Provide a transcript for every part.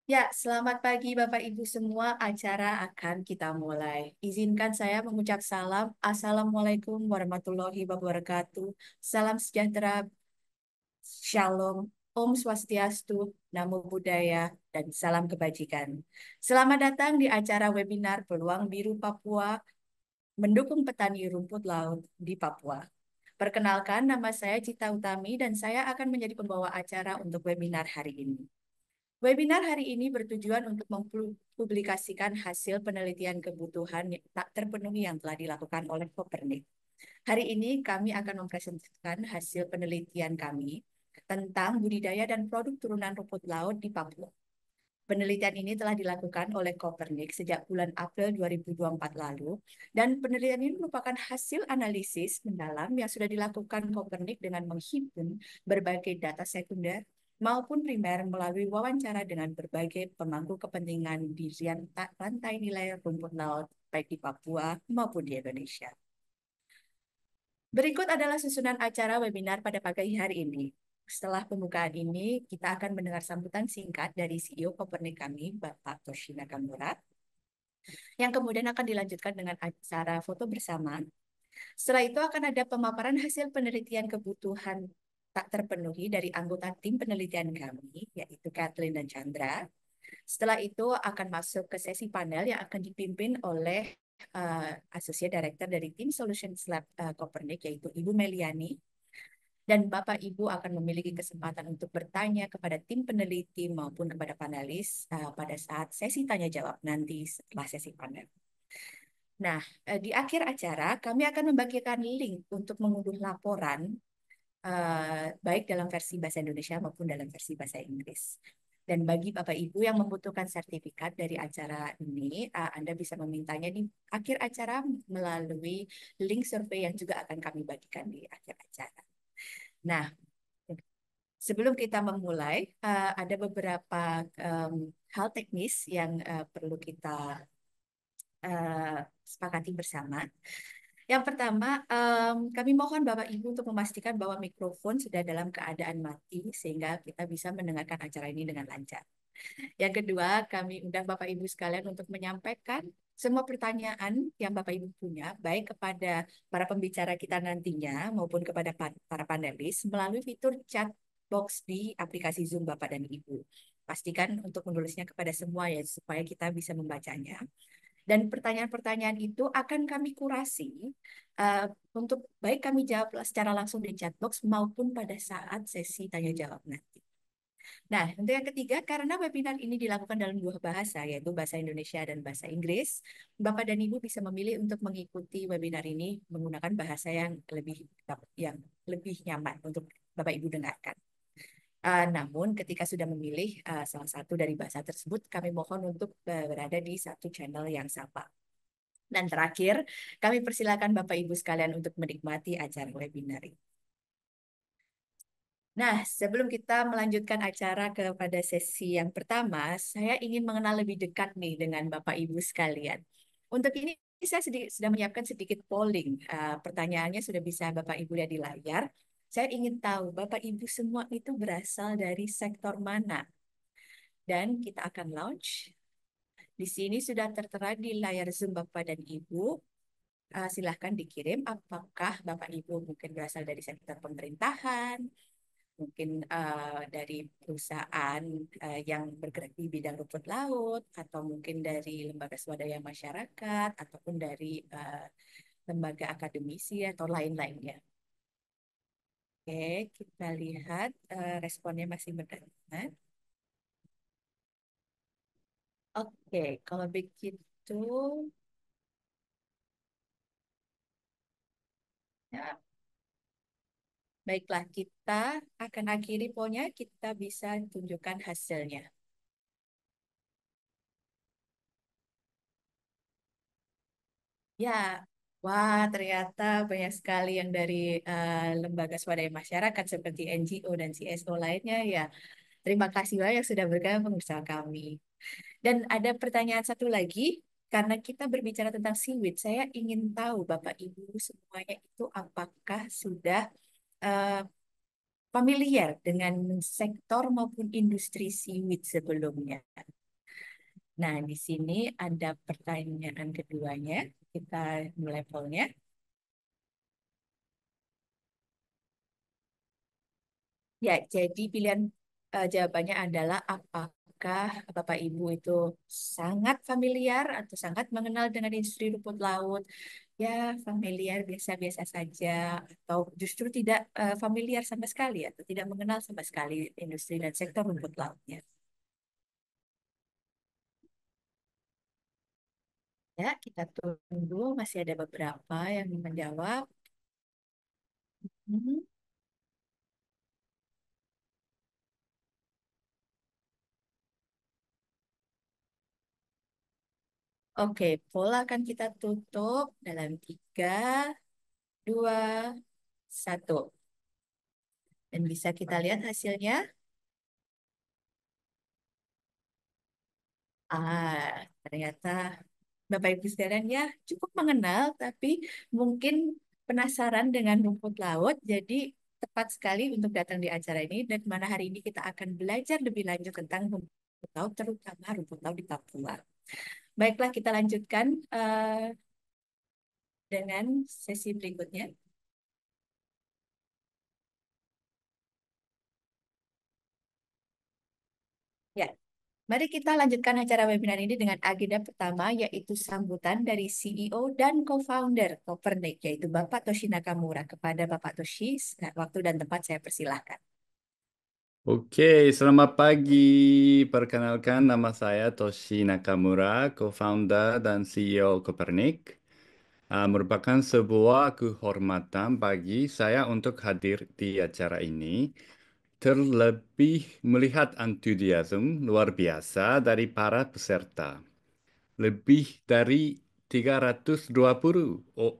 Ya, selamat pagi Bapak Ibu semua. Acara akan kita mulai. Izinkan saya mengucap salam. Assalamualaikum warahmatullahi wabarakatuh. Salam sejahtera, Shalom, Om Swastiastu, Namo Buddhaya, dan salam kebajikan. Selamat datang di acara webinar Peluang Biru Papua mendukung petani rumput laut di Papua. Perkenalkan, nama saya Cita Utami dan saya akan menjadi pembawa acara untuk webinar hari ini. Webinar hari ini bertujuan untuk mempublikasikan hasil penelitian kebutuhan yang tak terpenuhi yang telah dilakukan oleh Kopernik. Hari ini kami akan mempresentasikan hasil penelitian kami tentang budidaya dan produk turunan rumput laut di Papua. Penelitian ini telah dilakukan oleh Kopernik sejak bulan April 2024 lalu, dan penelitian ini merupakan hasil analisis mendalam yang sudah dilakukan Kopernik dengan menghimpun berbagai data sekunder maupun primer melalui wawancara dengan berbagai pemangku kepentingan di rantai nilai rumput laut baik di Papua maupun di Indonesia. Berikut adalah susunan acara webinar pada pagi hari ini. Setelah pembukaan ini, kita akan mendengar sambutan singkat dari CEO Kopernik kami, Bapak Toshi Nakamura, yang kemudian akan dilanjutkan dengan acara foto bersama. Setelah itu akan ada pemaparan hasil penelitian kebutuhan tak terpenuhi dari anggota tim penelitian kami, yaitu Kathleen dan Chandra. Setelah itu akan masuk ke sesi panel yang akan dipimpin oleh Associate Director dari tim Solutions Lab Copernic, yaitu Ibu Meliani. Dan Bapak Ibu akan memiliki kesempatan untuk bertanya kepada tim peneliti maupun kepada panelis pada saat sesi tanya jawab nanti setelah sesi panel. Nah, di akhir acara kami akan membagikan link untuk mengunduh laporan baik dalam versi bahasa Indonesia maupun dalam versi bahasa Inggris. Dan bagi Bapak Ibu yang membutuhkan sertifikat dari acara ini, Anda bisa memintanya di akhir acara melalui link survei yang juga akan kami bagikan di akhir acara. Nah, sebelum kita memulai, ada beberapa hal teknis yang perlu kita sepakati bersama. Yang pertama, kami mohon Bapak Ibu untuk memastikan bahwa mikrofon sudah dalam keadaan mati sehingga kita bisa mendengarkan acara ini dengan lancar. Yang kedua, kami undang Bapak Ibu sekalian untuk menyampaikan semua pertanyaan yang Bapak Ibu punya, baik kepada para pembicara kita nantinya maupun kepada para panelis melalui fitur chat box di aplikasi Zoom Bapak dan Ibu. Pastikan untuk menulisnya kepada semua ya supaya kita bisa membacanya. Dan pertanyaan-pertanyaan itu akan kami kurasi untuk baik kami jawab secara langsung di chat box maupun pada saat sesi tanya jawab nanti. Nah, untuk yang ketiga, karena webinar ini dilakukan dalam dua bahasa, yaitu bahasa Indonesia dan bahasa Inggris, Bapak dan Ibu bisa memilih untuk mengikuti webinar ini menggunakan bahasa yang lebih nyaman untuk Bapak Ibu dengarkan. Namun, ketika sudah memilih salah satu dari bahasa tersebut, kami mohon untuk berada di satu channel yang sama. Dan terakhir, kami persilakan Bapak Ibu sekalian untuk menikmati acara webinar ini. Nah, sebelum kita melanjutkan acara kepada sesi yang pertama, saya ingin mengenal lebih dekat nih dengan Bapak Ibu sekalian. Untuk ini, saya sudah menyiapkan sedikit polling. Pertanyaannya sudah bisa Bapak Ibu lihat di layar. Saya ingin tahu Bapak Ibu semua itu berasal dari sektor mana. Dan kita akan launch. Di sini sudah tertera di layar Zoom Bapak dan Ibu. Silahkan dikirim apakah Bapak Ibu mungkin berasal dari sektor pemerintahan, mungkin dari perusahaan yang bergerak di bidang rumput laut, atau mungkin dari lembaga swadaya masyarakat, ataupun dari lembaga akademisi atau lain-lainnya. Oke, kita lihat responnya masih berdatangan. Oke, kalau begitu, ya, baiklah kita akan akhiri polnya, kita bisa tunjukkan hasilnya. Ya, wah ternyata banyak sekali yang dari lembaga swadaya masyarakat seperti NGO dan CSO lainnya ya. Terima kasih banyak sudah bergabung bersama kami. Dan ada pertanyaan satu lagi, karena kita berbicara tentang seaweed, saya ingin tahu Bapak Ibu semuanya itu apakah sudah eh, familiar dengan sektor maupun industri seaweed sebelumnya? Nah, di sini ada pertanyaan keduanya. Kita mulai pollnya. Ya, jadi pilihan jawabannya adalah apakah Bapak Ibu itu sangat familiar atau sangat mengenal dengan industri rumput laut? Ya, familiar biasa-biasa saja atau justru tidak familiar sama sekali atau tidak mengenal sama sekali industri dan sektor rumput lautnya. Ya, kita tunggu masih ada beberapa yang menjawab. Hmm. Oke, pola akan kita tutup dalam 3, 2, 1. Dan bisa kita lihat hasilnya. Ternyata Bapak Ibu sekalian ya cukup mengenal, tapi mungkin penasaran dengan rumput laut. Jadi tepat sekali untuk datang di acara ini dan mana hari ini kita akan belajar lebih lanjut tentang rumput laut, terutama rumput laut di Papua. Baiklah, kita lanjutkan dengan sesi berikutnya. Ya, mari kita lanjutkan acara webinar ini dengan agenda pertama, yaitu sambutan dari CEO dan co-founder Copernic, yaitu Bapak Toshi Nakamura. Kepada Bapak Toshi, waktu dan tempat saya persilahkan. Oke, selamat pagi. Perkenalkan, nama saya Toshi Nakamura, co-founder dan CEO Copernic. Merupakan sebuah kehormatan bagi saya untuk hadir di acara ini, terlebih melihat antusiasme luar biasa dari para peserta. Lebih dari 320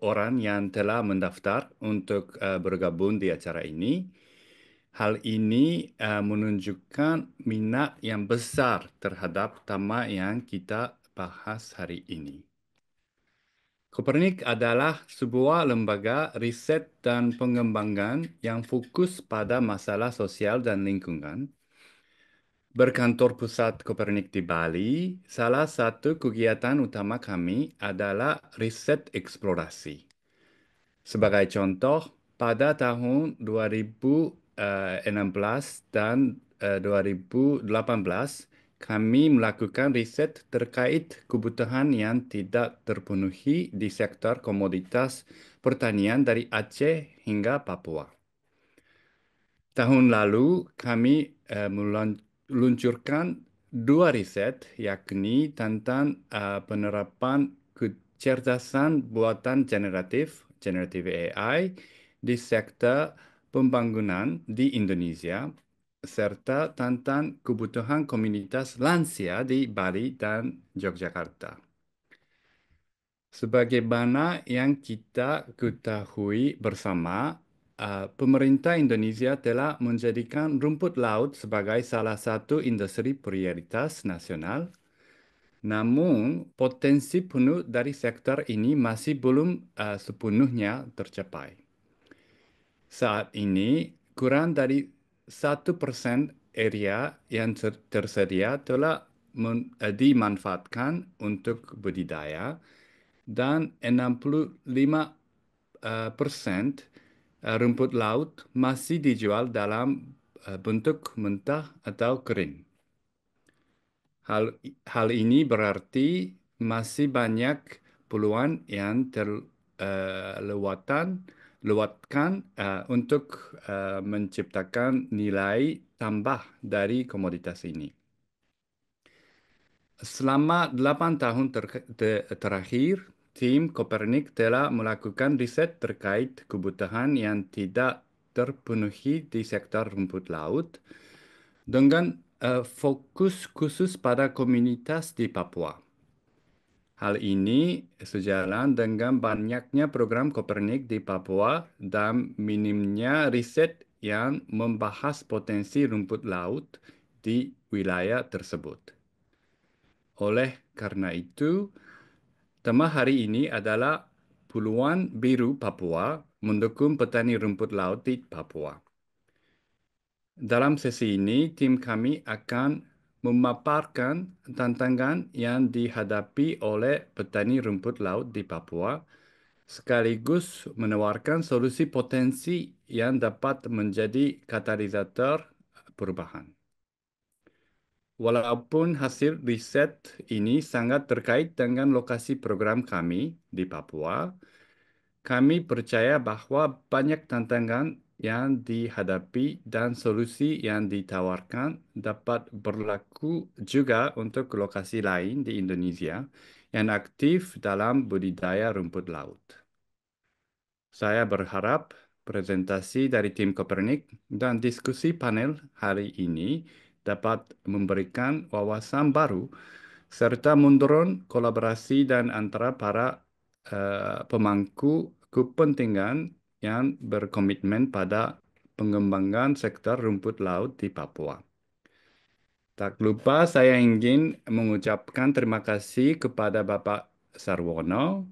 orang yang telah mendaftar untuk bergabung di acara ini. Hal ini menunjukkan minat yang besar terhadap tema yang kita bahas hari ini. Kopernik adalah sebuah lembaga riset dan pengembangan yang fokus pada masalah sosial dan lingkungan. Berkantor pusat Kopernik di Bali, salah satu kegiatan utama kami adalah riset eksplorasi. Sebagai contoh, pada tahun 2016 dan 2018, kami melakukan riset terkait kebutuhan yang tidak terpenuhi di sektor komoditas pertanian dari Aceh hingga Papua. Tahun lalu, kami meluncurkan dua riset, yakni tentang penerapan kecerdasan buatan generative AI, di sektor pembangunan di Indonesia, serta tentang kebutuhan komunitas lansia di Bali dan Yogyakarta. Sebagaimana yang kita ketahui bersama, pemerintah Indonesia telah menjadikan rumput laut sebagai salah satu industri prioritas nasional. Namun, potensi penuh dari sektor ini masih belum sepenuhnya tercapai. Saat ini, kurang dari 1% area yang tersedia telah dimanfaatkan untuk budidaya dan 65 persen rumput laut masih dijual dalam bentuk mentah atau kering. Hal, hal ini berarti masih banyak peluang yang lewatkan untuk menciptakan nilai tambah dari komoditas ini. Selama 8 tahun terakhir, tim Kopernik telah melakukan riset terkait kebutuhan yang tidak terpenuhi di sektor rumput laut dengan fokus khusus pada komunitas di Papua. Hal ini sejalan dengan banyaknya program Kopernik di Papua dan minimnya riset yang membahas potensi rumput laut di wilayah tersebut. Oleh karena itu, tema hari ini adalah Peluang Biru Papua mendukung petani rumput laut di Papua. Dalam sesi ini, tim kami akan memaparkan tantangan yang dihadapi oleh petani rumput laut di Papua, sekaligus menawarkan solusi potensi yang dapat menjadi katalisator perubahan. Walaupun hasil riset ini sangat terkait dengan lokasi program kami di Papua, kami percaya bahwa banyak tantangan yang dihadapi dan solusi yang ditawarkan dapat berlaku juga untuk lokasi lain di Indonesia yang aktif dalam budidaya rumput laut. Saya berharap presentasi dari tim Kopernik dan diskusi panel hari ini dapat memberikan wawasan baru serta mendorong kolaborasi dan antara para pemangku kepentingan yang berkomitmen pada pengembangan sektor rumput laut di Papua. Tak lupa saya ingin mengucapkan terima kasih kepada Bapak Sarwono,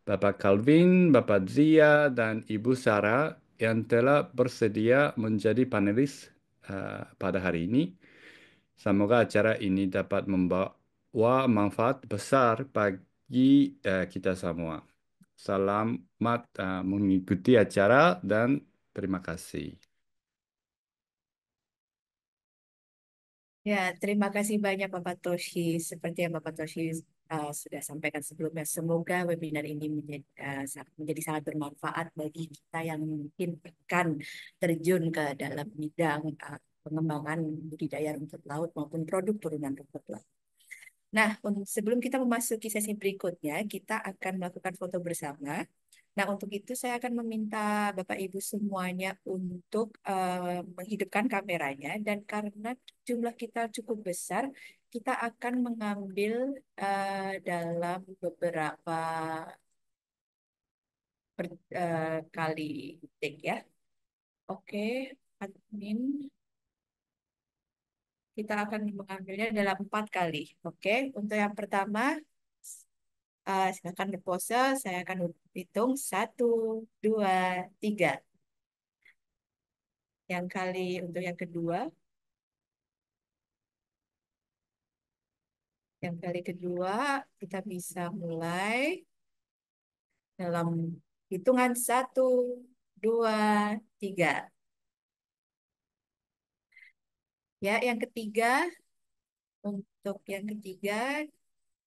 Bapak Calvin, Bapak Zia, dan Ibu Sarah yang telah bersedia menjadi panelis pada hari ini. Semoga acara ini dapat membawa manfaat besar bagi kita semua. Selamat mengikuti acara dan terima kasih. Ya, terima kasih banyak Bapak Toshi. Seperti yang Bapak Toshi sudah sampaikan sebelumnya, semoga webinar ini menjadi sangat bermanfaat bagi kita yang mungkin akan terjun ke dalam bidang pengembangan budidaya rumput laut maupun produk turunan rumput laut. Nah, sebelum kita memasuki sesi berikutnya, kita akan melakukan foto bersama. Nah, untuk itu saya akan meminta Bapak Ibu semuanya untuk menghidupkan kameranya dan karena jumlah kita cukup besar, kita akan mengambil dalam beberapa kali take ya. Oke, admin, kita akan mengambilnya dalam 4 kali. Oke, untuk yang pertama, silakan berpose. Saya akan hitung 1, 2, 3. Untuk yang kedua, kita bisa mulai dalam hitungan 1, 2, 3. Ya, untuk yang ketiga,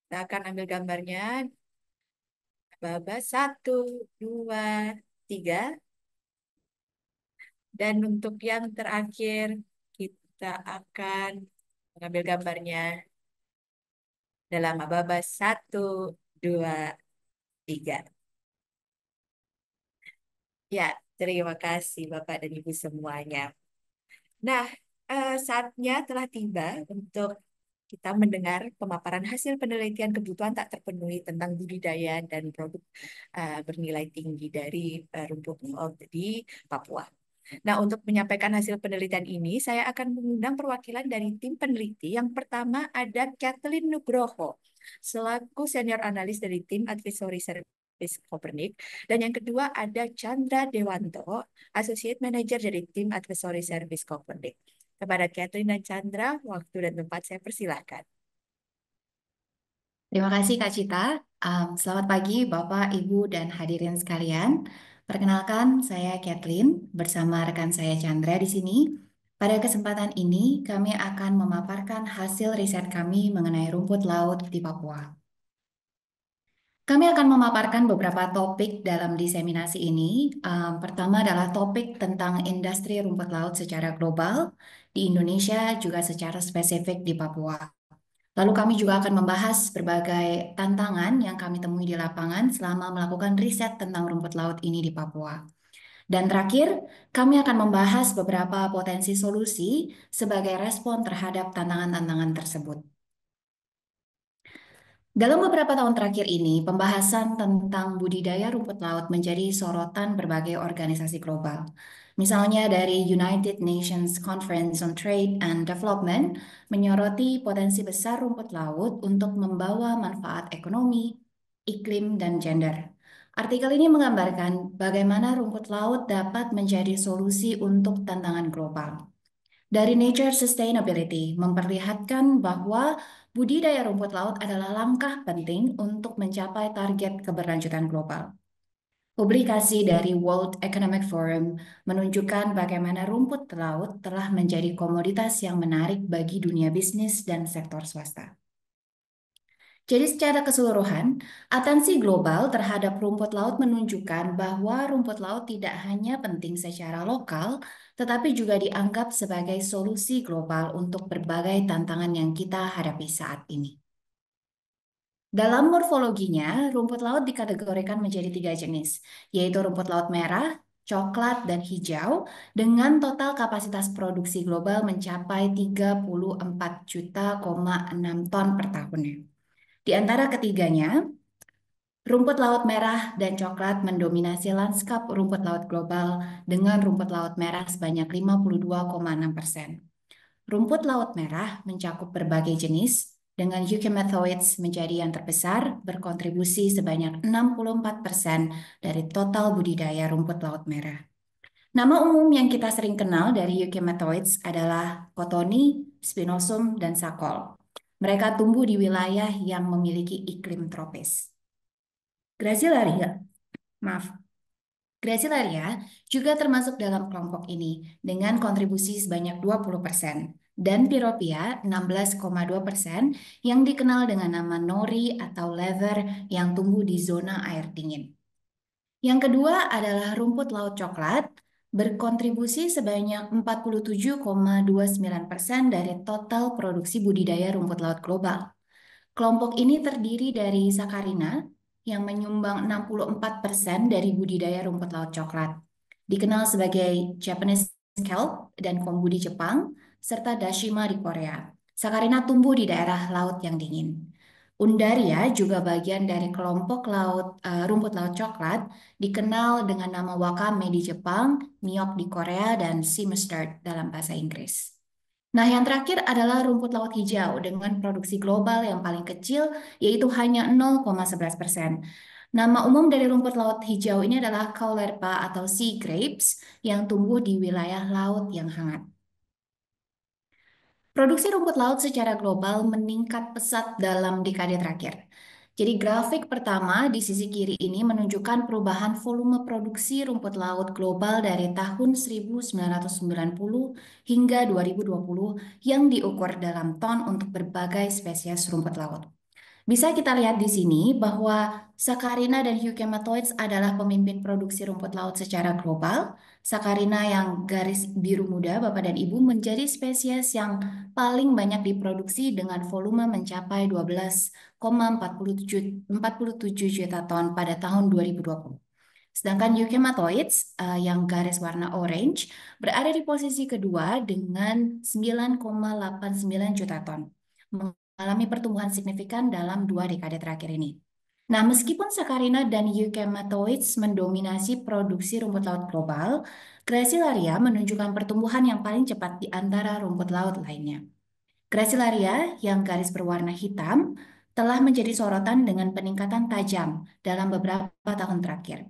kita akan ambil gambarnya. Baba 1, 2, 3. Dan untuk yang terakhir, kita akan mengambil gambarnya dalam Baba 1, 2, 3. Ya, terima kasih Bapak dan Ibu semuanya. Nah, saatnya telah tiba untuk kita mendengar pemaparan hasil penelitian kebutuhan tak terpenuhi tentang budidaya dan produk bernilai tinggi dari rumput laut di Papua. Nah, untuk menyampaikan hasil penelitian ini, saya akan mengundang perwakilan dari tim peneliti. Yang pertama ada Kathleen Nugroho, selaku senior analis dari tim Advisory Service Copernic. Dan yang kedua ada Chandra Dewanto, Associate Manager dari tim Advisory Service Copernic. Kepada Kathleen dan Chandra, waktu dan tempat saya persilahkan. Terima kasih Kak Cita. Selamat pagi Bapak, Ibu, dan hadirin sekalian. Perkenalkan, saya Kathleen bersama rekan saya Chandra di sini. Pada kesempatan ini, kami akan memaparkan hasil riset kami mengenai rumput laut di Papua. Kami akan memaparkan beberapa topik dalam diseminasi ini. Pertama adalah topik tentang industri rumput laut secara global di Indonesia, juga secara spesifik di Papua. Lalu kami juga akan membahas berbagai tantangan yang kami temui di lapangan selama melakukan riset tentang rumput laut ini di Papua. Dan terakhir, kami akan membahas beberapa potensi solusi sebagai respon terhadap tantangan-tantangan tersebut. Dalam beberapa tahun terakhir ini, pembahasan tentang budidaya rumput laut menjadi sorotan berbagai organisasi global. Misalnya dari United Nations Conference on Trade and Development menyoroti potensi besar rumput laut untuk membawa manfaat ekonomi, iklim, dan gender. Artikel ini menggambarkan bagaimana rumput laut dapat menjadi solusi untuk tantangan global. dari Nature Sustainability memperlihatkan bahwa budidaya rumput laut adalah langkah penting untuk mencapai target keberlanjutan global. Publikasi dari World Economic Forum menunjukkan bagaimana rumput laut telah menjadi komoditas yang menarik bagi dunia bisnis dan sektor swasta. Jadi secara keseluruhan, atensi global terhadap rumput laut menunjukkan bahwa rumput laut tidak hanya penting secara lokal, tetapi juga dianggap sebagai solusi global untuk berbagai tantangan yang kita hadapi saat ini. Dalam morfologinya, rumput laut dikategorikan menjadi 3 jenis, yaitu rumput laut merah, coklat, dan hijau, dengan total kapasitas produksi global mencapai 34,6 juta ton per tahunnya. Di antara ketiganya, rumput laut merah dan coklat mendominasi lanskap rumput laut global dengan rumput laut merah sebanyak 52,6%. Rumput laut merah mencakup berbagai jenis, dengan euchemathoids menjadi yang terbesar, berkontribusi sebanyak 64% dari total budidaya rumput laut merah. Nama umum yang kita sering kenal dari euchemathoids adalah Cottony, Spinosum, dan Sakol. Mereka tumbuh di wilayah yang memiliki iklim tropis. Gracilaria juga termasuk dalam kelompok ini dengan kontribusi sebanyak 20% dan Pyropia 16,2% yang dikenal dengan nama nori atau leather yang tumbuh di zona air dingin. Yang kedua adalah rumput laut coklat berkontribusi sebanyak 47,29% dari total produksi budidaya rumput laut global. Kelompok ini terdiri dari sakarina yang menyumbang 64% dari budidaya rumput laut coklat. Dikenal sebagai Japanese kelp dan kombu di Jepang, serta dashima di Korea. Sakarina tumbuh di daerah laut yang dingin. Undaria juga bagian dari kelompok rumput laut coklat, dikenal dengan nama wakame di Jepang, miok di Korea, dan sea mustard dalam bahasa Inggris. Nah, yang terakhir adalah rumput laut hijau dengan produksi global yang paling kecil, yaitu hanya 0,11%. Nama umum dari rumput laut hijau ini adalah Caulerpa atau sea grapes yang tumbuh di wilayah laut yang hangat. Produksi rumput laut secara global meningkat pesat dalam dekade terakhir. Jadi grafik pertama di sisi kiri ini menunjukkan perubahan volume produksi rumput laut global dari tahun 1990 hingga 2020 yang diukur dalam ton untuk berbagai spesies rumput laut. Bisa kita lihat di sini bahwa sakarina dan euchemathoids adalah pemimpin produksi rumput laut secara global. Sakarina yang garis biru muda, Bapak dan Ibu, menjadi spesies yang paling banyak diproduksi dengan volume mencapai 12,47 juta ton pada tahun 2020. Sedangkan euchemathoids yang garis warna orange berada di posisi kedua dengan 9,89 juta ton, mengalami pertumbuhan signifikan dalam 2 dekade terakhir ini. Nah, meskipun sakarina dan euchemathoids mendominasi produksi rumput laut global, Gracilaria menunjukkan pertumbuhan yang paling cepat di antara rumput laut lainnya. Gracilaria yang garis berwarna hitam telah menjadi sorotan dengan peningkatan tajam dalam beberapa tahun terakhir.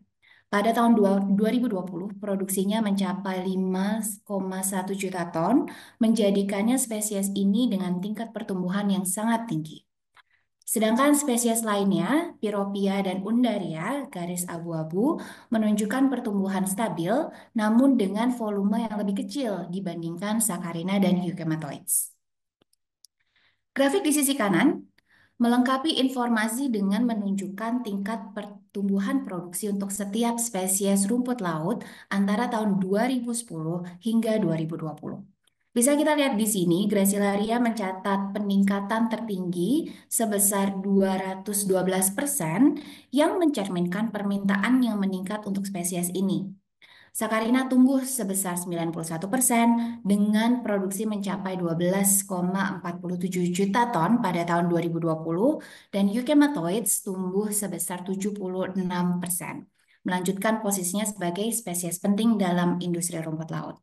Pada tahun 2020, produksinya mencapai 5,1 juta ton, menjadikannya spesies ini dengan tingkat pertumbuhan yang sangat tinggi. Sedangkan spesies lainnya, Pyropia dan Undaria, garis abu-abu, menunjukkan pertumbuhan stabil, namun dengan volume yang lebih kecil dibandingkan sakarina dan euchemathoids. Grafik di sisi kanan melengkapi informasi dengan menunjukkan tingkat pertumbuhan produksi untuk setiap spesies rumput laut antara tahun 2010 hingga 2020. Bisa kita lihat di sini, Gracilaria mencatat peningkatan tertinggi sebesar 212% yang mencerminkan permintaan yang meningkat untuk spesies ini. Sakarina tumbuh sebesar 91% dengan produksi mencapai 12,47 juta ton pada tahun 2020 dan euchemathoids tumbuh sebesar 76%, melanjutkan posisinya sebagai spesies penting dalam industri rumput laut.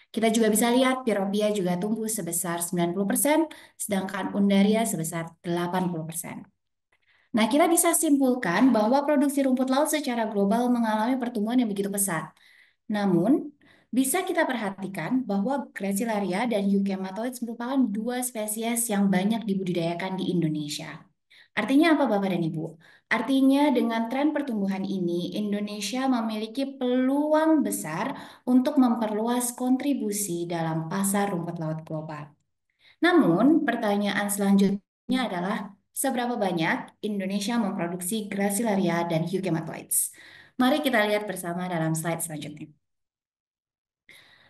Kita juga bisa lihat Pyropia juga tumbuh sebesar 90%, sedangkan Undaria sebesar 80%. Nah, kita bisa simpulkan bahwa produksi rumput laut secara global mengalami pertumbuhan yang begitu pesat. Namun, bisa kita perhatikan bahwa Gracilaria dan Euchematoides merupakan dua spesies yang banyak dibudidayakan di Indonesia. Artinya apa Bapak dan Ibu? Artinya dengan tren pertumbuhan ini, Indonesia memiliki peluang besar untuk memperluas kontribusi dalam pasar rumput laut global. Namun, pertanyaan selanjutnya adalah seberapa banyak Indonesia memproduksi Gracilaria dan Euchematoides? Mari kita lihat bersama dalam slide selanjutnya.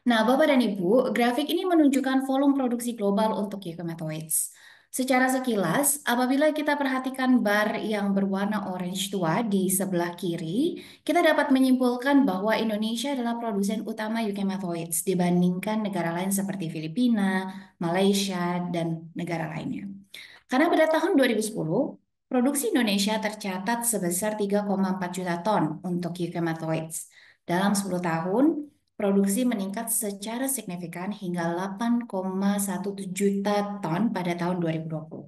Nah, Bapak dan Ibu, grafik ini menunjukkan volume produksi global untuk Euchematoides. Secara sekilas, apabila kita perhatikan bar yang berwarna orange tua di sebelah kiri, kita dapat menyimpulkan bahwa Indonesia adalah produsen utama Euchematoides dibandingkan negara lain seperti Filipina, Malaysia, dan negara lainnya. Karena pada tahun 2010, produksi Indonesia tercatat sebesar 3,4 juta ton untuk Euchematoides. Dalam 10 tahun, produksi meningkat secara signifikan hingga 8,17 juta ton pada tahun 2020.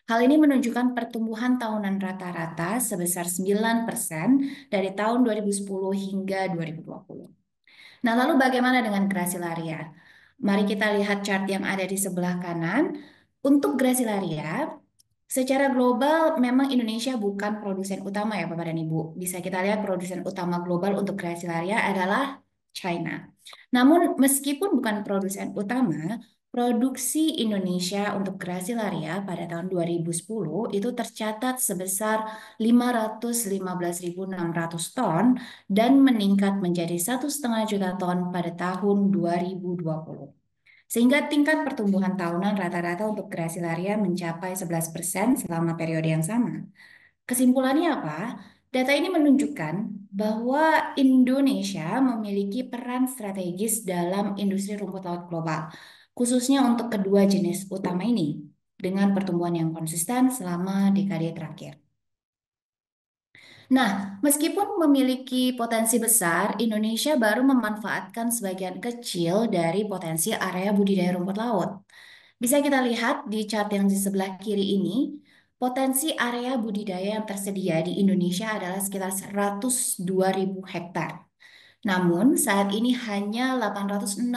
Hal ini menunjukkan pertumbuhan tahunan rata-rata sebesar 9% dari tahun 2010 hingga 2020. Nah, lalu bagaimana dengan Gracilaria? Mari kita lihat chart yang ada di sebelah kanan. Untuk Gracilaria, secara global memang Indonesia bukan produsen utama ya Bapak dan Ibu. Bisa kita lihat produsen utama global untuk Gracilaria adalah China. Namun meskipun bukan produsen utama, produksi Indonesia untuk Gracilaria pada tahun 2010 itu tercatat sebesar 515.600 ton dan meningkat menjadi 1,5 juta ton pada tahun 2020. Sehingga tingkat pertumbuhan tahunan rata-rata untuk Gracilaria mencapai 11% selama periode yang sama. Kesimpulannya apa? Data ini menunjukkan bahwa Indonesia memiliki peran strategis dalam industri rumput laut global, khususnya untuk kedua jenis utama ini, dengan pertumbuhan yang konsisten selama dekade terakhir. Nah, meskipun memiliki potensi besar, Indonesia baru memanfaatkan sebagian kecil dari potensi area budidaya rumput laut. Bisa kita lihat di chart yang di sebelah kiri ini, potensi area budidaya yang tersedia di Indonesia adalah sekitar 102.000 hektar. Namun, saat ini hanya 867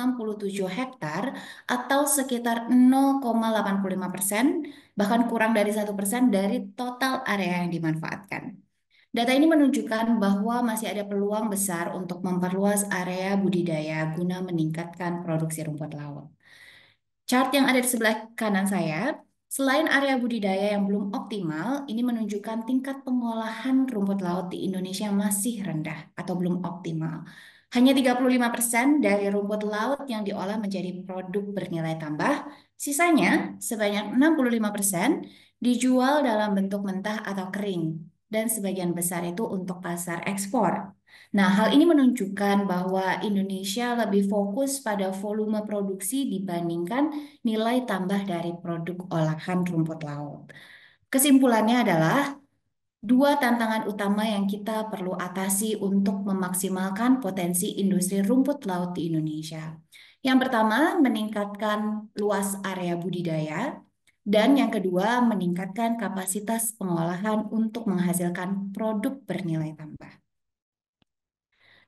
hektar atau sekitar 0,85%, bahkan kurang dari 1% dari total area yang dimanfaatkan. Data ini menunjukkan bahwa masih ada peluang besar untuk memperluas area budidaya guna meningkatkan produksi rumput laut. Chart yang ada di sebelah kanan saya, selain area budidaya yang belum optimal, ini menunjukkan tingkat pengolahan rumput laut di Indonesia masih rendah atau belum optimal. Hanya 35% dari rumput laut yang diolah menjadi produk bernilai tambah, sisanya sebanyak 65% dijual dalam bentuk mentah atau kering, dan sebagian besar itu untuk pasar ekspor. Nah, hal ini menunjukkan bahwa Indonesia lebih fokus pada volume produksi dibandingkan nilai tambah dari produk olahan rumput laut. Kesimpulannya adalah dua tantangan utama yang kita perlu atasi untuk memaksimalkan potensi industri rumput laut di Indonesia. Yang pertama, meningkatkan luas area budidaya, dan yang kedua, meningkatkan kapasitas pengolahan untuk menghasilkan produk bernilai tambah.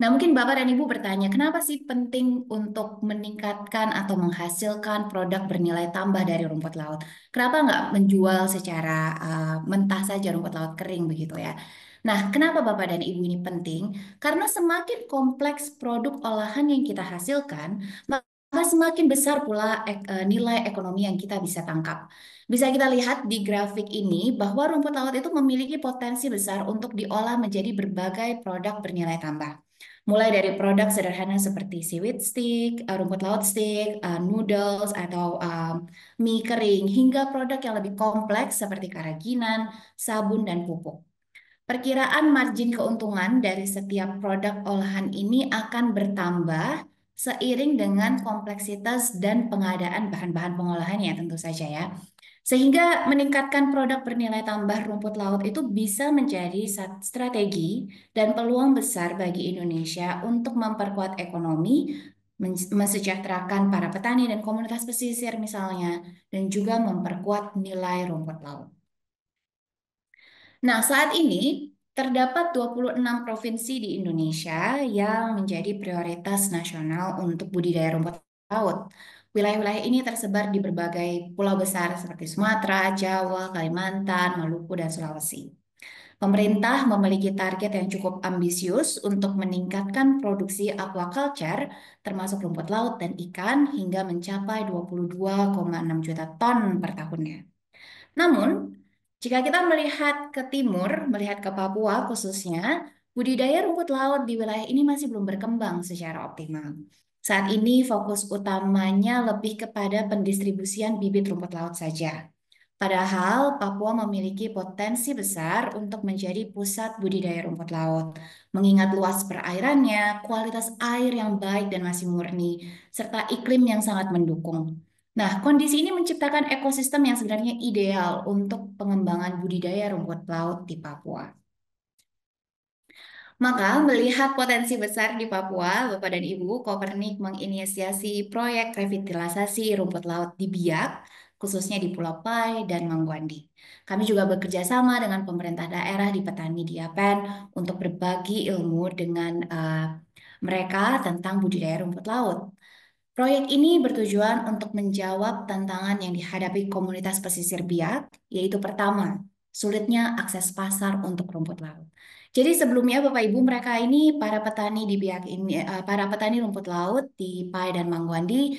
Nah, mungkin Bapak dan Ibu bertanya, kenapa sih penting untuk meningkatkan atau menghasilkan produk bernilai tambah dari rumput laut? Kenapa nggak menjual secara mentah saja rumput laut kering begitu ya? Nah, kenapa Bapak dan Ibu ini penting? Karena semakin kompleks produk olahan yang kita hasilkan, maka semakin besar pula nilai ekonomi yang kita bisa tangkap. Bisa kita lihat di grafik ini bahwa rumput laut itu memiliki potensi besar untuk diolah menjadi berbagai produk bernilai tambah. Mulai dari produk sederhana seperti seaweed stick, rumput laut stick, noodles, atau mie kering, hingga produk yang lebih kompleks seperti kerajinan, sabun, dan pupuk. Perkiraan margin keuntungan dari setiap produk olahan ini akan bertambah seiring dengan kompleksitas dan pengadaan bahan-bahan pengolahannya tentu saja ya. Sehingga meningkatkan produk bernilai tambah rumput laut itu bisa menjadi strategi dan peluang besar bagi Indonesia untuk memperkuat ekonomi, mensejahterakan para petani dan komunitas pesisir misalnya, dan juga memperkuat nilai rumput laut. Nah, saat ini Terdapat 26 provinsi di Indonesia yang menjadi prioritas nasional untuk budidaya rumput laut. Wilayah-wilayah ini tersebar di berbagai pulau besar seperti Sumatera, Jawa, Kalimantan, Maluku, dan Sulawesi. Pemerintah memiliki target yang cukup ambisius untuk meningkatkan produksi aquaculture, termasuk rumput laut dan ikan, hingga mencapai 22,6 juta ton per tahunnya. Namun, jika kita melihat ke timur, melihat ke Papua khususnya, budidaya rumput laut di wilayah ini masih belum berkembang secara optimal. Saat ini fokus utamanya lebih kepada pendistribusian bibit rumput laut saja. Padahal Papua memiliki potensi besar untuk menjadi pusat budidaya rumput laut, mengingat luas perairannya, kualitas air yang baik dan masih murni, serta iklim yang sangat mendukung. Nah, kondisi ini menciptakan ekosistem yang sebenarnya ideal untuk pengembangan budidaya rumput laut di Papua. Maka, melihat potensi besar di Papua, Bapak dan Ibu, Kopernik menginisiasi proyek revitalisasi rumput laut di Biak, khususnya di Pulau Pai dan Mangguandi. Kami juga bekerja sama dengan pemerintah daerah di Petani Diapen untuk berbagi ilmu dengan mereka tentang budidaya rumput laut. Proyek ini bertujuan untuk menjawab tantangan yang dihadapi komunitas pesisir Biak, yaitu pertama, sulitnya akses pasar untuk rumput laut. Jadi sebelumnya Bapak Ibu mereka ini para petani di Biak ini, para petani rumput laut di Pai dan Mangguandi,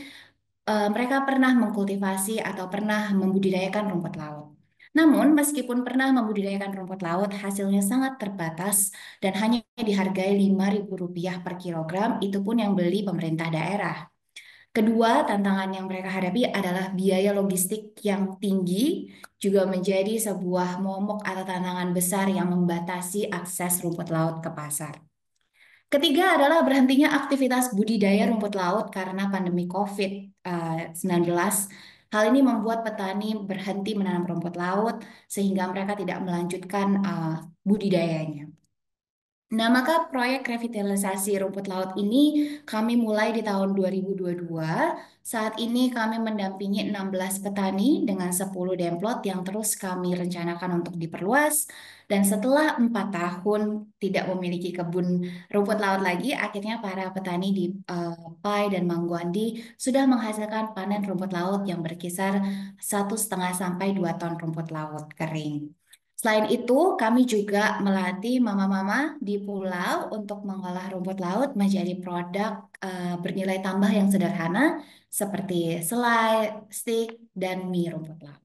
mereka pernah mengkultivasi atau pernah membudidayakan rumput laut. Namun, meskipun pernah membudidayakan rumput laut, hasilnya sangat terbatas dan hanya dihargai Rp5.000 per kilogram, itu pun yang beli pemerintah daerah. Kedua, tantangan yang mereka hadapi adalah biaya logistik yang tinggi, juga menjadi sebuah momok atau tantangan besar yang membatasi akses rumput laut ke pasar. Ketiga adalah berhentinya aktivitas budidaya rumput laut karena pandemi COVID-19. Hal ini membuat petani berhenti menanam rumput laut sehingga mereka tidak melanjutkan budidayanya. Nah, maka proyek revitalisasi rumput laut ini kami mulai di tahun 2022. Saat ini kami mendampingi 16 petani dengan 10 demplot yang terus kami rencanakan untuk diperluas. Dan setelah 4 tahun tidak memiliki kebun rumput laut lagi, akhirnya para petani di Pai dan Mangguandi sudah menghasilkan panen rumput laut yang berkisar 1,5 sampai 2 ton rumput laut kering. Selain itu, kami juga melatih mama-mama di pulau untuk mengolah rumput laut menjadi produk bernilai tambah yang sederhana seperti selai, stik, dan mie rumput laut.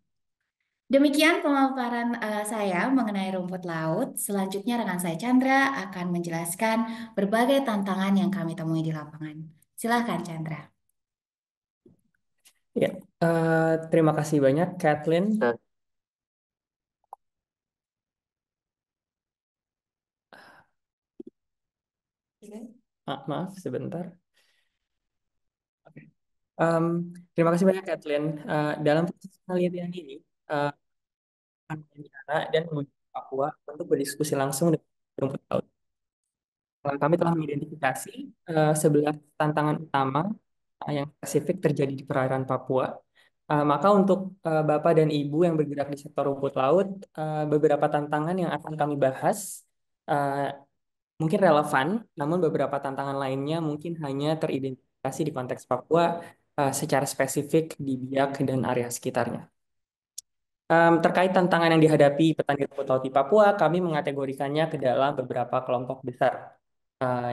Demikian pemaparan saya mengenai rumput laut. Selanjutnya rekan saya Chandra akan menjelaskan berbagai tantangan yang kami temui di lapangan. Silakan Chandra. Ya, terima kasih banyak, Kathleen. Maaf, sebentar. Oke. Terima kasih banyak, Kathleen. Dalam proses penelitian ini, akan berencana dan menuju Papua untuk berdiskusi langsung dengan rumput laut. Kami telah mengidentifikasi 11 tantangan utama yang spesifik terjadi di perairan Papua. Maka untuk Bapak dan Ibu yang bergerak di sektor rumput laut, beberapa tantangan yang akan kami bahas uh, mungkin relevan, namun beberapa tantangan lainnya mungkin hanya teridentifikasi di konteks Papua secara spesifik di Biak dan area sekitarnya. Terkait tantangan yang dihadapi petani rumput laut di Papua, kami mengategorikannya ke dalam beberapa kelompok besar.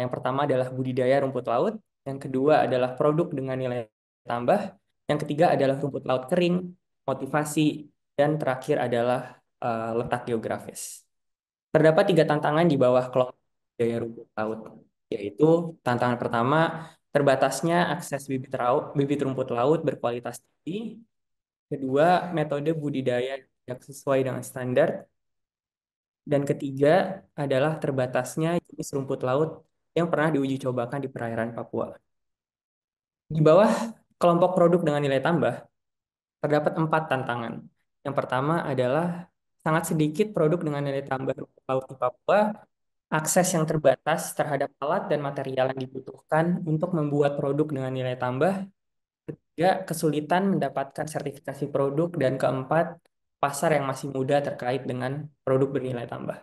Yang pertama adalah budidaya rumput laut, yang kedua adalah produk dengan nilai tambah, yang ketiga adalah rumput laut kering, motivasi, dan terakhir adalah letak geografis. Terdapat 3 tantangan di bawah kelompok budidaya rumput laut, yaitu tantangan pertama, terbatasnya akses bibit rumput laut berkualitas tinggi. Kedua, metode budidaya yang sesuai dengan standar. Dan ketiga adalah terbatasnya jenis rumput laut yang pernah diuji cobakan di perairan Papua. Di bawah kelompok produk dengan nilai tambah, terdapat 4 tantangan. Yang pertama adalah sangat sedikit produk dengan nilai tambah rumput laut di Papua, akses yang terbatas terhadap alat dan material yang dibutuhkan untuk membuat produk dengan nilai tambah. Ketiga, kesulitan mendapatkan sertifikasi produk. Dan keempat, pasar yang masih muda terkait dengan produk bernilai tambah.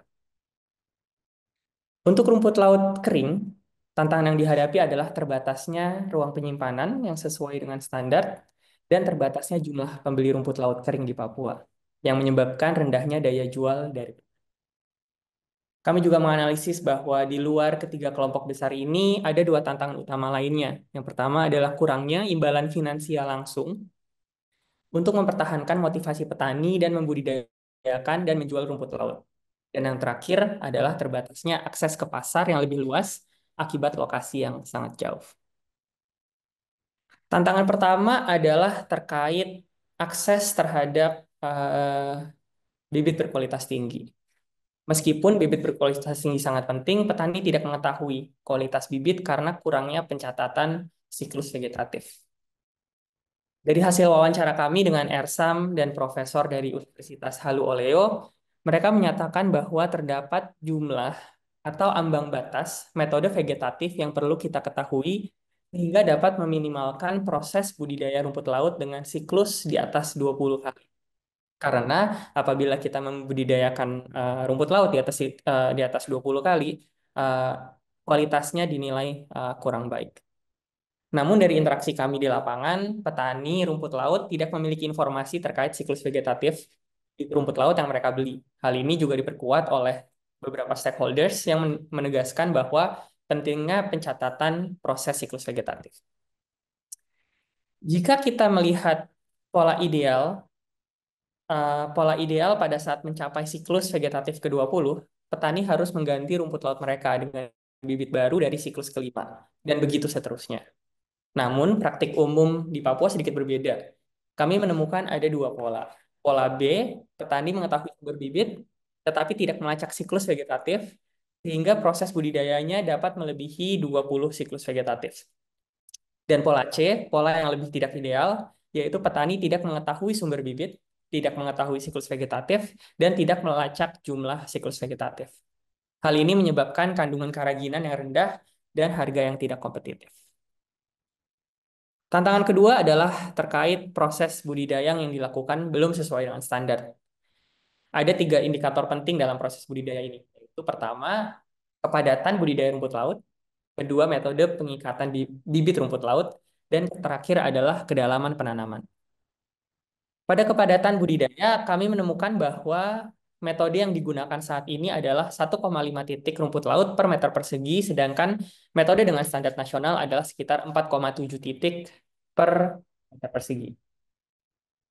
Untuk rumput laut kering, tantangan yang dihadapi adalah terbatasnya ruang penyimpanan yang sesuai dengan standar dan terbatasnya jumlah pembeli rumput laut kering di Papua, yang menyebabkan rendahnya daya jual dari. Kami juga menganalisis bahwa di luar ketiga kelompok besar ini ada dua tantangan utama lainnya. Yang pertama adalah kurangnya imbalan finansial langsung untuk mempertahankan motivasi petani dan membudidayakan dan menjual rumput laut. Dan yang terakhir adalah terbatasnya akses ke pasar yang lebih luas akibat lokasi yang sangat jauh. Tantangan pertama adalah terkait akses terhadap bibit berkualitas tinggi. Meskipun bibit berkualitas tinggi sangat penting, petani tidak mengetahui kualitas bibit karena kurangnya pencatatan siklus vegetatif. Dari hasil wawancara kami dengan Ersam dan profesor dari Universitas Halu Oleo, mereka menyatakan bahwa terdapat jumlah atau ambang batas metode vegetatif yang perlu kita ketahui sehingga dapat meminimalkan proses budidaya rumput laut dengan siklus di atas 20 hari. Karena apabila kita membudidayakan rumput laut di atas 20 kali, uh, kualitasnya dinilai kurang baik. Namun dari interaksi kami di lapangan, petani rumput laut tidak memiliki informasi terkait siklus vegetatif di rumput laut yang mereka beli. Hal ini juga diperkuat oleh beberapa stakeholders yang menegaskan bahwa pentingnya pencatatan proses siklus vegetatif. Jika kita melihat pola ideal pada saat mencapai siklus vegetatif ke-20, petani harus mengganti rumput laut mereka dengan bibit baru dari siklus kelima, dan begitu seterusnya. Namun, praktik umum di Papua sedikit berbeda. Kami menemukan ada dua pola. Pola B, petani mengetahui sumber bibit, tetapi tidak melacak siklus vegetatif, sehingga proses budidayanya dapat melebihi 20 siklus vegetatif. Dan pola C, pola yang lebih tidak ideal, yaitu petani tidak mengetahui sumber bibit, tidak mengetahui siklus vegetatif, dan tidak melacak jumlah siklus vegetatif. Hal ini menyebabkan kandungan karaginan yang rendah dan harga yang tidak kompetitif. Tantangan kedua adalah terkait proses budidaya yang dilakukan belum sesuai dengan standar. Ada 3 indikator penting dalam proses budidaya ini. Yaitu pertama, kepadatan budidaya rumput laut. Kedua, metode pengikatan bibit rumput laut. Dan terakhir adalah kedalaman penanaman. Pada kepadatan budidaya, kami menemukan bahwa metode yang digunakan saat ini adalah 1,5 titik rumput laut per meter persegi, sedangkan metode dengan standar nasional adalah sekitar 4,7 titik per meter persegi.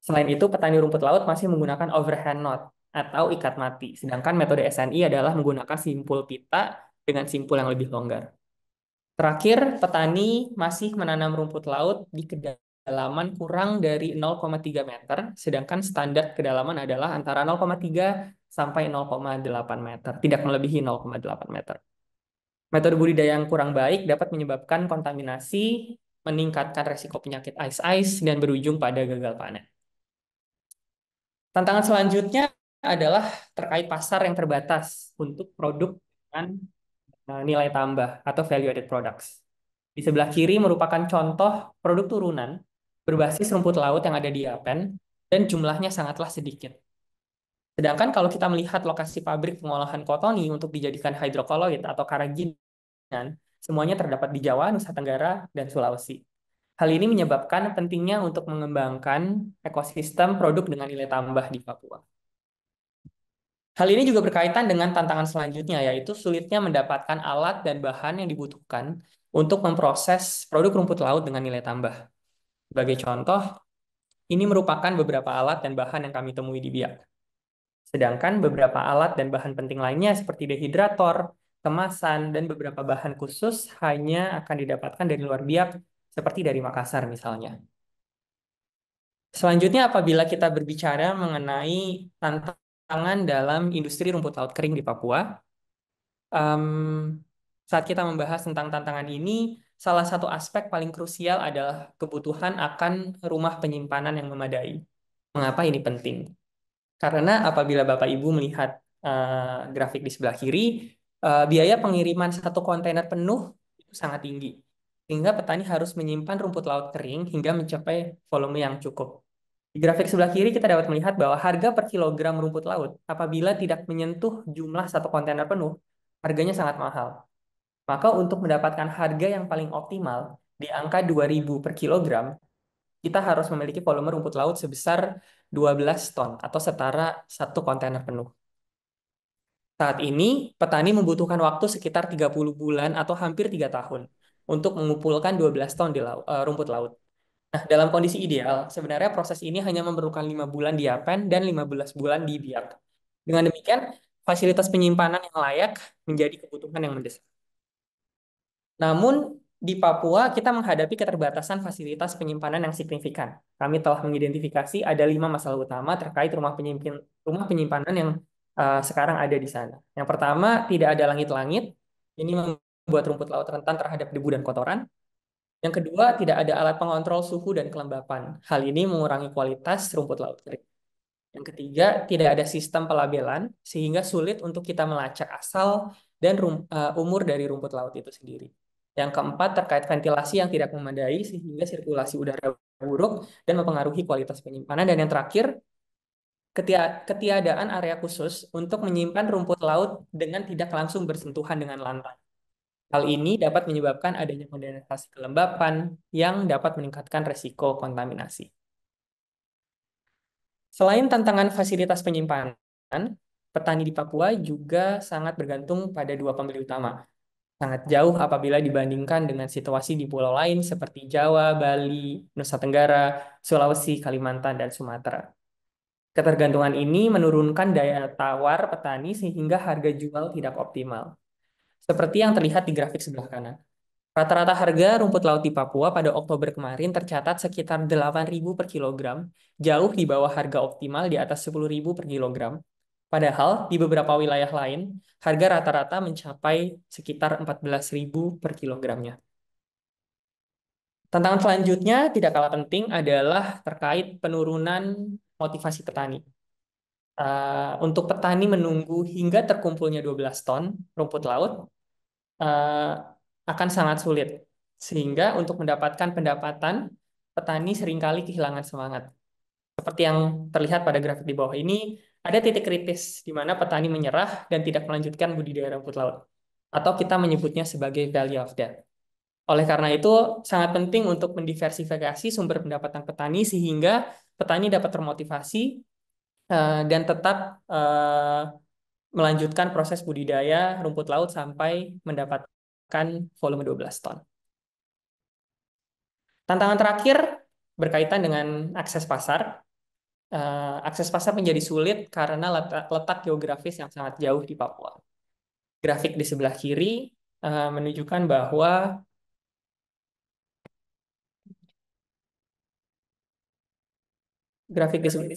Selain itu, petani rumput laut masih menggunakan overhand knot atau ikat mati, sedangkan metode SNI adalah menggunakan simpul pita dengan simpul yang lebih longgar. Terakhir, petani masih menanam rumput laut di kedalaman kurang dari 0,3 meter, sedangkan standar kedalaman adalah antara 0,3 sampai 0,8 meter, tidak melebihi 0,8 meter. Metode budidaya yang kurang baik dapat menyebabkan kontaminasi, meningkatkan resiko penyakit ice, dan berujung pada gagal panen. Tantangan selanjutnya adalah terkait pasar yang terbatas untuk produk dengan nilai tambah atau value added products. Di sebelah kiri merupakan contoh produk turunan berbasis rumput laut yang ada di Yapen dan jumlahnya sangatlah sedikit. Sedangkan kalau kita melihat lokasi pabrik pengolahan kotoni untuk dijadikan hidrokoloid atau karaginan, semuanya terdapat di Jawa, Nusa Tenggara, dan Sulawesi. Hal ini menyebabkan pentingnya untuk mengembangkan ekosistem produk dengan nilai tambah di Papua. Hal ini juga berkaitan dengan tantangan selanjutnya, yaitu sulitnya mendapatkan alat dan bahan yang dibutuhkan untuk memproses produk rumput laut dengan nilai tambah. Sebagai contoh, ini merupakan beberapa alat dan bahan yang kami temui di Biak. Sedangkan beberapa alat dan bahan penting lainnya seperti dehidrator, kemasan, dan beberapa bahan khusus hanya akan didapatkan dari luar Biak, seperti dari Makassar misalnya. Selanjutnya, apabila kita berbicara mengenai tantangan dalam industri rumput laut kering di Papua, saat kita membahas tentang tantangan ini, salah satu aspek paling krusial adalah kebutuhan akan rumah penyimpanan yang memadai. Mengapa ini penting? Karena apabila Bapak Ibu melihat grafik di sebelah kiri, biaya pengiriman satu kontainer penuh itu sangat tinggi. Sehingga petani harus menyimpan rumput laut kering hingga mencapai volume yang cukup. Di grafik sebelah kiri kita dapat melihat bahwa harga per kilogram rumput laut apabila tidak menyentuh jumlah satu kontainer penuh harganya sangat mahal. Maka untuk mendapatkan harga yang paling optimal di angka 2.000 per kilogram, kita harus memiliki volume rumput laut sebesar 12 ton atau setara satu kontainer penuh. Saat ini, petani membutuhkan waktu sekitar 30 bulan atau hampir 3 tahun untuk mengumpulkan 12 ton di rumput laut. Nah, dalam kondisi ideal, sebenarnya proses ini hanya memerlukan 5 bulan di Yapen dan 15 bulan di Biak. Dengan demikian, fasilitas penyimpanan yang layak menjadi kebutuhan yang mendesak. Namun, di Papua kita menghadapi keterbatasan fasilitas penyimpanan yang signifikan. Kami telah mengidentifikasi ada 5 masalah utama terkait rumah penyimpanan yang sekarang ada di sana. Yang pertama, tidak ada langit-langit. Ini membuat rumput laut rentan terhadap debu dan kotoran. Yang kedua, tidak ada alat pengontrol suhu dan kelembapan. Hal ini mengurangi kualitas rumput laut kering. Yang ketiga, tidak ada sistem pelabelan, sehingga sulit untuk kita melacak asal dan umur dari rumput laut itu sendiri. Yang keempat, terkait ventilasi yang tidak memadai, sehingga sirkulasi udara buruk dan mempengaruhi kualitas penyimpanan. Dan yang terakhir, ketiadaan area khusus untuk menyimpan rumput laut dengan tidak langsung bersentuhan dengan lantai. Hal ini dapat menyebabkan adanya kondensasi kelembapan yang dapat meningkatkan resiko kontaminasi. Selain tantangan fasilitas penyimpanan, petani di Papua juga sangat bergantung pada dua pembeli utama. Sangat jauh apabila dibandingkan dengan situasi di pulau lain seperti Jawa, Bali, Nusa Tenggara, Sulawesi, Kalimantan, dan Sumatera. Ketergantungan ini menurunkan daya tawar petani sehingga harga jual tidak optimal. Seperti yang terlihat di grafik sebelah kanan. Rata-rata harga rumput laut di Papua pada Oktober kemarin tercatat sekitar 8.000 per kilogram, jauh di bawah harga optimal di atas 10.000 per kilogram. Padahal di beberapa wilayah lain, harga rata-rata mencapai sekitar 14.000 per kilogramnya. Tantangan selanjutnya tidak kalah penting adalah terkait penurunan motivasi petani. Untuk petani menunggu hingga terkumpulnya 12 ton rumput laut, uh, akan sangat sulit. Sehingga untuk mendapatkan pendapatan, petani seringkali kehilangan semangat. Seperti yang terlihat pada grafik di bawah ini, ada titik kritis di mana petani menyerah dan tidak melanjutkan budidaya rumput laut. Atau kita menyebutnya sebagai valley of death. Oleh karena itu, sangat penting untuk mendiversifikasi sumber pendapatan petani sehingga petani dapat termotivasi dan tetap melanjutkan proses budidaya rumput laut sampai mendapatkan volume 12 ton. Tantangan terakhir berkaitan dengan akses pasar. Akses pasar menjadi sulit karena letak geografis yang sangat jauh di Papua. Grafik di sebelah kiri menunjukkan bahwa grafik di sebelah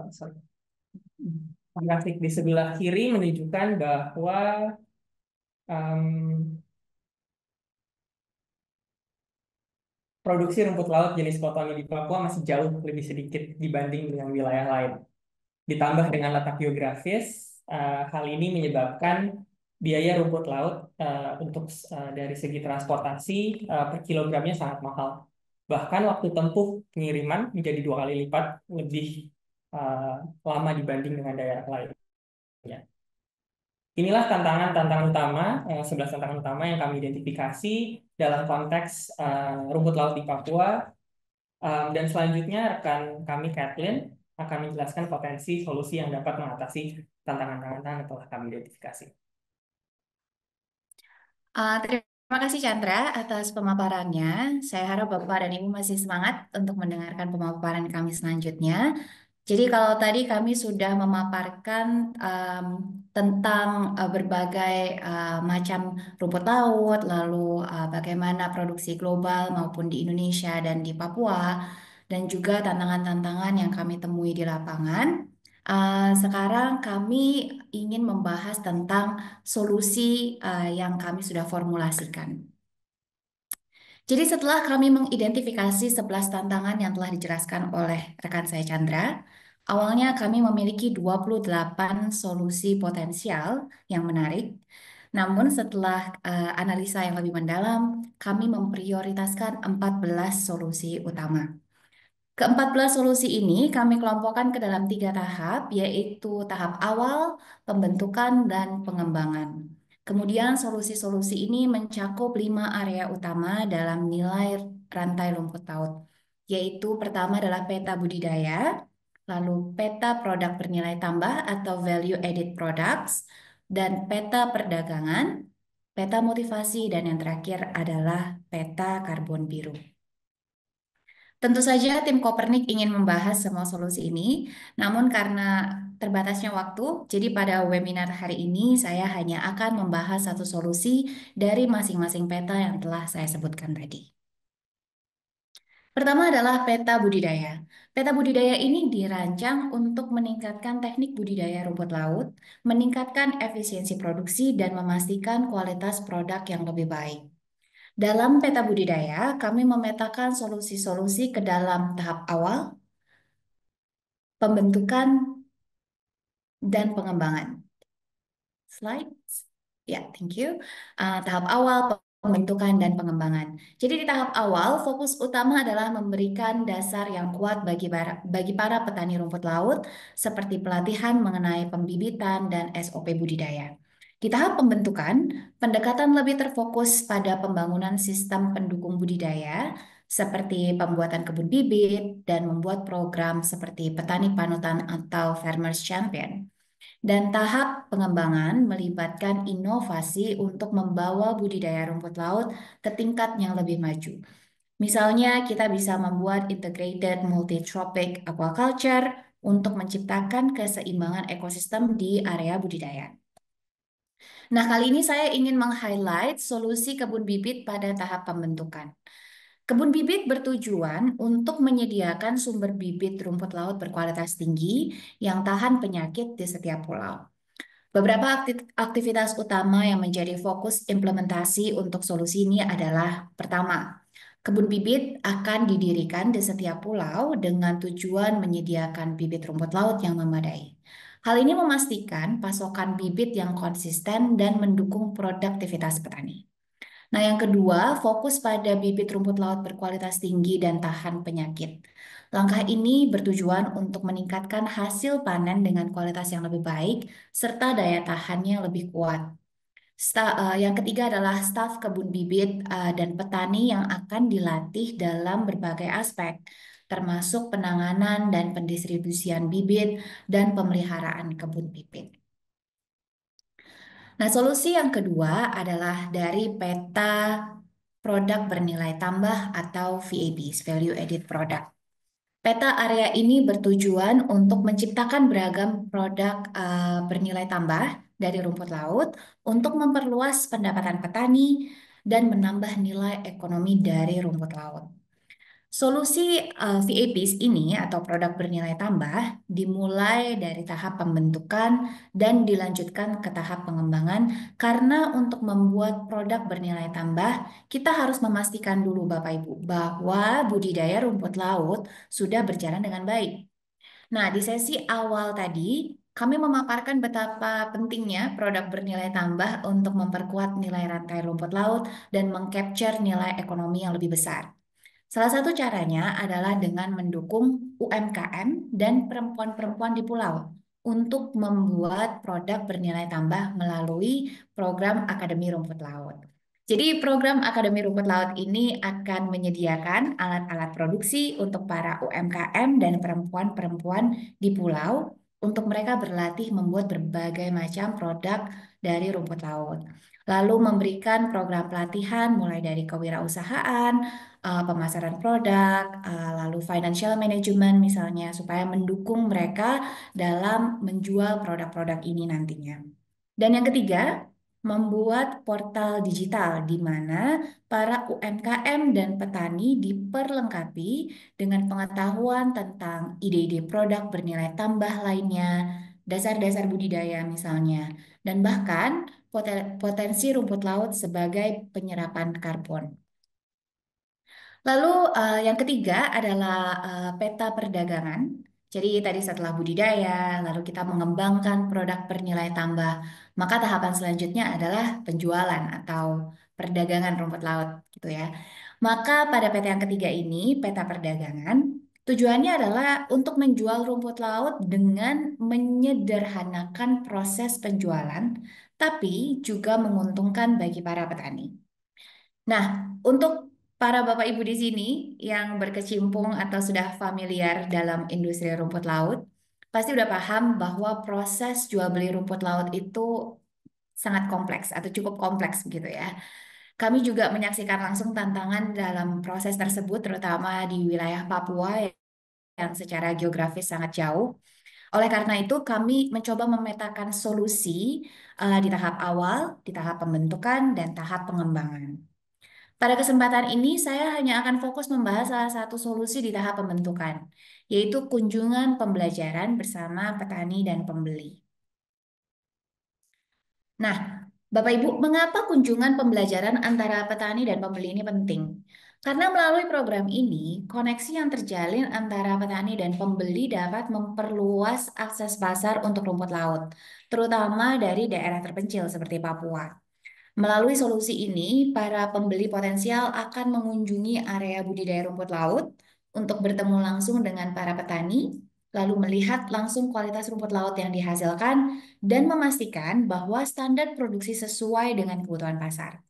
sorry. Grafik di sebelah kiri menunjukkan bahwa produksi rumput laut jenis kotonia di Papua masih jauh lebih sedikit dibanding dengan wilayah lain. Ditambah dengan letak geografis, hal ini menyebabkan biaya rumput laut dari segi transportasi per kilogramnya sangat mahal. Bahkan waktu tempuh pengiriman menjadi 2 kali lipat lebih lama dibanding dengan daerah lain. Inilah tantangan-tantangan utama, 11 tantangan utama yang kami identifikasi dalam konteks rumput laut di Papua. Dan selanjutnya rekan kami, Kathleen, akan menjelaskan potensi solusi yang dapat mengatasi tantangan-tantangan yang telah kami identifikasi. Terima kasih Chandra atas pemaparannya. Saya harap Bapak dan Ibu masih semangat untuk mendengarkan pemaparan kami selanjutnya. Jadi kalau tadi kami sudah memaparkan tentang berbagai macam rumput laut, lalu bagaimana produksi global maupun di Indonesia dan di Papua, dan juga tantangan-tantangan yang kami temui di lapangan. Sekarang kami ingin membahas tentang solusi yang kami sudah formulasikan. Jadi setelah kami mengidentifikasi 11 tantangan yang telah dijelaskan oleh rekan saya Chandra, awalnya kami memiliki 28 solusi potensial yang menarik. Namun setelah analisa yang lebih mendalam, kami memprioritaskan 14 solusi utama. Ke-14 solusi ini kami kelompokkan ke dalam 3 tahap, yaitu tahap awal, pembentukan, dan pengembangan. Kemudian solusi-solusi ini mencakup 5 area utama dalam nilai rantai rumput laut, yaitu pertama adalah peta budidaya, lalu peta produk bernilai tambah atau value added products, dan peta perdagangan, peta motivasi, dan yang terakhir adalah peta karbon biru. Tentu saja tim Kopernik ingin membahas semua solusi ini, namun karena terbatasnya waktu, jadi pada webinar hari ini saya hanya akan membahas satu solusi dari masing-masing peta yang telah saya sebutkan tadi. Pertama adalah peta budidaya. Peta budidaya ini dirancang untuk meningkatkan teknik budidaya rumput laut, meningkatkan efisiensi produksi, dan memastikan kualitas produk yang lebih baik. Dalam peta budidaya, kami memetakan solusi-solusi ke dalam tahap awal, pembentukan, dan pengembangan. Slides. Ya, thank you. Tahap awal, pembentukan, dan pengembangan. Jadi di tahap awal, fokus utama adalah memberikan dasar yang kuat bagi para petani rumput laut, seperti pelatihan mengenai pembibitan dan SOP budidaya. Di tahap pembentukan, pendekatan lebih terfokus pada pembangunan sistem pendukung budidaya, seperti pembuatan kebun bibit dan membuat program seperti petani panutan atau Farmers Champion. Dan tahap pengembangan melibatkan inovasi untuk membawa budidaya rumput laut ke tingkat yang lebih maju. Misalnya, kita bisa membuat integrated multi-tropic aquaculture untuk menciptakan keseimbangan ekosistem di area budidaya. Nah, kali ini saya ingin meng-highlight solusi kebun bibit pada tahap pembentukan. Kebun bibit bertujuan untuk menyediakan sumber bibit rumput laut berkualitas tinggi yang tahan penyakit di setiap pulau. Beberapa aktivitas utama yang menjadi fokus implementasi untuk solusi ini adalah: pertama, kebun bibit akan didirikan di setiap pulau dengan tujuan menyediakan bibit rumput laut yang memadai. Hal ini memastikan pasokan bibit yang konsisten dan mendukung produktivitas petani. Nah, yang kedua, fokus pada bibit rumput laut berkualitas tinggi dan tahan penyakit. Langkah ini bertujuan untuk meningkatkan hasil panen dengan kualitas yang lebih baik, serta daya tahannya yang lebih kuat. Yang ketiga adalah staf kebun bibit dan petani yang akan dilatih dalam berbagai aspek, termasuk penanganan dan pendistribusian bibit dan pemeliharaan kebun bibit. Nah, solusi yang kedua adalah dari peta produk bernilai tambah atau VAPs, Value Added Product. Peta area ini bertujuan untuk menciptakan beragam produk bernilai tambah dari rumput laut untuk memperluas pendapatan petani dan menambah nilai ekonomi dari rumput laut. Solusi VAPs ini atau produk bernilai tambah dimulai dari tahap pembentukan dan dilanjutkan ke tahap pengembangan, karena untuk membuat produk bernilai tambah kita harus memastikan dulu Bapak Ibu bahwa budidaya rumput laut sudah berjalan dengan baik. Nah, di sesi awal tadi kami memaparkan betapa pentingnya produk bernilai tambah untuk memperkuat nilai rantai rumput laut dan mengcapture nilai ekonomi yang lebih besar. Salah satu caranya adalah dengan mendukung UMKM dan perempuan-perempuan di pulau untuk membuat produk bernilai tambah melalui program Akademi Rumput Laut. Jadi program Akademi Rumput Laut ini akan menyediakan alat-alat produksi untuk para UMKM dan perempuan-perempuan di pulau untuk mereka berlatih membuat berbagai macam produk dari rumput laut. Lalu memberikan program pelatihan mulai dari kewirausahaan, pemasaran produk, lalu financial management misalnya, supaya mendukung mereka dalam menjual produk-produk ini nantinya. Dan yang ketiga, membuat portal digital di mana para UMKM dan petani diperlengkapi dengan pengetahuan tentang ide-ide produk bernilai tambah lainnya, dasar-dasar budidaya misalnya, dan bahkan potensi rumput laut sebagai penyerapan karbon. Lalu yang ketiga adalah peta perdagangan. Jadi tadi setelah budidaya, lalu kita mengembangkan produk bernilai tambah, maka tahapan selanjutnya adalah penjualan atau perdagangan rumput laut gitu ya. Maka pada peta yang ketiga ini, peta perdagangan, Tujuannya adalah untuk menjual rumput laut dengan menyederhanakan proses penjualan, tapi juga menguntungkan bagi para petani. Nah, untuk para Bapak Ibu di sini yang berkecimpung atau sudah familiar dalam industri rumput laut, pasti udah paham bahwa proses jual beli rumput laut itu sangat kompleks atau cukup kompleks begitu ya. Kami juga menyaksikan langsung tantangan dalam proses tersebut, terutama di wilayah Papua yang secara geografis sangat jauh. Oleh karena itu, kami mencoba memetakan solusi di tahap awal, di tahap pembentukan, dan tahap pengembangan. Pada kesempatan ini, saya hanya akan fokus membahas salah satu solusi di tahap pembentukan, yaitu kunjungan pembelajaran bersama petani dan pembeli. Nah, Bapak Ibu, mengapa kunjungan pembelajaran antara petani dan pembeli ini penting? Karena melalui program ini, koneksi yang terjalin antara petani dan pembeli dapat memperluas akses pasar untuk rumput laut, terutama dari daerah terpencil seperti Papua. Melalui solusi ini, para pembeli potensial akan mengunjungi area budidaya rumput laut untuk bertemu langsung dengan para petani, lalu melihat langsung kualitas rumput laut yang dihasilkan, dan memastikan bahwa standar produksi sesuai dengan kebutuhan pasar.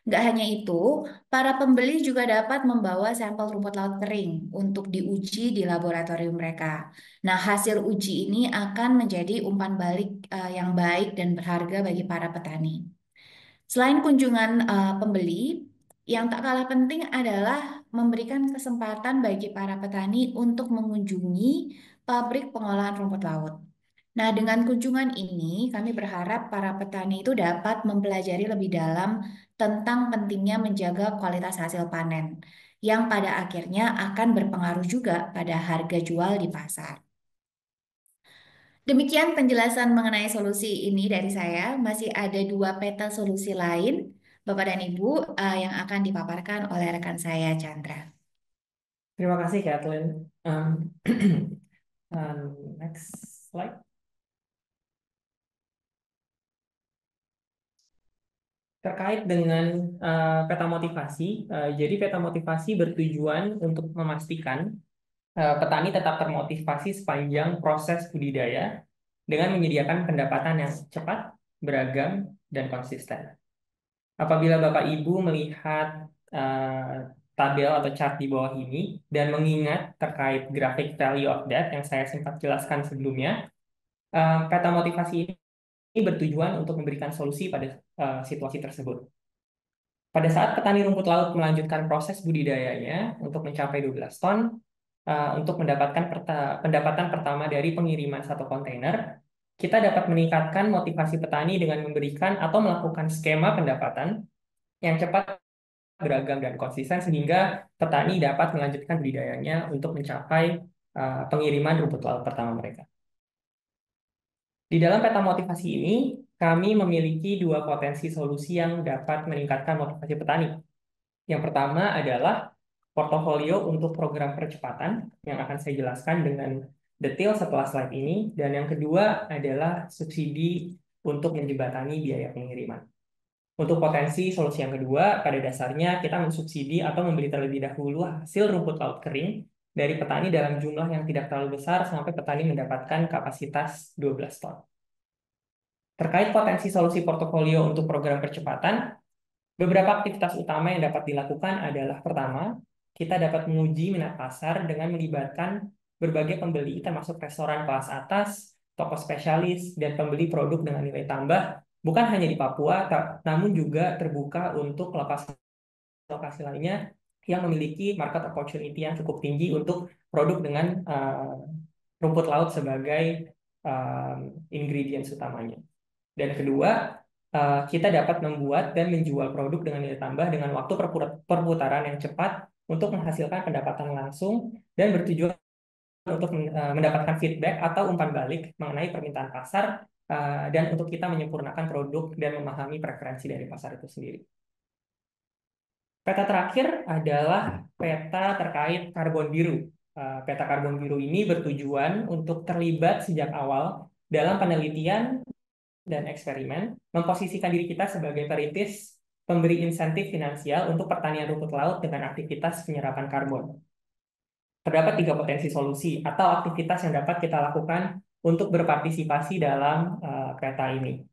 Nggak hanya itu, para pembeli juga dapat membawa sampel rumput laut kering untuk diuji di laboratorium mereka. Nah, hasil uji ini akan menjadi umpan balik yang baik dan berharga bagi para petani. Selain kunjungan pembeli, yang tak kalah penting adalah memberikan kesempatan bagi para petani untuk mengunjungi pabrik pengolahan rumput laut. Nah, dengan kunjungan ini, kami berharap para petani itu dapat mempelajari lebih dalam tentang pentingnya menjaga kualitas hasil panen, yang pada akhirnya akan berpengaruh juga pada harga jual di pasar. Demikian penjelasan mengenai solusi ini dari saya. Masih ada dua peta solusi lain, Bapak dan Ibu, yang akan dipaparkan oleh rekan saya, Chandra. Terima kasih, Kathleen. Next slide. Terkait dengan peta motivasi, jadi peta motivasi bertujuan untuk memastikan petani tetap termotivasi sepanjang proses budidaya dengan menyediakan pendapatan yang cepat, beragam, dan konsisten. Apabila Bapak Ibu melihat tabel atau chart di bawah ini dan mengingat terkait grafik value of that yang saya sempat jelaskan sebelumnya, peta motivasi ini bertujuan untuk memberikan solusi pada situasi tersebut. Pada saat petani rumput laut melanjutkan proses budidayanya untuk mencapai 12 ton, untuk mendapatkan pendapatan pertama dari pengiriman satu kontainer, kita dapat meningkatkan motivasi petani dengan memberikan atau melakukan skema pendapatan yang cepat, beragam, dan konsisten sehingga petani dapat melanjutkan budidayanya untuk mencapai pengiriman rumput laut pertama mereka. Di dalam peta motivasi ini, kami memiliki dua potensi solusi yang dapat meningkatkan motivasi petani. Yang pertama adalah portofolio untuk program percepatan yang akan saya jelaskan dengan detail setelah slide ini. Dan yang kedua adalah subsidi untuk menjembatani biaya pengiriman. Untuk potensi solusi yang kedua, pada dasarnya kita mensubsidi atau membeli terlebih dahulu hasil rumput laut kering dari petani dalam jumlah yang tidak terlalu besar sampai petani mendapatkan kapasitas 12 ton. Terkait potensi solusi portofolio untuk program percepatan, beberapa aktivitas utama yang dapat dilakukan adalah pertama, kita dapat menguji minat pasar dengan melibatkan berbagai pembeli termasuk restoran kelas atas, toko spesialis, dan pembeli produk dengan nilai tambah, bukan hanya di Papua, namun juga terbuka untuk lokasi lainnya yang memiliki market opportunity yang cukup tinggi untuk produk dengan rumput laut sebagai ingredients utamanya. Dan kedua, kita dapat membuat dan menjual produk dengan nilai tambah dengan waktu perputaran yang cepat untuk menghasilkan pendapatan langsung dan bertujuan untuk mendapatkan feedback atau umpan balik mengenai permintaan pasar dan untuk kita menyempurnakan produk dan memahami preferensi dari pasar itu sendiri. Peta terakhir adalah peta terkait karbon biru. Peta karbon biru ini bertujuan untuk terlibat sejak awal dalam penelitian dan eksperimen, memposisikan diri kita sebagai perintis pemberi insentif finansial untuk pertanian rumput laut dengan aktivitas penyerapan karbon. terdapat 3 potensi solusi atau aktivitas yang dapat kita lakukan untuk berpartisipasi dalam kereta ini.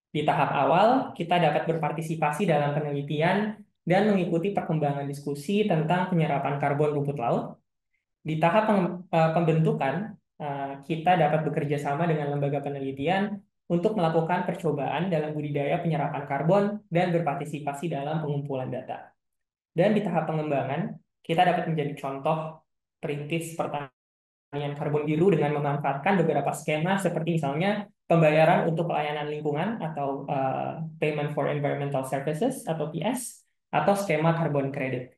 Di tahap awal, kita dapat berpartisipasi dalam penelitian dan mengikuti perkembangan diskusi tentang penyerapan karbon rumput laut. Di tahap pembentukan, kita dapat bekerja sama dengan lembaga penelitian untuk melakukan percobaan dalam budidaya penyerapan karbon dan berpartisipasi dalam pengumpulan data. Dan di tahap pengembangan, kita dapat menjadi contoh perintis pertanian karbon biru dengan memanfaatkan beberapa skema seperti misalnya pembayaran untuk pelayanan lingkungan atau Payment for Environmental Services atau PS, atau skema carbon credit.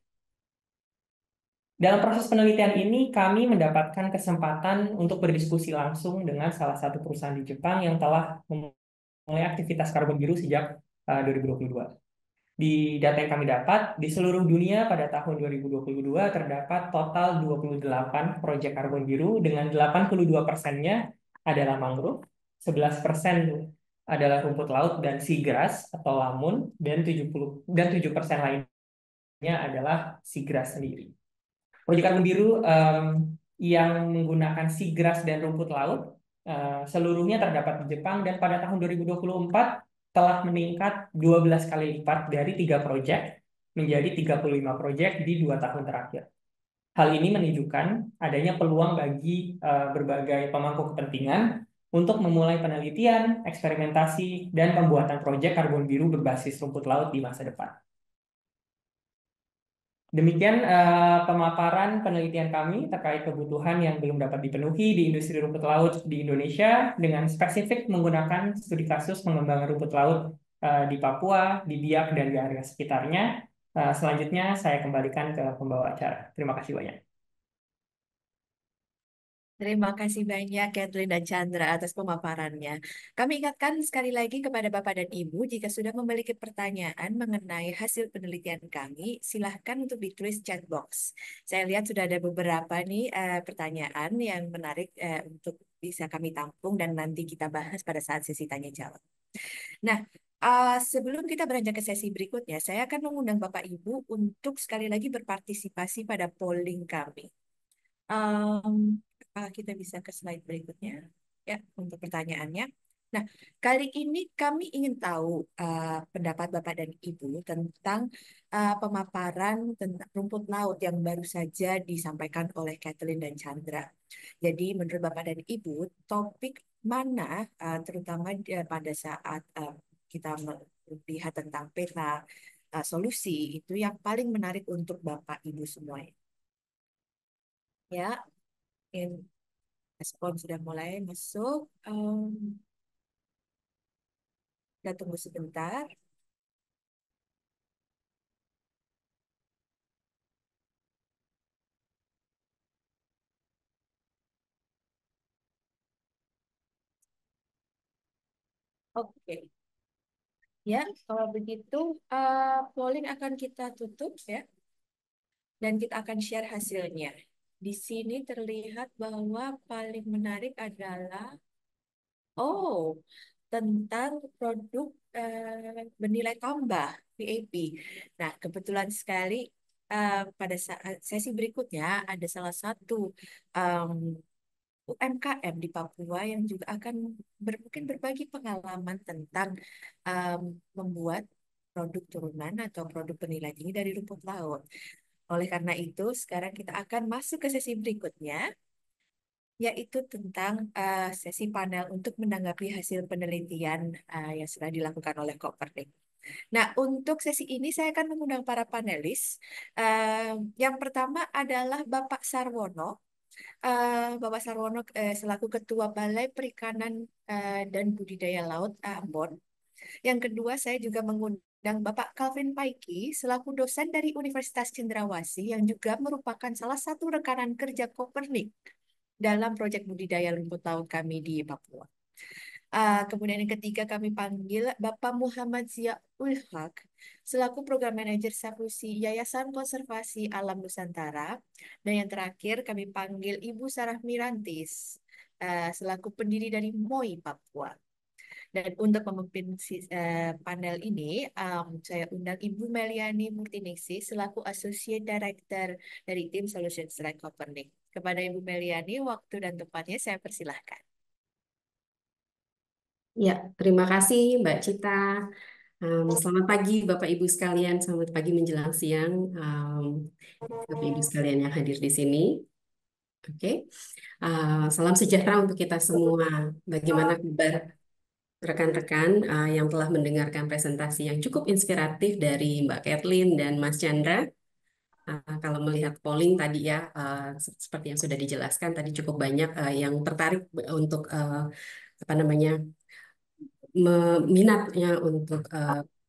Dalam proses penelitian ini, kami mendapatkan kesempatan untuk berdiskusi langsung dengan salah satu perusahaan di Jepang yang telah memulai aktivitas karbon biru sejak 2022. Di data yang kami dapat, di seluruh dunia pada tahun 2022 terdapat total 28 proyek karbon biru dengan 82%-nya adalah mangrove, 11% adalah rumput laut dan seagrass atau lamun, dan 7% lainnya adalah seagrass sendiri. Proyek karbon biru yang menggunakan seagrass dan rumput laut seluruhnya terdapat di Jepang dan pada tahun 2024 telah meningkat 12 kali lipat dari 3 proyek menjadi 35 proyek di 2 tahun terakhir. Hal ini menunjukkan adanya peluang bagi berbagai pemangku kepentingan untuk memulai penelitian, eksperimentasi, dan pembuatan proyek karbon biru berbasis rumput laut di masa depan. Demikian pemaparan penelitian kami terkait kebutuhan yang belum dapat dipenuhi di industri rumput laut di Indonesia dengan spesifik menggunakan studi kasus pengembangan rumput laut di Papua, di Biak, dan di area sekitarnya. Selanjutnya saya kembalikan ke pembawa acara. Terima kasih banyak. Terima kasih banyak Kathleen dan Chandra atas pemaparannya. Kami ingatkan sekali lagi kepada Bapak dan Ibu, jika sudah memiliki pertanyaan mengenai hasil penelitian kami, silahkan untuk ditulis chat box. Saya lihat sudah ada beberapa nih pertanyaan yang menarik untuk bisa kami tampung dan nanti kita bahas pada saat sesi tanya jawab. Nah, sebelum kita beranjak ke sesi berikutnya, saya akan mengundang Bapak Ibu untuk sekali lagi berpartisipasi pada polling kami. Kita bisa ke slide berikutnya ya untuk pertanyaannya. Nah, kali ini kami ingin tahu pendapat Bapak dan Ibu tentang pemaparan tentang rumput laut yang baru saja disampaikan oleh Kathleen dan Chandra. Jadi menurut Bapak dan Ibu, topik mana terutama pada saat kita melihat tentang peta solusi itu yang paling menarik untuk Bapak Ibu semuanya? Ya, respon sudah mulai masuk. Kita tunggu sebentar. Oke. Ya, kalau begitu polling akan kita tutup ya. Dan kita akan share hasilnya. Di sini terlihat bahwa paling menarik adalah tentang produk bernilai tambah VAP. Nah, kebetulan sekali pada saat sesi berikutnya ada salah satu UMKM di Papua yang juga akan mungkin berbagi pengalaman tentang membuat produk turunan atau produk bernilai tinggi dari rumput laut. Oleh karena itu, sekarang kita akan masuk ke sesi berikutnya, yaitu tentang sesi panel untuk menanggapi hasil penelitian yang sudah dilakukan oleh Kopernik. Nah, untuk sesi ini saya akan mengundang para panelis. Yang pertama adalah Bapak Sarwono. Bapak Sarwono selaku Ketua Balai Perikanan dan Budidaya Laut Ambon. Yang kedua, saya juga mengundang Bapak Calvin Paiki selaku dosen dari Universitas Cendrawasih yang juga merupakan salah satu rekanan kerja Kopernik dalam proyek budidaya rumput laut kami di Papua. Kemudian yang ketiga kami panggil Bapak Muhammad Ziaul Haq selaku Program Manajer Sapusi Yayasan Konservasi Alam Nusantara. Dan yang terakhir kami panggil Ibu Sarah Mirantis selaku pendiri dari MOI Papua. Dan untuk memimpin panel ini, saya undang Ibu Meliani Murtiningsih selaku Associate Director dari tim Solutions Like Kopernik. Kepada Ibu Meliani, waktu dan tempatnya saya persilahkan. Ya, terima kasih Mbak Cita. Selamat pagi Bapak Ibu sekalian, selamat pagi menjelang siang, Bapak Ibu sekalian yang hadir di sini. Oke, salam sejahtera untuk kita semua. Bagaimana kabar rekan-rekan yang telah mendengarkan presentasi yang cukup inspiratif dari Mbak Kathleen dan Mas Chandra? Kalau melihat polling tadi ya, seperti yang sudah dijelaskan tadi cukup banyak yang tertarik untuk apa namanya minatnya untuk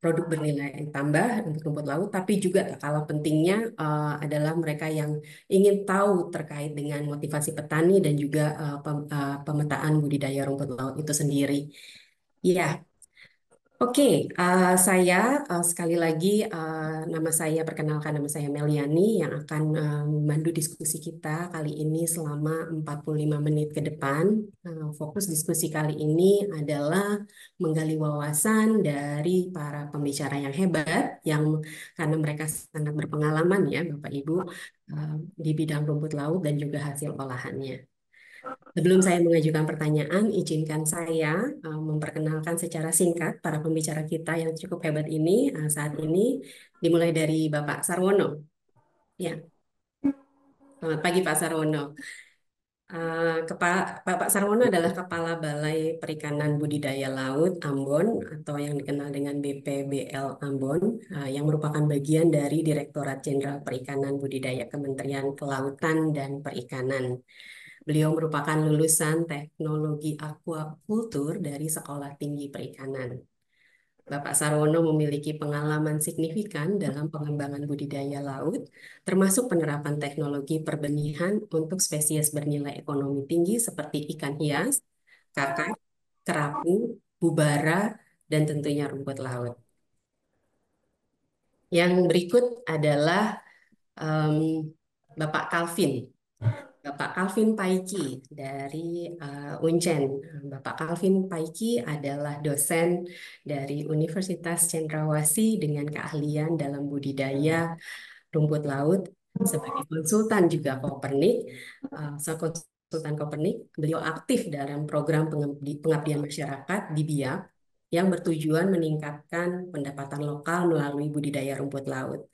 produk bernilai tambah untuk rumput laut, tapi juga tak kalah pentingnya adalah mereka yang ingin tahu terkait dengan motivasi petani dan juga pemetaan budidaya rumput laut itu sendiri. Ya, oke, saya sekali lagi nama saya perkenalkan, nama saya Meliani yang akan memandu diskusi kita kali ini selama 45 menit ke depan. Fokus diskusi kali ini adalah menggali wawasan dari para pembicara yang hebat yang karena mereka sangat berpengalaman ya Bapak Ibu di bidang rumput laut dan juga hasil olahannya. Sebelum saya mengajukan pertanyaan, izinkan saya memperkenalkan secara singkat para pembicara kita yang cukup hebat ini saat ini, dimulai dari Bapak Sarwono. Ya, selamat pagi Pak Sarwono. Bapak Sarwono adalah Kepala Balai Perikanan Budidaya Laut Ambon atau yang dikenal dengan BPBL Ambon, yang merupakan bagian dari Direktorat Jenderal Perikanan Budidaya Kementerian Kelautan dan Perikanan. Beliau merupakan lulusan teknologi aquacultur dari Sekolah Tinggi Perikanan. Bapak Sarwono memiliki pengalaman signifikan dalam pengembangan budidaya laut, termasuk penerapan teknologi perbenihan untuk spesies bernilai ekonomi tinggi seperti ikan hias, kakap, kerapu, bubara, dan tentunya rumput laut. Yang berikut adalah Bapak Calvin. Bapak Calvin Paiki dari Uncen. Bapak Calvin Paiki adalah dosen dari Universitas Cendrawasih dengan keahlian dalam budidaya rumput laut sebagai konsultan juga Kopernik. Konsultan Kopernik, beliau aktif dalam program pengabdian masyarakat di BIAK yang bertujuan meningkatkan pendapatan lokal melalui budidaya rumput laut.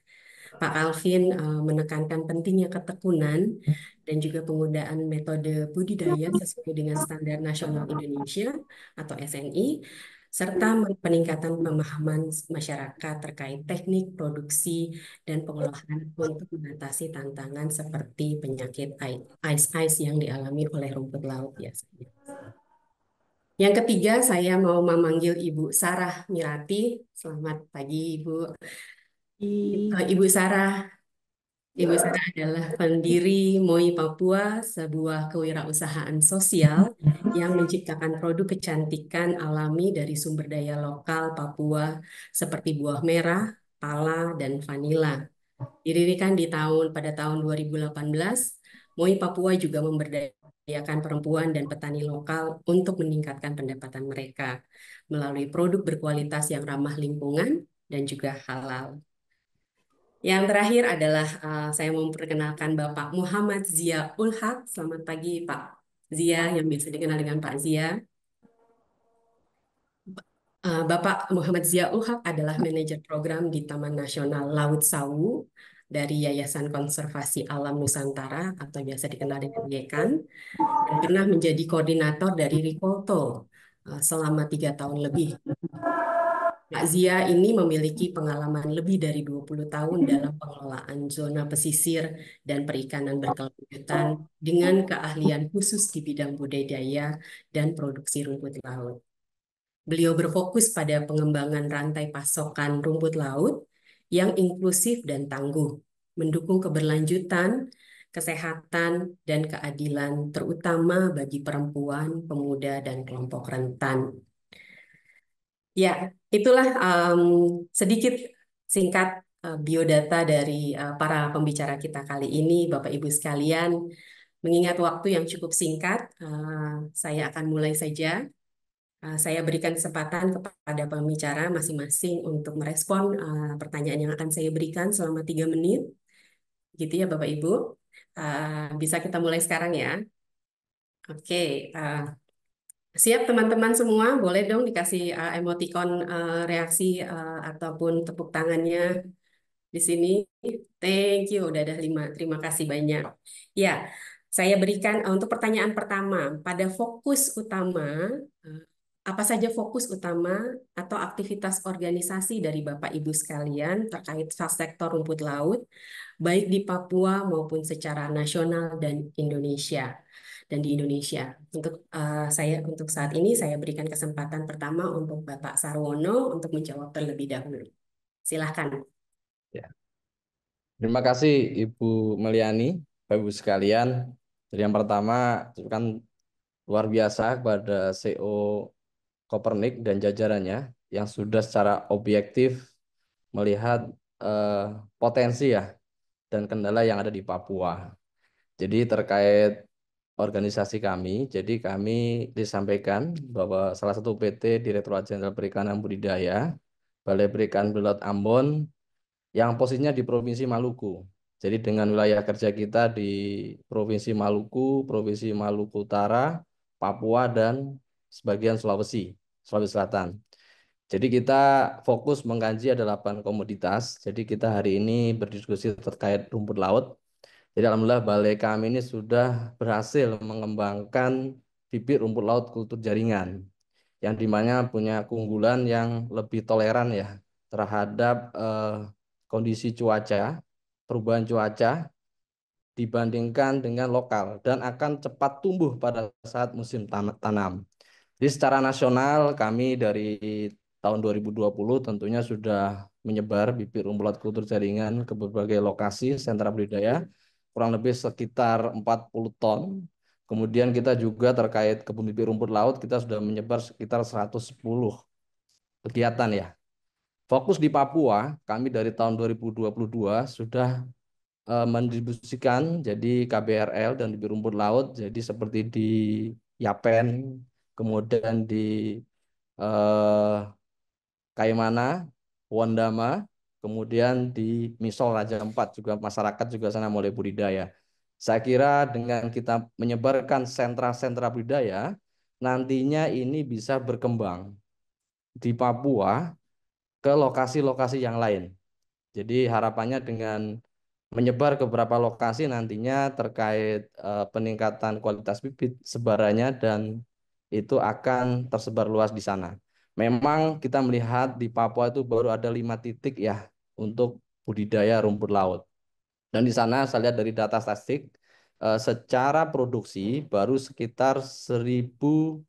Pak Calvin menekankan pentingnya ketekunan dan juga penggunaan metode budidaya sesuai dengan Standar Nasional Indonesia atau SNI, serta peningkatan pemahaman masyarakat terkait teknik produksi dan pengolahan untuk mengatasi tantangan seperti penyakit ice yang dialami oleh rumput laut biasanya. Yang ketiga, saya mau memanggil Ibu Sarah Mirati. Selamat pagi, Ibu. Ibu Sarah. Ibu Sarah adalah pendiri MOI Papua, sebuah kewirausahaan sosial yang menciptakan produk kecantikan alami dari sumber daya lokal Papua seperti buah merah, pala, dan vanila. Didirikan pada tahun 2018, MOI Papua juga memberdayakan perempuan dan petani lokal untuk meningkatkan pendapatan mereka melalui produk berkualitas yang ramah lingkungan dan juga halal. Yang terakhir adalah saya mau memperkenalkan Bapak Muhammad Zia Ulhaq. Selamat pagi Pak Zia, yang biasa dikenal dengan Pak Zia. Bapak Muhammad Zia Ulhaq adalah manajer program di Taman Nasional Laut Sawu dari Yayasan Konservasi Alam Nusantara atau biasa dikenal dengan YAKAN, dan pernah menjadi koordinator dari Rikolto selama 3 tahun lebih. Pak Zia ini memiliki pengalaman lebih dari 20 tahun dalam pengelolaan zona pesisir dan perikanan berkelanjutan dengan keahlian khusus di bidang budidaya dan produksi rumput laut. Beliau berfokus pada pengembangan rantai pasokan rumput laut yang inklusif dan tangguh, mendukung keberlanjutan, kesehatan, dan keadilan, terutama bagi perempuan, pemuda, dan kelompok rentan. Ya, itulah sedikit singkat biodata dari para pembicara kita kali ini, Bapak Ibu sekalian. Mengingat waktu yang cukup singkat, saya akan mulai saja. Saya berikan kesempatan kepada pembicara masing-masing untuk merespon pertanyaan yang akan saya berikan selama 3 menit. Gitu ya Bapak Ibu. Bisa kita mulai sekarang ya. Oke, siap teman-teman semua? Boleh dong dikasih emoticon reaksi ataupun tepuk tangannya di sini. Thank you, udah ada 5. Terima kasih banyak. Ya, saya berikan untuk pertanyaan pertama. Pada fokus utama, eh, apa saja fokus utama atau aktivitas organisasi dari Bapak Ibu sekalian terkait sektor rumput laut, baik di Papua maupun secara nasional dan Indonesia dan di Indonesia. Untuk saat ini saya berikan kesempatan pertama untuk Bapak Sarwono untuk menjawab terlebih dahulu. Silahkan. Ya. Terima kasih Ibu Meliani, Bapak Ibu sekalian. Jadi yang pertama itu kan luar biasa kepada CEO Kopernik dan jajarannya yang sudah secara objektif melihat potensi ya dan kendala yang ada di Papua. Jadi terkait organisasi kami, jadi kami disampaikan bahwa salah satu PT Direktorat Jenderal Perikanan Budidaya, Balai Perikanan Laut Ambon, yang posisinya di Provinsi Maluku. Jadi dengan wilayah kerja kita di Provinsi Maluku Utara, Papua, dan sebagian Sulawesi Selatan. Jadi kita fokus mengkaji ada 8 komoditas. Jadi kita hari ini berdiskusi terkait rumput laut. Jadi alhamdulillah balai kami ini sudah berhasil mengembangkan bibit rumput laut kultur jaringan yang dimana punya keunggulan yang lebih toleran ya terhadap kondisi cuaca, perubahan cuaca dibandingkan dengan lokal dan akan cepat tumbuh pada saat musim tanam. Jadi secara nasional kami dari tahun 2020 tentunya sudah menyebar bibit rumput laut kultur jaringan ke berbagai lokasi sentra budidaya kurang lebih sekitar 40 ton. Kemudian kita juga terkait kebun bibit rumput laut kita sudah menyebar sekitar 110 kegiatan ya. Fokus di Papua, kami dari tahun 2022 sudah mendistribusikan jadi KBRL dan bibit rumput laut jadi seperti di Yapen, kemudian di Kaimana, Wondama, kemudian di Misol Raja Ampat juga masyarakat juga sana mulai budidaya. Saya kira dengan kita menyebarkan sentra-sentra budidaya, nantinya ini bisa berkembang di Papua ke lokasi-lokasi yang lain. Jadi harapannya dengan menyebar ke beberapa lokasi nantinya terkait peningkatan kualitas bibit sebarannya dan itu akan tersebar luas di sana. Memang kita melihat di Papua itu baru ada 5 titik ya untuk budidaya rumput laut. Dan di sana saya lihat dari data statistik secara produksi baru sekitar 1.136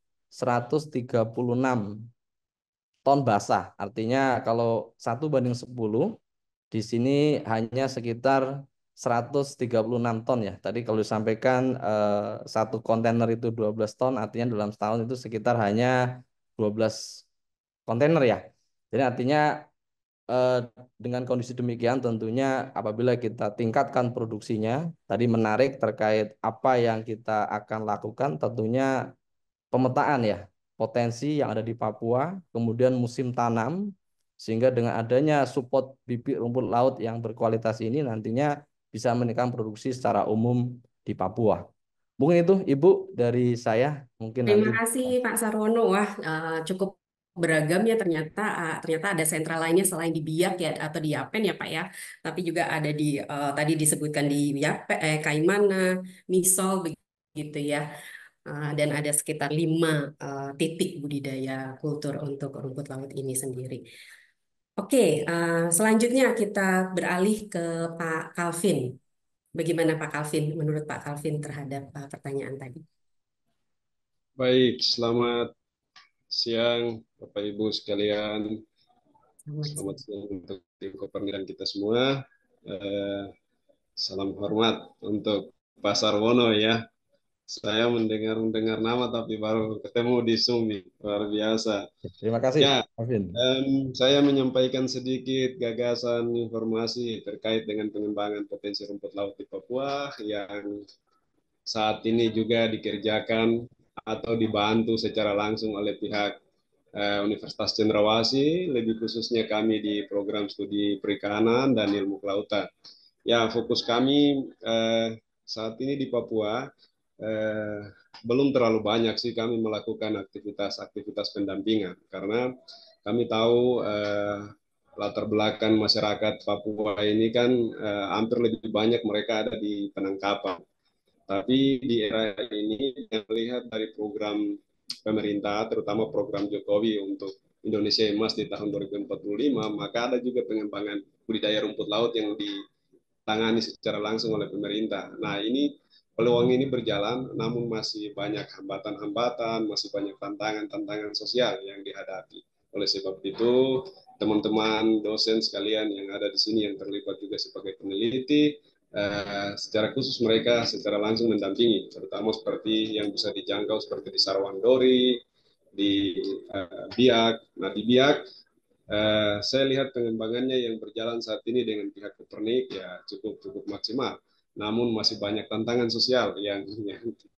ton basah. Artinya kalau 1:10 di sini hanya sekitar 136 ton ya. Tadi kalau disampaikan satu kontainer itu 12 ton, artinya dalam setahun itu sekitar hanya 12 kontainer ya. Jadi artinya dengan kondisi demikian tentunya apabila kita tingkatkan produksinya, tadi menarik terkait apa yang kita akan lakukan tentunya pemetaan ya potensi yang ada di Papua, kemudian musim tanam, sehingga dengan adanya support bibit rumput laut yang berkualitas ini nantinya bisa meningkatkan produksi secara umum di Papua. Mungkin itu Ibu dari saya, mungkin Terima nanti. kasih Pak Sarwono. Wah, cukup beragam ya ternyata. Ternyata ada sentra lainnya selain di Biak ya atau di Yapen ya Pak ya. Tapi juga ada di tadi disebutkan di Yapen, Kaimana, Misol begitu ya. Dan ada sekitar 5 titik budidaya kultur untuk rumput laut ini sendiri. Oke, selanjutnya kita beralih ke Pak Calvin. Bagaimana Pak Calvin, menurut Pak Calvin terhadap pertanyaan tadi? Baik, selamat siang Bapak Ibu sekalian. Selamat siang untuk tim Kopernik dan kita semua. Salam hormat untuk Pak Sarwono ya. Saya mendengar nama tapi baru ketemu di Zoom nih, luar biasa. Terima kasih, Ya, Calvin. Saya menyampaikan sedikit gagasan informasi terkait dengan pengembangan potensi rumput laut di Papua yang saat ini juga dikerjakan atau dibantu secara langsung oleh pihak Universitas Cendrawasih, lebih khususnya kami di program studi perikanan dan ilmu kelautan. Ya, fokus kami saat ini di Papua eh, belum terlalu banyak sih kami melakukan aktivitas pendampingan karena kami tahu latar belakang masyarakat Papua ini kan hampir lebih banyak mereka ada di penangkapan. Tapi di era ini yang melihat dari program pemerintah, terutama program Jokowi untuk Indonesia Emas di tahun 2045, maka ada juga pengembangan budidaya rumput laut yang ditangani secara langsung oleh pemerintah. Nah, ini peluang ini berjalan, namun masih banyak hambatan-hambatan, masih banyak tantangan-tantangan sosial yang dihadapi. Oleh sebab itu, teman-teman dosen sekalian yang ada di sini yang terlibat juga sebagai peneliti, secara khusus mereka secara langsung mendampingi, terutama seperti yang bisa dijangkau seperti di Sarwandori, di Biak. Nah, di Biak saya lihat pengembangannya yang berjalan saat ini dengan pihak Kopernik ya cukup maksimal. Namun masih banyak tantangan sosial yang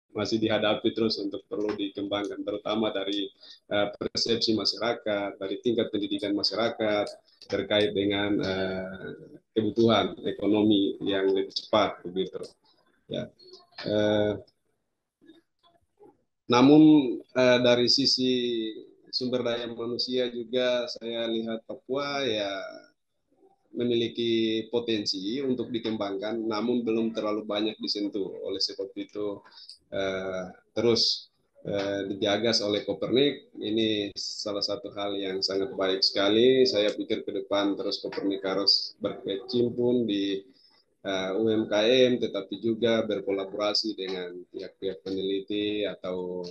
masih dihadapi terus untuk perlu dikembangkan, terutama dari persepsi masyarakat, dari tingkat pendidikan masyarakat terkait dengan kebutuhan ekonomi yang lebih cepat begitu. Ya. Namun dari sisi sumber daya manusia juga saya lihat Papua ya memiliki potensi untuk dikembangkan, namun belum terlalu banyak disentuh. Oleh sebab itu terus digagas oleh Kopernik. Ini salah satu hal yang sangat baik sekali. Saya pikir ke depan terus Kopernik harus berkecimpung di UMKM, tetapi juga berkolaborasi dengan pihak-pihak peneliti atau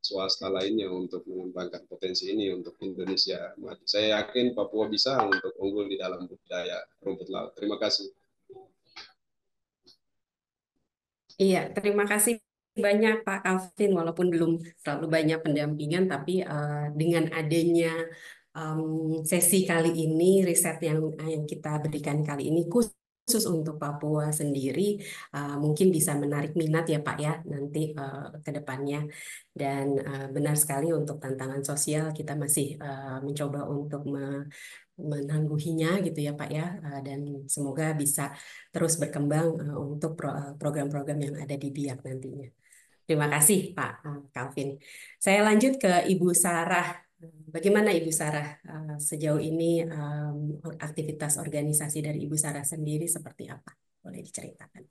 swasta lainnya untuk mengembangkan potensi ini untuk Indonesia. Saya yakin Papua bisa untuk unggul di dalam budidaya rumput laut. Terima kasih. Iya, terima kasih banyak Pak Calvin. Walaupun belum terlalu banyak pendampingan, tapi dengan adanya sesi kali ini, riset yang kita berikan kali ini khusus untuk Papua sendiri, mungkin bisa menarik minat ya Pak ya nanti ke depannya. Dan benar sekali untuk tantangan sosial kita masih mencoba untuk menangguhinya gitu ya Pak ya, dan semoga bisa terus berkembang untuk program-program yang ada di BIAK nantinya. Terima kasih Pak Calvin. Saya lanjut ke Ibu Sarah. Bagaimana Ibu Sarah sejauh ini aktivitas organisasi dari Ibu Sarah sendiri seperti apa? Boleh diceritakan?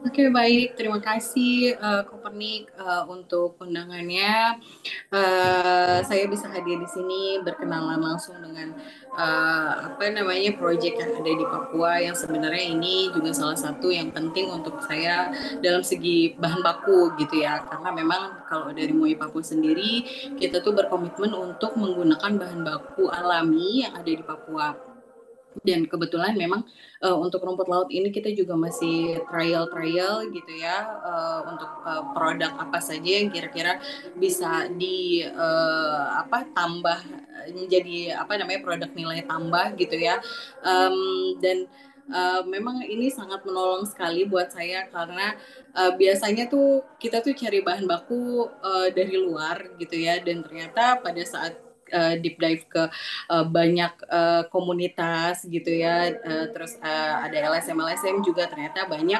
Oke, baik. Terima kasih Kopernik untuk undangannya. Saya bisa hadir di sini berkenalan langsung dengan proyek yang ada di Papua yang sebenarnya ini juga salah satu yang penting untuk saya dalam segi bahan baku gitu ya. Karena memang kalau dari MUI Papua sendiri kita tuh berkomitmen untuk menggunakan bahan baku alami yang ada di Papua. Dan kebetulan memang untuk rumput laut ini kita juga masih trial gitu ya untuk produk apa saja yang kira-kira bisa tambah menjadi produk nilai tambah gitu ya. Dan memang ini sangat menolong sekali buat saya karena biasanya tuh kita tuh cari bahan baku dari luar gitu ya, dan ternyata pada saat deep dive ke banyak komunitas gitu ya, terus ada LSM juga ternyata banyak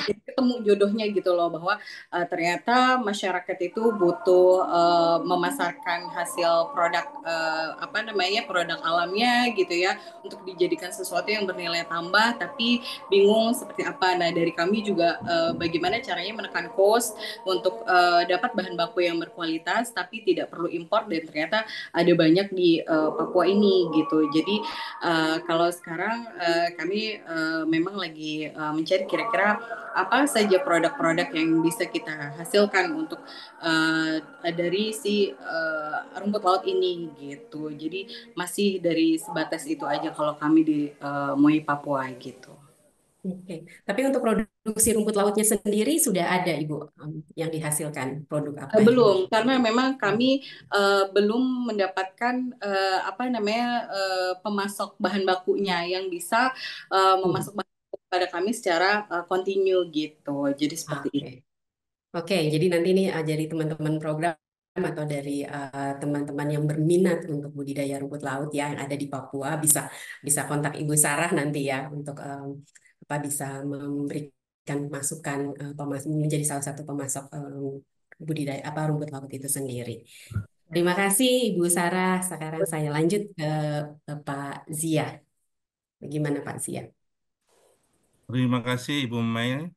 ketemu jodohnya gitu loh, bahwa ternyata masyarakat itu butuh memasarkan hasil produk produk alamnya gitu ya untuk dijadikan sesuatu yang bernilai tambah, tapi bingung seperti apa. Nah, dari kami juga bagaimana caranya menekan cost untuk dapat bahan baku yang berkualitas tapi tidak perlu impor, dan ternyata ada banyak di Papua ini gitu. Jadi kalau sekarang kami memang lagi mencari kira-kira apa saja produk-produk yang bisa kita hasilkan untuk dari si rumput laut ini gitu. Jadi masih dari sebatas itu aja kalau kami di MUI Papua gitu. Oke. Tapi untuk produksi rumput lautnya sendiri sudah ada Ibu yang dihasilkan produk apa? Belum, karena memang kami belum mendapatkan pemasok bahan bakunya yang bisa memasok bahan baku pada kami secara kontinu gitu. Jadi seperti itu. Oke, jadi nanti nih jadi teman-teman program atau dari teman-teman yang berminat untuk budidaya rumput laut yang ada di Papua bisa bisa kontak Ibu Sarah nanti ya untuk bisa memberikan masukan menjadi salah satu pemasok budidaya rumput laut itu sendiri. Terima kasih Ibu Sarah. Sekarang saya lanjut ke Bapak Zia. Bagaimana Pak Zia? Terima kasih Ibu Mel.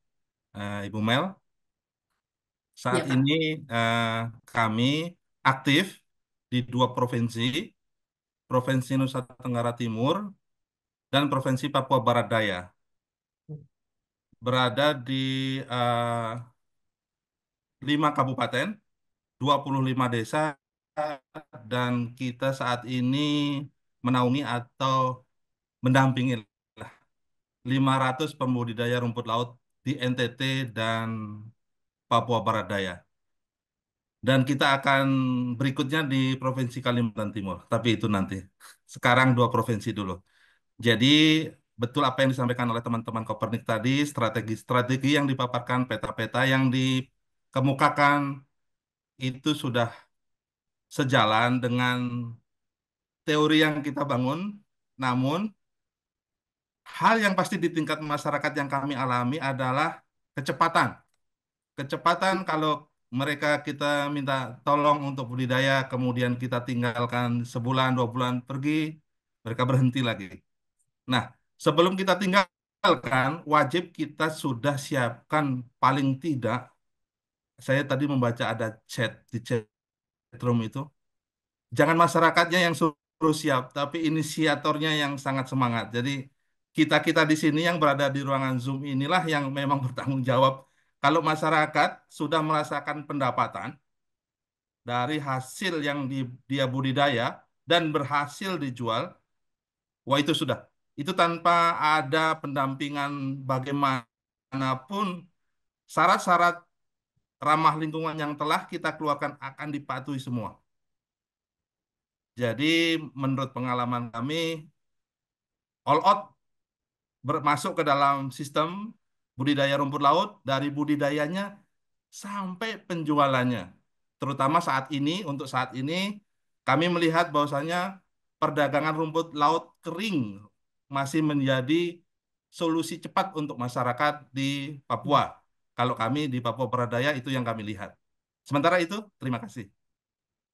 Ibu Mel, saat Ya Pak. ini kami aktif di 2 provinsi, Provinsi Nusa Tenggara Timur dan Provinsi Papua Barat Daya. Berada di 5 kabupaten, 25 desa, dan kita saat ini menaungi atau mendampingi 500 pembudidaya rumput laut di NTT dan Papua Barat Daya. Dan kita akan berikutnya di Provinsi Kalimantan Timur. Tapi itu nanti. Sekarang 2 provinsi dulu. Jadi betul apa yang disampaikan oleh teman-teman Kopernik tadi, strategi-strategi yang dipaparkan, peta-peta yang dikemukakan itu sudah sejalan dengan teori yang kita bangun. Namun hal yang pasti di tingkat masyarakat yang kami alami adalah kecepatan. Kecepatan kalau mereka kita minta tolong untuk budidaya, kemudian kita tinggalkan sebulan, 2 bulan pergi, mereka berhenti lagi. Nah, sebelum kita tinggalkan, wajib kita sudah siapkan paling tidak, saya tadi membaca ada chat di chat room itu, jangan masyarakatnya yang suruh siap, tapi inisiatornya yang sangat semangat. Jadi kita-kita di sini yang berada di ruangan Zoom inilah yang memang bertanggung jawab. Kalau masyarakat sudah merasakan pendapatan dari hasil yang dia budidaya dan berhasil dijual, wah itu sudah. Itu tanpa ada pendampingan bagaimanapun, syarat-syarat ramah lingkungan yang telah kita keluarkan akan dipatuhi semua. Jadi menurut pengalaman kami, all out masuk ke dalam sistem budidaya rumput laut, dari budidayanya sampai penjualannya. Terutama untuk saat ini, kami melihat bahwasanya perdagangan rumput laut kering masih menjadi solusi cepat untuk masyarakat di Papua. Kalau kami di Papua Barat Daya itu yang kami lihat. Sementara itu, terima kasih.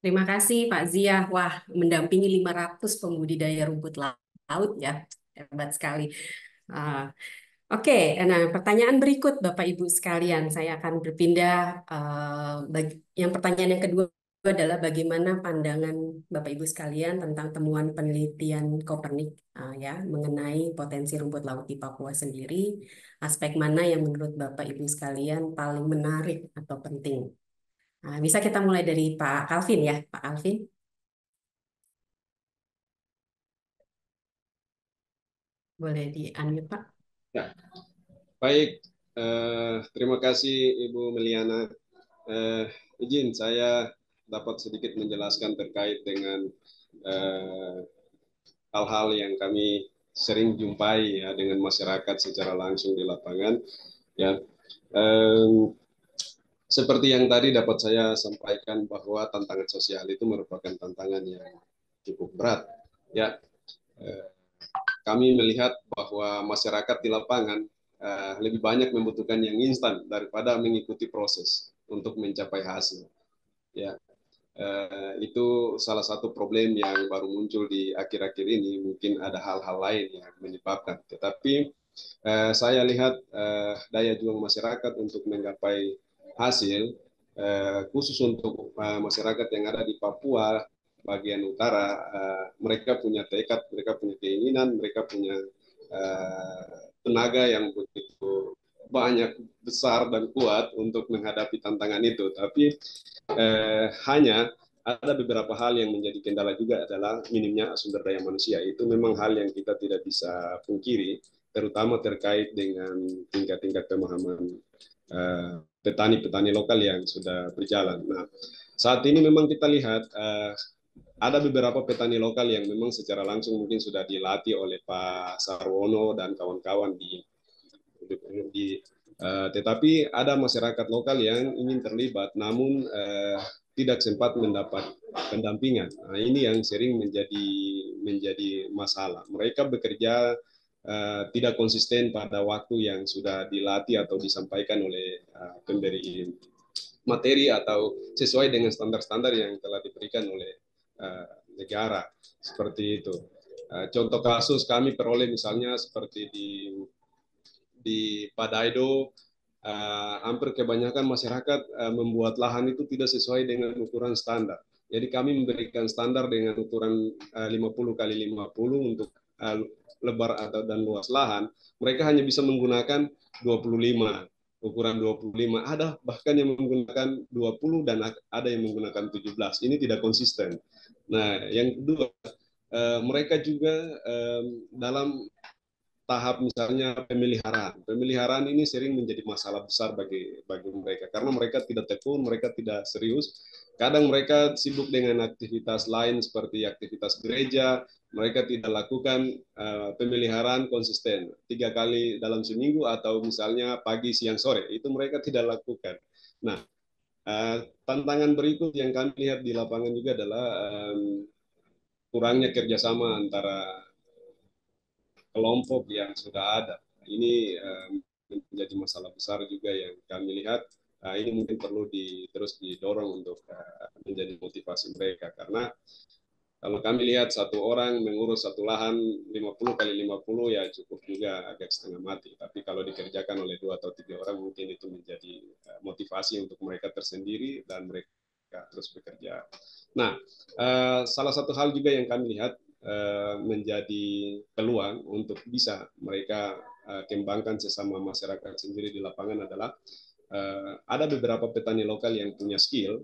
Terima kasih Pak Zia. Wah, mendampingi 500 pembudidaya rumput laut ya. Hebat sekali. Ah, Oke, nah pertanyaan berikut Bapak Ibu sekalian, saya akan berpindah. Yang pertanyaan yang kedua adalah bagaimana pandangan Bapak Ibu sekalian tentang temuan penelitian Kopernik ya mengenai potensi rumput laut di Papua sendiri. Aspek mana yang menurut Bapak Ibu sekalian paling menarik atau penting? Bisa kita mulai dari Pak Calvin ya, Pak Calvin. Boleh di-unmute Pak. Ya, baik. Terima kasih Ibu Meliana. Izin saya dapat sedikit menjelaskan terkait dengan hal-hal yang kami sering jumpai ya dengan masyarakat secara langsung di lapangan. Ya, seperti yang tadi dapat saya sampaikan bahwa tantangan sosial itu merupakan tantangan yang cukup berat. Ya, kami melihat bahwa masyarakat di lapangan lebih banyak membutuhkan yang instan daripada mengikuti proses untuk mencapai hasil. Ya, itu salah satu problem yang baru muncul di akhir-akhir ini. Mungkin ada hal-hal lain yang menyebabkan. Tetapi saya lihat daya juang masyarakat untuk menggapai hasil, khusus untuk masyarakat yang ada di Papua bagian utara, mereka punya tekad, mereka punya keinginan, mereka punya tenaga yang begitu banyak, besar dan kuat untuk menghadapi tantangan itu. Tapi hanya ada beberapa hal yang menjadi kendala juga adalah minimnya sumber daya manusia. Itu memang hal yang kita tidak bisa pungkiri, terutama terkait dengan tingkat-tingkat pemahaman petani-petani lokal yang sudah berjalan. Nah, saat ini memang kita lihat ada beberapa petani lokal yang memang secara langsung mungkin sudah dilatih oleh Pak Sarwono dan kawan-kawan tetapi ada masyarakat lokal yang ingin terlibat, namun tidak sempat mendapat pendampingan. Nah, ini yang sering menjadi masalah. Mereka bekerja tidak konsisten pada waktu yang sudah dilatih atau disampaikan oleh pemberi materi atau sesuai dengan standar-standar yang telah diberikan oleh negara, seperti itu. Contoh kasus kami peroleh misalnya seperti di Padaido, hampir kebanyakan masyarakat membuat lahan itu tidak sesuai dengan ukuran standar. Jadi kami memberikan standar dengan ukuran 50 kali 50 untuk lebar atau dan luas lahan. Mereka hanya bisa menggunakan 25, ukuran 25. Ada bahkan yang menggunakan 20 dan ada yang menggunakan 17. Ini tidak konsisten. Nah, yang kedua, mereka juga dalam tahap misalnya pemeliharaan. Pemeliharaan ini sering menjadi masalah besar bagi mereka karena mereka tidak tekun, mereka tidak serius. Kadang mereka sibuk dengan aktivitas lain seperti aktivitas gereja, mereka tidak lakukan pemeliharaan konsisten 3 kali dalam seminggu atau misalnya pagi, siang, sore. Itu mereka tidak lakukan. Nah, tantangan berikut yang kami lihat di lapangan juga adalah kurangnya kerjasama antara kelompok yang sudah ada. Ini menjadi masalah besar juga yang kami lihat. Ini mungkin perlu terus didorong untuk menjadi motivasi mereka, karena kalau kami lihat satu orang mengurus satu lahan 50 kali 50 ya cukup juga agak setengah mati. Tapi kalau dikerjakan oleh 2 atau 3 orang mungkin itu menjadi motivasi untuk mereka tersendiri dan mereka terus bekerja. Nah, salah satu hal juga yang kami lihat menjadi peluang untuk bisa mereka kembangkan sesama masyarakat sendiri di lapangan adalah ada beberapa petani lokal yang punya skill,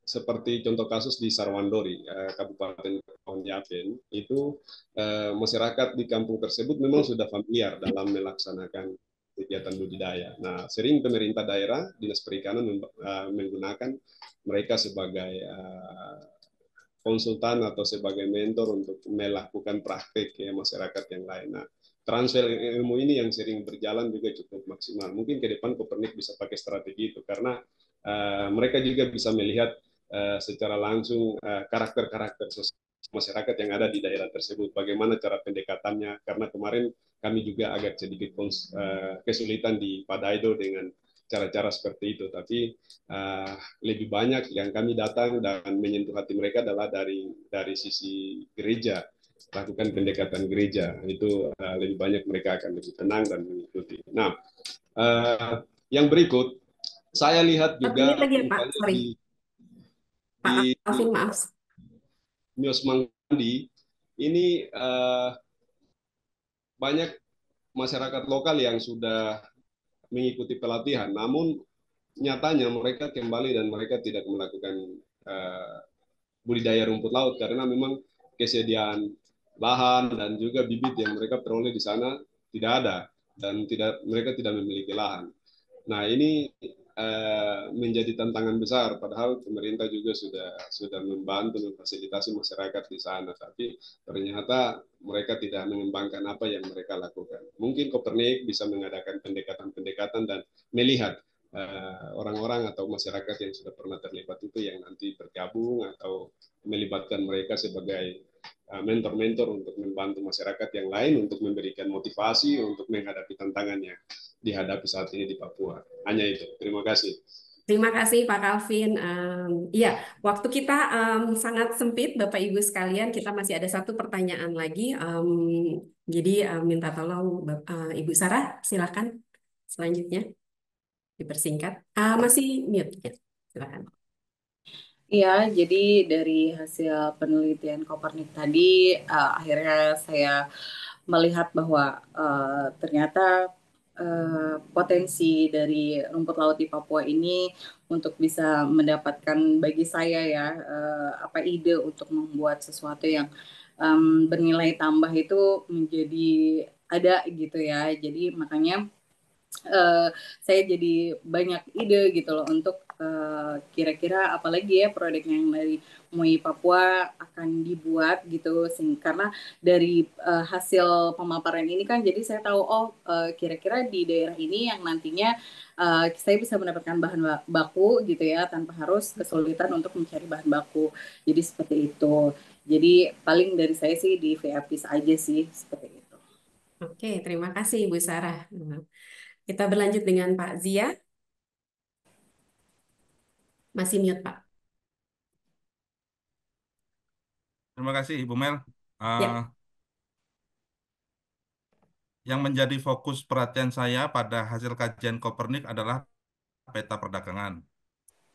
seperti contoh kasus di Sarwandori, Kabupaten Kepulauan Yapen, itu masyarakat di kampung tersebut memang sudah familiar dalam melaksanakan kegiatan budidaya. Nah, sering pemerintah daerah, Dinas Perikanan menggunakan mereka sebagai konsultan atau sebagai mentor untuk melakukan praktek ya masyarakat yang lain. Nah, transfer ilmu ini yang sering berjalan juga cukup maksimal. Mungkin ke depan Kopernik bisa pakai strategi itu karena mereka juga bisa melihat secara langsung karakter-karakter masyarakat yang ada di daerah tersebut. Bagaimana cara pendekatannya? Karena kemarin kami juga agak sedikit kesulitan di Padaido dengan cara-cara seperti itu. Tapi lebih banyak yang kami datang dan menyentuh hati mereka adalah dari sisi gereja, lakukan pendekatan gereja. Itu lebih banyak mereka akan lebih tenang dan mengikuti. Nah, yang berikut saya lihat juga lagi, Pak. Sorry. Pak Alvin, maaf. Mios Mangandi ini banyak masyarakat lokal yang sudah mengikuti pelatihan, namun nyatanya mereka kembali dan mereka tidak melakukan budidaya rumput laut karena memang kesediaan lahan dan juga bibit yang mereka peroleh di sana tidak ada dan mereka tidak memiliki lahan. Nah, ini menjadi tantangan besar, padahal pemerintah juga sudah membantu memfasilitasi masyarakat di sana, tapi ternyata mereka tidak mengembangkan apa yang mereka lakukan. Mungkin Kopernik bisa mengadakan pendekatan-pendekatan dan melihat orang-orang atau masyarakat yang sudah pernah terlibat itu yang nanti bergabung atau melibatkan mereka sebagai mentor-mentor untuk membantu masyarakat yang lain untuk memberikan motivasi untuk menghadapi tantangan yang dihadapi saat ini di Papua. Hanya itu. Terima kasih. Terima kasih Pak Calvin. Iya, waktu kita sangat sempit, Bapak Ibu sekalian. Kita masih ada satu pertanyaan lagi. Jadi minta tolong Ibu Sarah, silakan selanjutnya dipersingkat. Masih mute, ya. Silakan. Iya, jadi dari hasil penelitian Kopernik tadi, akhirnya saya melihat bahwa ternyata potensi dari rumput laut di Papua ini untuk bisa mendapatkan bagi saya ya apa ide untuk membuat sesuatu yang bernilai tambah itu menjadi ada gitu ya. Jadi makanya saya jadi banyak ide gitu loh untuk kira-kira apalagi ya produk yang dari MUI Papua akan dibuat gitu karena dari hasil pemaparan ini kan jadi saya tahu kira-kira di daerah ini yang nantinya saya bisa mendapatkan bahan baku gitu ya tanpa harus kesulitan untuk mencari bahan baku. Jadi seperti itu. Jadi paling dari saya sih di VAPIS aja sih seperti itu. Oke, terima kasih Ibu Sarah. Kita berlanjut dengan Pak Zia. Masih mute, Pak. Terima kasih Ibu Mel. Ya. Yang menjadi fokus perhatian saya pada hasil kajian Kopernik adalah peta perdagangan.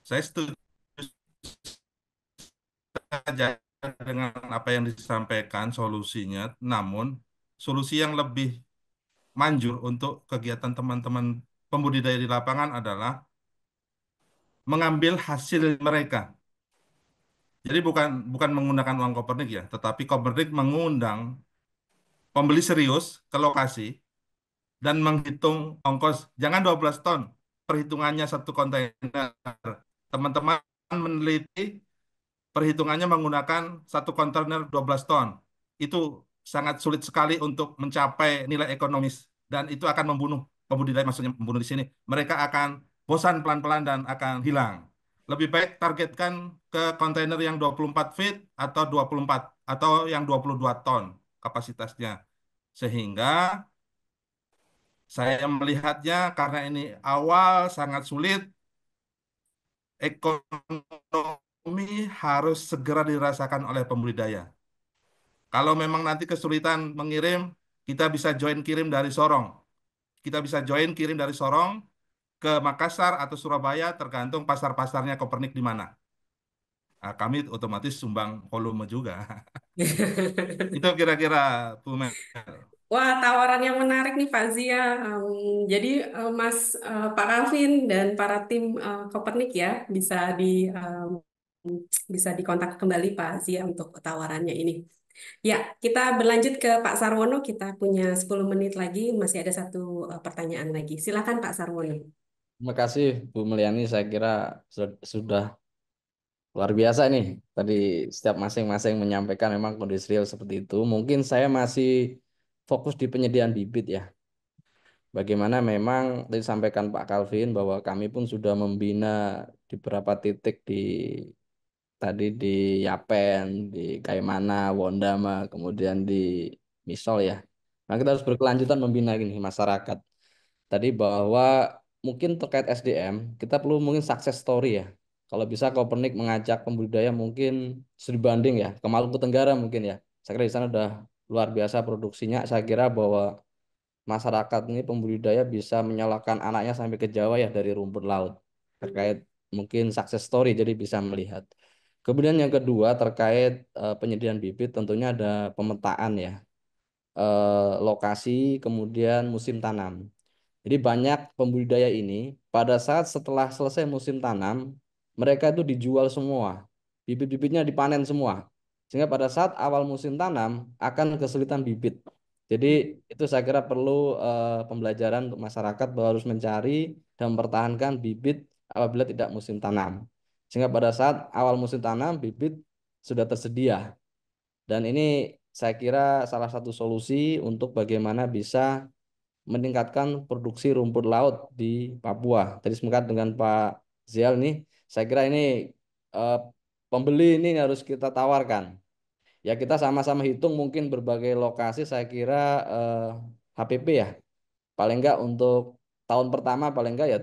Saya setuju saja dengan apa yang disampaikan solusinya, namun solusi yang lebih manjur untuk kegiatan teman-teman pembudidaya di lapangan adalah mengambil hasil mereka. Jadi bukan menggunakan uang Kopernik ya, tetapi Kopernik mengundang pembeli serius ke lokasi dan menghitung ongkos, jangan 12 ton, perhitungannya satu kontainer. Teman-teman meneliti perhitungannya menggunakan satu kontainer 12 ton. Itu sangat sulit sekali untuk mencapai nilai ekonomis dan itu akan membunuh pembudidaya, maksudnya membunuh di sini. Mereka akan bosan pelan-pelan dan akan hilang. Lebih baik targetkan ke kontainer yang 24 feet atau 24 atau yang 22 ton kapasitasnya. Sehingga saya melihatnya karena ini awal sangat sulit, ekonomi harus segera dirasakan oleh pembudidaya. Kalau memang nanti kesulitan mengirim, kita bisa join kirim dari Sorong. Kita bisa join kirim dari Sorong ke Makassar atau Surabaya, tergantung pasar-pasarnya Kopernik di mana. Nah, kami otomatis sumbang volume juga. Itu kira-kira, Bu Mel. Wah, tawaran yang menarik nih Pak Zia. Jadi Pak Calvin dan para tim Kopernik ya bisa dikontak kembali Pak Zia untuk tawarannya ini. Ya, kita berlanjut ke Pak Sarwono. Kita punya 10 menit lagi, masih ada satu pertanyaan lagi. Silakan Pak Sarwono. Terima kasih Bu Meliani, saya kira sudah luar biasa nih. Tadi setiap masing-masing menyampaikan memang kondisi real seperti itu. Mungkin saya masih fokus di penyediaan bibit ya. Bagaimana memang tadi disampaikan Pak Calvin bahwa kami pun sudah membina di beberapa titik tadi di Yapen, di Kaimana, Wondama, kemudian di Misol ya. Nah, kita harus berkelanjutan membina gini masyarakat. Tadi bahwa mungkin terkait SDM, kita perlu mungkin success story ya. Kalau bisa Kopernik mengajak pembudidaya mungkin studi banding ya, ke Maluku Tenggara mungkin ya. Saya kira di sana udah luar biasa produksinya. Saya kira bahwa masyarakat ini pembudidaya bisa menyalakan anaknya sampai ke Jawa ya dari rumput laut. Terkait mungkin success story, jadi bisa melihat. Kemudian yang kedua terkait penyediaan bibit, tentunya ada pemetaan ya, lokasi, kemudian musim tanam. Jadi banyak pembudidaya ini pada saat setelah selesai musim tanam, mereka itu dijual semua. Bibit-bibitnya dipanen semua. Sehingga pada saat awal musim tanam akan kesulitan bibit. Jadi itu saya kira perlu pembelajaran untuk masyarakat bahwa harus mencari dan mempertahankan bibit apabila tidak musim tanam. Sehingga pada saat awal musim tanam bibit sudah tersedia. Dan ini saya kira salah satu solusi untuk bagaimana bisa meningkatkan produksi rumput laut di Papua. Tadi sepakat dengan Pak Zial nih, saya kira ini eh, pembeli ini harus kita tawarkan. Ya kita sama-sama hitung mungkin berbagai lokasi, saya kira HPP ya. Paling enggak untuk tahun pertama paling enggak ya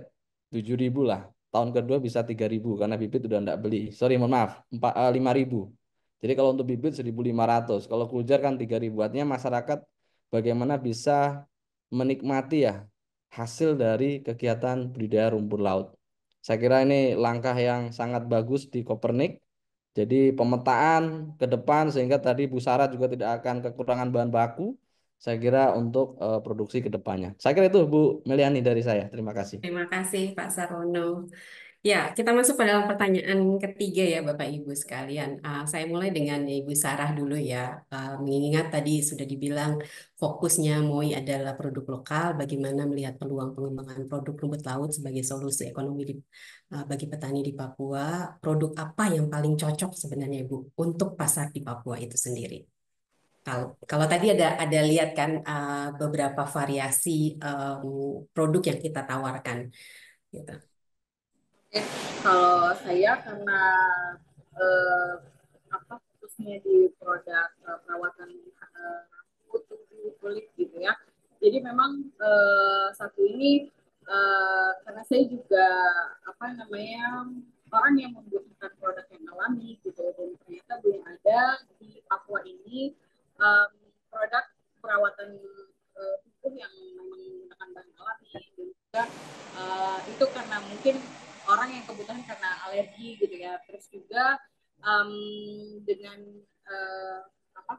7.000 lah. Tahun kedua bisa 3.000 karena bibit udah enggak beli. Sorry, mohon maaf, 5.000. Jadi kalau untuk bibit 1.500, kalau kelujar kan 3.000. Artinya masyarakat bagaimana bisa menikmati ya hasil dari kegiatan budidaya rumput laut. Saya kira ini langkah yang sangat bagus di Kopernik. Jadi pemetaan ke depan sehingga tadi Bu Sarah juga tidak akan kekurangan bahan baku. Saya kira untuk produksi ke depannya. Saya kira itu Bu Meliani dari saya. Terima kasih. Terima kasih Pak Sarwono. Ya, kita masuk pada pertanyaan ketiga ya Bapak Ibu sekalian. Saya mulai dengan Ibu Sarah dulu ya. Mengingat tadi sudah dibilang fokusnya MOI adalah produk lokal, bagaimana melihat peluang pengembangan produk rumput laut sebagai solusi ekonomi bagi petani di Papua. Produk apa yang paling cocok sebenarnya Ibu untuk pasar di Papua itu sendiri? Kalau tadi ada lihat kan beberapa variasi produk yang kita tawarkan gitu. Oke, kalau saya karena eh, apa fokusnya di produk perawatan rambut, tubuh, kulit gitu ya. Jadi memang satu ini karena saya juga apa namanya orang yang membutuhkan produk yang alami gitu dan ternyata belum ada di Papua ini em, produk perawatan tubuh yang memang menggunakan bahan alami dan juga itu karena mungkin orang yang kebutuhan karena alergi gitu ya. Terus juga um, dengan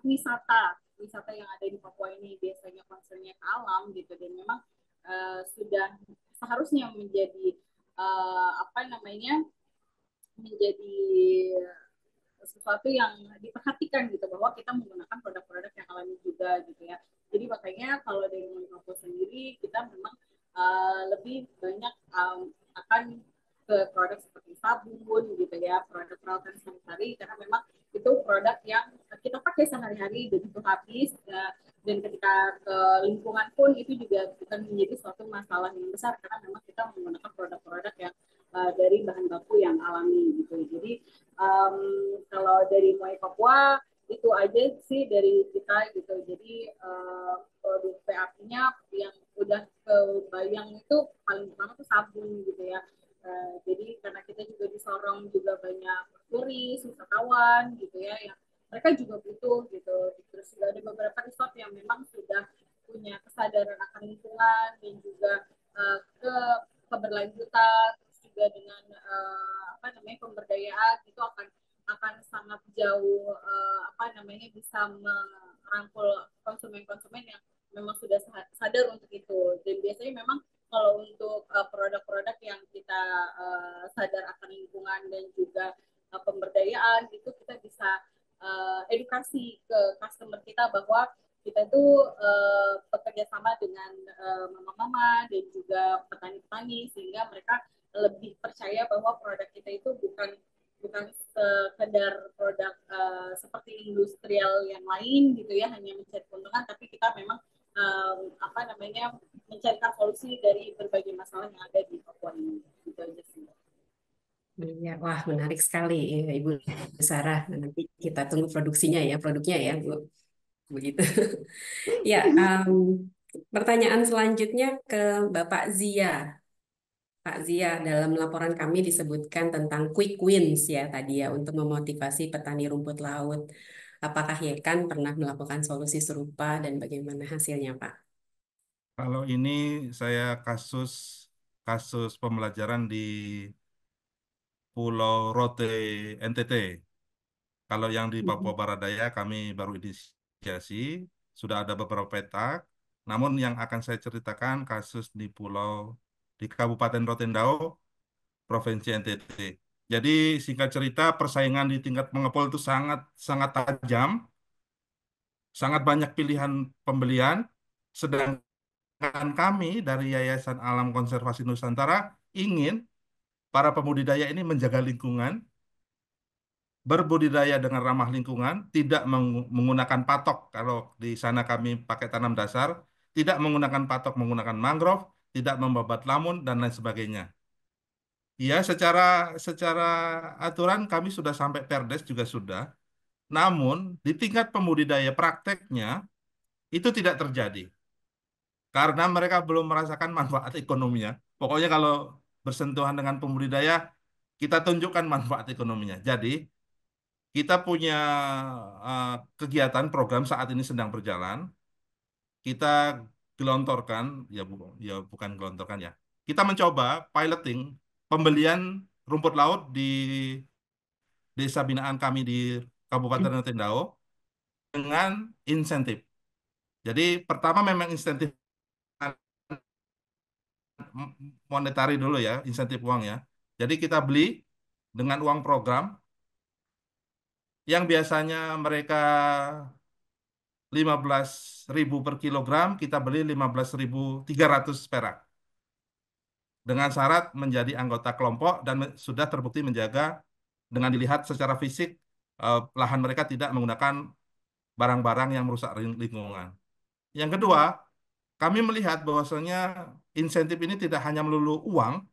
wisata yang ada di Papua ini biasanya concernnya ke alam gitu dan memang sudah seharusnya menjadi apa namanya menjadi sesuatu yang diperhatikan gitu bahwa kita menggunakan produk-produk yang alami juga gitu ya. Jadi makanya kalau dari Monoko sendiri kita memang lebih banyak akan ke produk seperti sabun gitu ya, produk perawatan sehari-hari karena memang itu produk yang kita pakai sehari-hari dan itu habis dan ketika ke lingkungan pun itu juga bukan menjadi suatu masalah yang besar karena memang kita menggunakan produk-produk yang dari bahan baku yang alami gitu. Jadi kalau dari Muay Papua itu aja sih dari kita gitu. Jadi produk PAP-nya yang udah kebayang itu paling pertama tuh sabun gitu ya. Jadi karena kita juga disorong juga banyak turis, wisatawan gitu ya, yang mereka juga butuh gitu. Terus juga ada beberapa resort yang memang sudah punya kesadaran akan lingkungan dan juga ke keberlanjutan, terus juga dengan apa namanya pemberdayaan itu akan sangat jauh apa namanya bisa merangkul konsumen-konsumen yang memang sudah sadar untuk itu. Dan biasanya memang kalau untuk produk-produk yang kita sadar akan lingkungan dan juga pemberdayaan itu kita bisa edukasi ke customer kita bahwa kita tuh bekerja sama dengan mama-mama dan juga petani-petani sehingga mereka lebih percaya bahwa produk kita itu bukan bukan sekedar produk seperti industrial yang lain gitu ya hanya mencari keuntungan tapi kita memang apa namanya mencarikan solusi dari berbagai masalah yang ada di Papua ini gitu aja sih. Ya, wah menarik sekali Ibu Sarah. Nanti kita tunggu produknya ya Bu. Begitu. Ya, pertanyaan selanjutnya ke Bapak Zia. Pak Zia, dalam laporan kami disebutkan tentang quick wins ya tadi ya untuk memotivasi petani rumput laut. Apakah Yekan pernah melakukan solusi serupa dan bagaimana hasilnya, Pak? Kalau ini saya kasus kasus pembelajaran di Pulau Rote NTT. Kalau yang di Papua Barat Daya kami baru inisiasi, sudah ada beberapa petak. Namun yang akan saya ceritakan kasus di Kabupaten Rotendao, Provinsi NTT. Jadi singkat cerita persaingan di tingkat pengepul itu sangat sangat tajam, sangat banyak pilihan pembelian, sedangkan kami dari Yayasan Alam Konservasi Nusantara ingin para pembudidaya ini menjaga lingkungan, berbudidaya dengan ramah lingkungan, tidak menggunakan patok. Kalau di sana kami pakai tanam dasar, tidak menggunakan patok, menggunakan mangrove, tidak membabat lamun dan lain sebagainya. Ya, secara aturan kami sudah sampai Perdes juga sudah. Namun di tingkat pembudidaya prakteknya itu tidak terjadi karena mereka belum merasakan manfaat ekonominya. Pokoknya kalau bersentuhan dengan pembudidaya, kita tunjukkan manfaat ekonominya. Jadi kita punya uh, kegiatan program saat ini sedang berjalan. Kita gelontorkan, ya bukan gelontorkan ya. Kita mencoba piloting pembelian rumput laut di desa binaan kami di Kabupaten Rotendao dengan insentif. Jadi pertama memang insentif monetari dulu ya, insentif uang ya. Jadi kita beli dengan uang program yang biasanya mereka 15.000 per kilogram, kita beli 15.300 perak. Dengan syarat menjadi anggota kelompok dan sudah terbukti menjaga dengan dilihat secara fisik lahan mereka tidak menggunakan barang-barang yang merusak lingkungan. Yang kedua, kami melihat bahwasanya insentif ini tidak hanya melulu uang,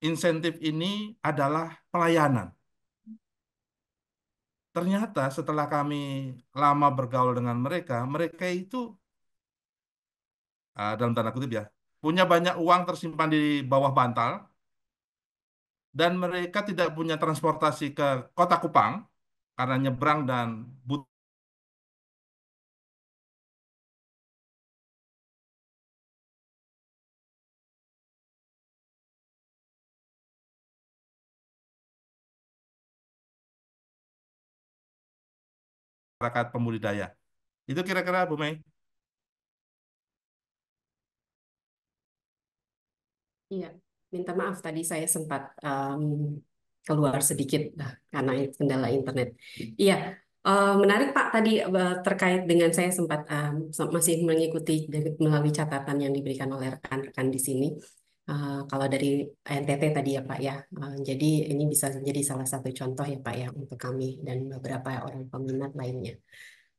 insentif ini adalah pelayanan. Ternyata setelah kami lama bergaul dengan mereka, mereka itu dalam tanda kutip ya, punya banyak uang tersimpan di bawah bantal dan mereka tidak punya transportasi ke Kota Kupang karena nyebrang dan butuh masyarakat pembudidaya. Itu kira-kira Bu Mei. Iya, minta maaf tadi saya sempat keluar sedikit karena kendala internet. Iya, menarik Pak tadi terkait dengan saya sempat masih mengikuti melalui catatan yang diberikan oleh rekan-rekan di sini. Kalau dari NTT tadi ya Pak ya, jadi ini bisa jadi salah satu contoh ya Pak ya untuk kami dan beberapa orang peminat lainnya,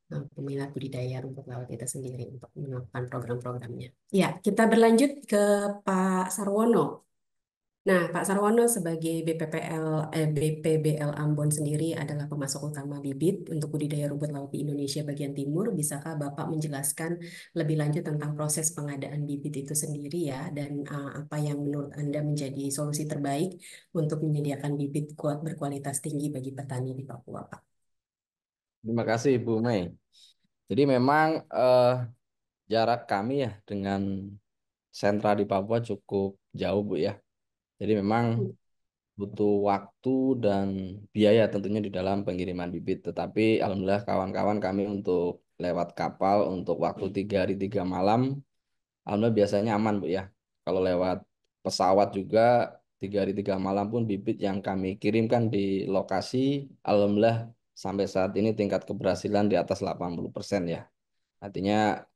peminat budidaya rumput laut itu sendiri untuk melakukan program-programnya. Ya, kita berlanjut ke Pak Sarwono. Nah, Pak Sarwono sebagai BPBL Ambon sendiri adalah pemasok utama bibit untuk budidaya rumput laut di Indonesia bagian timur. Bisakah Bapak menjelaskan lebih lanjut tentang proses pengadaan bibit itu sendiri ya, dan apa yang menurut Anda menjadi solusi terbaik untuk menyediakan bibit berkualitas tinggi bagi petani di Papua, Pak? Terima kasih Bu Mei. Jadi memang jarak kami ya dengan sentra di Papua cukup jauh Bu ya. Jadi memang butuh waktu dan biaya tentunya di dalam pengiriman bibit. Tetapi alhamdulillah kawan-kawan kami untuk lewat kapal untuk waktu 3 hari 3 malam, alhamdulillah biasanya aman Bu ya. Kalau lewat pesawat juga 3 hari 3 malam pun bibit yang kami kirimkan di lokasi, alhamdulillah sampai saat ini tingkat keberhasilan di atas 80% ya. Artinya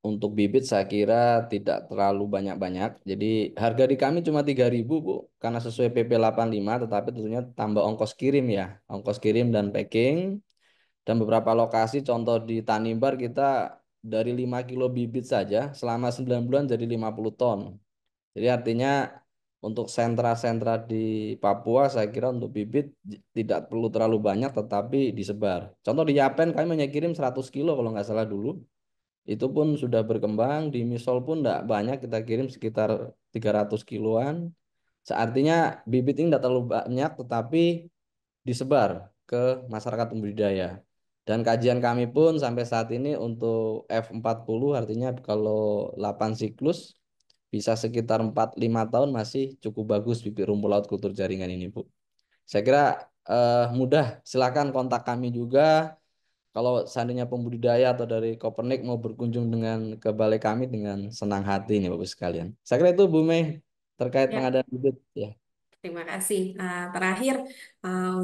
untuk bibit saya kira tidak terlalu banyak-banyak. Jadi harga di kami cuma 3.000 Bu, karena sesuai PP 85, tetapi tentunya tambah ongkos kirim ya. Ongkos kirim dan packing. Dan beberapa lokasi, contoh di Tanimbar kita dari 5 kilo bibit saja selama 9 bulan jadi 50 ton. Jadi artinya untuk sentra-sentra di Papua saya kira untuk bibit tidak perlu terlalu banyak tetapi disebar. Contoh di Yapen kami hanya kirim 100 kilo kalau nggak salah dulu. Itu pun sudah berkembang, di Misol pun tidak banyak, kita kirim sekitar 300 kiloan. Artinya bibit ini tidak terlalu banyak tetapi disebar ke masyarakat pembudidaya. Dan kajian kami pun sampai saat ini untuk F40 artinya kalau 8 siklus bisa sekitar 4-5 tahun masih cukup bagus bibit rumput laut kultur jaringan ini Bu. Saya kira mudah, silakan kontak kami juga. Kalau seandainya pembudidaya atau dari Kopernik mau berkunjung ke balai kami dengan senang hati nih Bapak sekalian. Saya kira itu Bu Mei terkait Ya, pengadaan bibit ya. terima kasih. Terakhir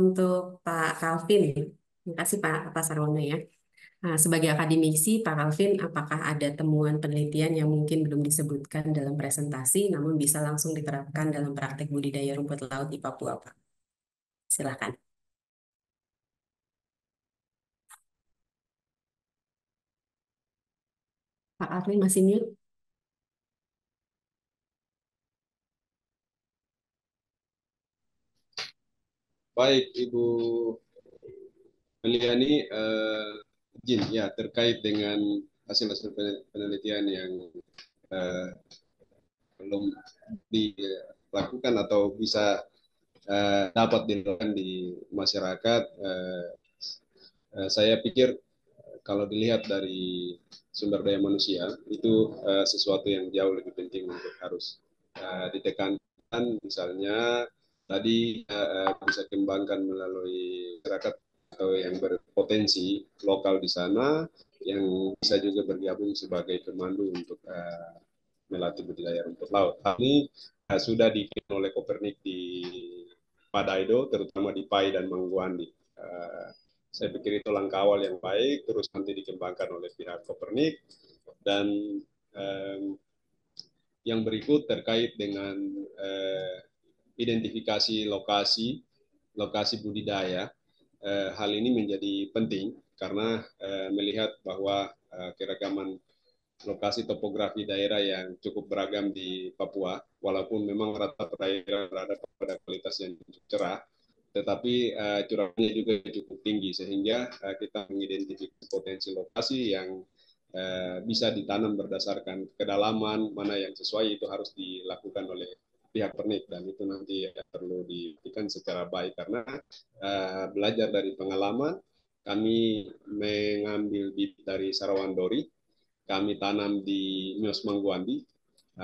untuk Pak Calvin, terima kasih Pak Sarwono ya. Sebagai akademisi, Pak Calvin, apakah ada temuan penelitian yang mungkin belum disebutkan dalam presentasi, namun bisa langsung diterapkan dalam praktek budidaya rumput laut di Papua, Pak? Silakan. Pak Calvin masih mute? Baik, Ibu Meliani, izin ya terkait dengan hasil-hasil penelitian yang belum dilakukan atau bisa dapat dilakukan di masyarakat. Saya pikir kalau dilihat dari sumber daya manusia itu sesuatu yang jauh lebih penting untuk harus ditekankan. Misalnya tadi bisa kembangkan melalui masyarakat atau yang berpotensi lokal di sana yang bisa juga bergabung sebagai pemandu untuk melatih budidaya rumput laut. Ini sudah dikirim oleh Kopernik di Padaido, terutama di Pai dan Mangguandi. Saya pikir itu langkah awal yang baik, terus nanti dikembangkan oleh pihak Kopernik. Dan yang berikut terkait dengan identifikasi lokasi budidaya. Hal ini menjadi penting karena melihat bahwa keragaman lokasi topografi daerah yang cukup beragam di Papua, walaupun memang rata-rata daerah berada pada kualitas yang cukup cerah, tetapi curahnya juga cukup tinggi, sehingga kita mengidentifikasi potensi lokasi yang bisa ditanam berdasarkan kedalaman, mana yang sesuai itu harus dilakukan oleh pihak Pernik, dan itu nanti perlu dibuktikan secara baik karena belajar dari pengalaman. Kami mengambil bibit dari Sarawandori, kami tanam di Mios Mangguandi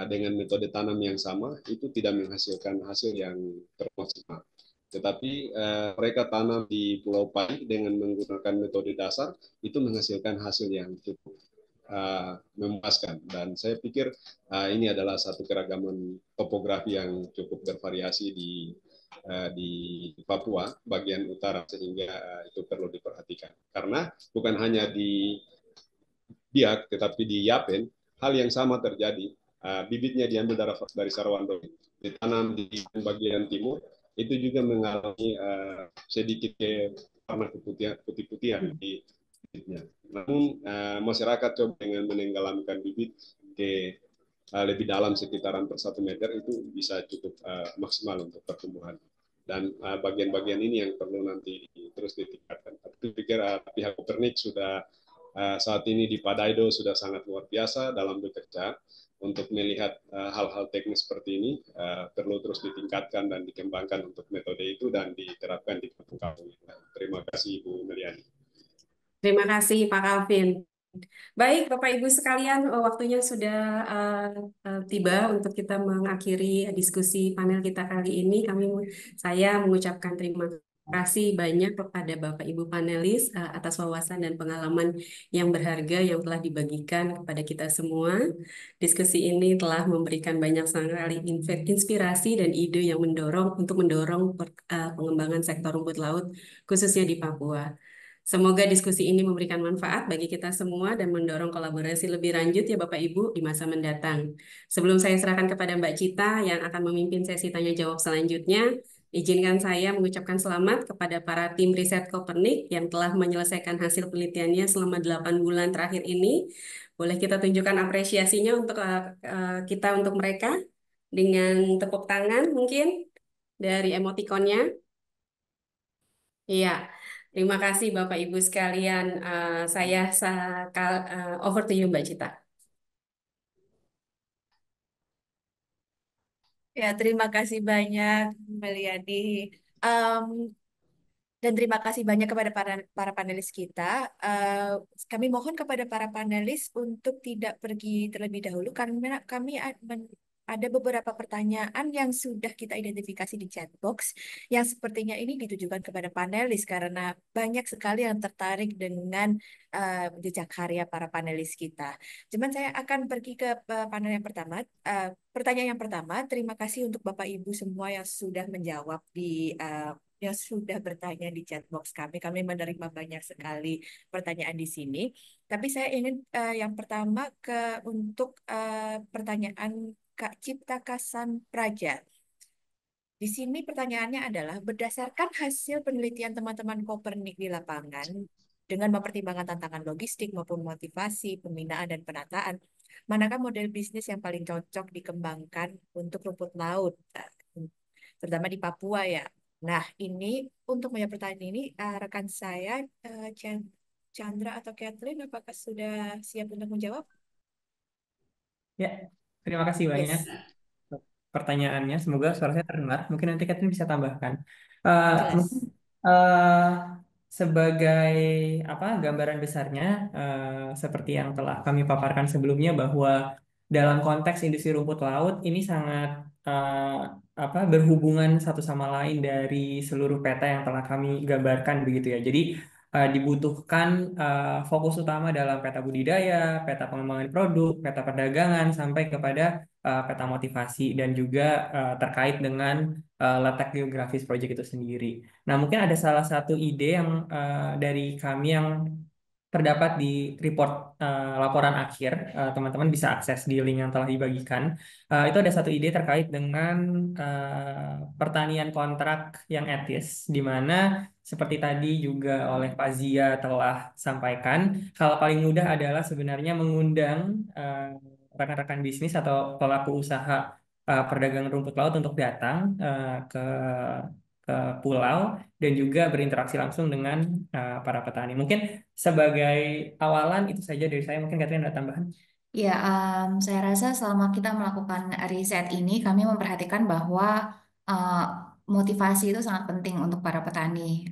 dengan metode tanam yang sama, itu tidak menghasilkan hasil yang termaksimal. Tetapi mereka tanam di Pulau Pai dengan menggunakan metode dasar, itu menghasilkan hasil yang cukup memuaskan. Dan saya pikir ini adalah satu keragaman topografi yang cukup bervariasi di Papua bagian utara, sehingga itu perlu diperhatikan. Karena bukan hanya di Biak, tetapi di Yapen hal yang sama terjadi. Bibitnya diambil dari Sarawandori, ditanam di bagian timur, itu juga mengalami sedikit warna putih-putihan di bibitnya. Namun masyarakat coba dengan menenggelamkan bibit ke lebih dalam sekitaran 1 meter, itu bisa cukup maksimal untuk pertumbuhan. Dan bagian-bagian ini yang perlu nanti terus ditingkatkan. Tapi pikir pihak Kopernik sudah saat ini di Padaido sudah sangat luar biasa dalam bekerja untuk melihat hal-hal teknis seperti ini, perlu terus ditingkatkan dan dikembangkan untuk metode itu dan diterapkan di kampung-kampung. Terima kasih Ibu Meliani. Terima kasih Pak Calvin. Baik, Bapak Ibu sekalian, waktunya sudah tiba untuk kita mengakhiri diskusi panel kita kali ini. Saya mengucapkan terima kasih banyak kepada Bapak Ibu panelis atas wawasan dan pengalaman yang berharga yang telah dibagikan kepada kita semua. Diskusi ini telah memberikan banyak sekali inspirasi dan ide yang mendorong pengembangan sektor rumput laut khususnya di Papua. Semoga diskusi ini memberikan manfaat bagi kita semua dan mendorong kolaborasi lebih lanjut ya Bapak Ibu di masa mendatang. Sebelum saya serahkan kepada Mbak Cita yang akan memimpin sesi tanya jawab selanjutnya, izinkan saya mengucapkan selamat kepada para tim riset Kopernik yang telah menyelesaikan hasil penelitiannya selama 8 bulan terakhir ini. Boleh kita tunjukkan apresiasinya untuk kita untuk mereka dengan tepuk tangan mungkin dari emotikonnya. Iya. Terima kasih Bapak Ibu sekalian. Over to you Mbak Cita. Ya, terima kasih banyak Meliani. Dan terima kasih banyak kepada para panelis kita. Kami mohon kepada para panelis untuk tidak pergi terlebih dahulu karena kami ada beberapa pertanyaan yang sudah kita identifikasi di chat box yang sepertinya ini ditujukan kepada panelis karena banyak sekali yang tertarik dengan jejak karya para panelis kita. Cuman saya akan pergi ke panel yang pertama. Pertanyaan yang pertama, terima kasih untuk Bapak Ibu semua yang sudah menjawab yang sudah bertanya di chat box kami. Kami menerima banyak sekali pertanyaan di sini. Tapi saya ingin yang pertama untuk pertanyaan Kak Cipta Kasan Praja. Di sini pertanyaannya adalah, berdasarkan hasil penelitian teman-teman Kopernik di lapangan, dengan mempertimbangkan tantangan logistik maupun motivasi, pembinaan, dan penataan, manakah model bisnis yang paling cocok dikembangkan untuk rumput laut, terutama di Papua ya? Nah, ini untuk menjawab pertanyaan ini, rekan saya, Chandra atau Kathleen, apakah sudah siap untuk menjawab? Ya, terima kasih banyak Yes. pertanyaannya. Semoga suara saya terdengar. Mungkin nanti Catherine bisa tambahkan. Jelas. Mungkin sebagai gambaran besarnya, seperti yang telah kami paparkan sebelumnya, bahwa dalam konteks industri rumput laut ini sangat berhubungan satu sama lain dari seluruh peta yang telah kami gambarkan begitu ya. Jadi dibutuhkan fokus utama dalam peta budidaya, peta pengembangan produk, peta perdagangan, sampai kepada peta motivasi dan juga terkait dengan letak geografis proyek itu sendiri. Nah, mungkin ada salah satu ide yang dari kami yang terdapat di report laporan akhir, teman-teman bisa akses di link yang telah dibagikan. Itu ada satu ide terkait dengan pertanian kontrak yang etis, di mana seperti tadi juga oleh Pak Zia telah sampaikan, hal paling mudah adalah sebenarnya mengundang rekan-rekan bisnis atau pelaku usaha perdagangan rumput laut untuk datang ke pulau dan juga berinteraksi langsung dengan para petani. Mungkin sebagai awalan itu saja dari saya. Mungkin Catherine ada tambahan? Ya, saya rasa selama kita melakukan riset ini, kami memperhatikan bahwa uh, motivasi itu sangat penting untuk para petani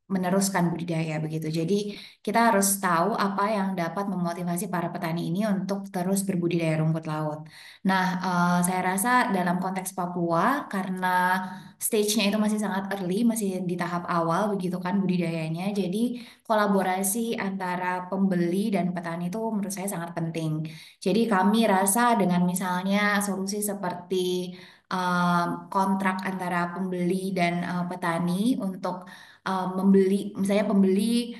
meneruskan budidaya begitu. Jadi kita harus tahu apa yang dapat memotivasi para petani ini untuk terus berbudidaya rumput laut. Nah, saya rasa dalam konteks Papua, karena stage-nya itu masih sangat early, masih di tahap awal begitu kan budidayanya. Jadi kolaborasi antara pembeli dan petani itu menurut saya sangat penting. Jadi kami rasa dengan misalnya solusi seperti kontrak antara pembeli dan petani untuk membeli, misalnya pembeli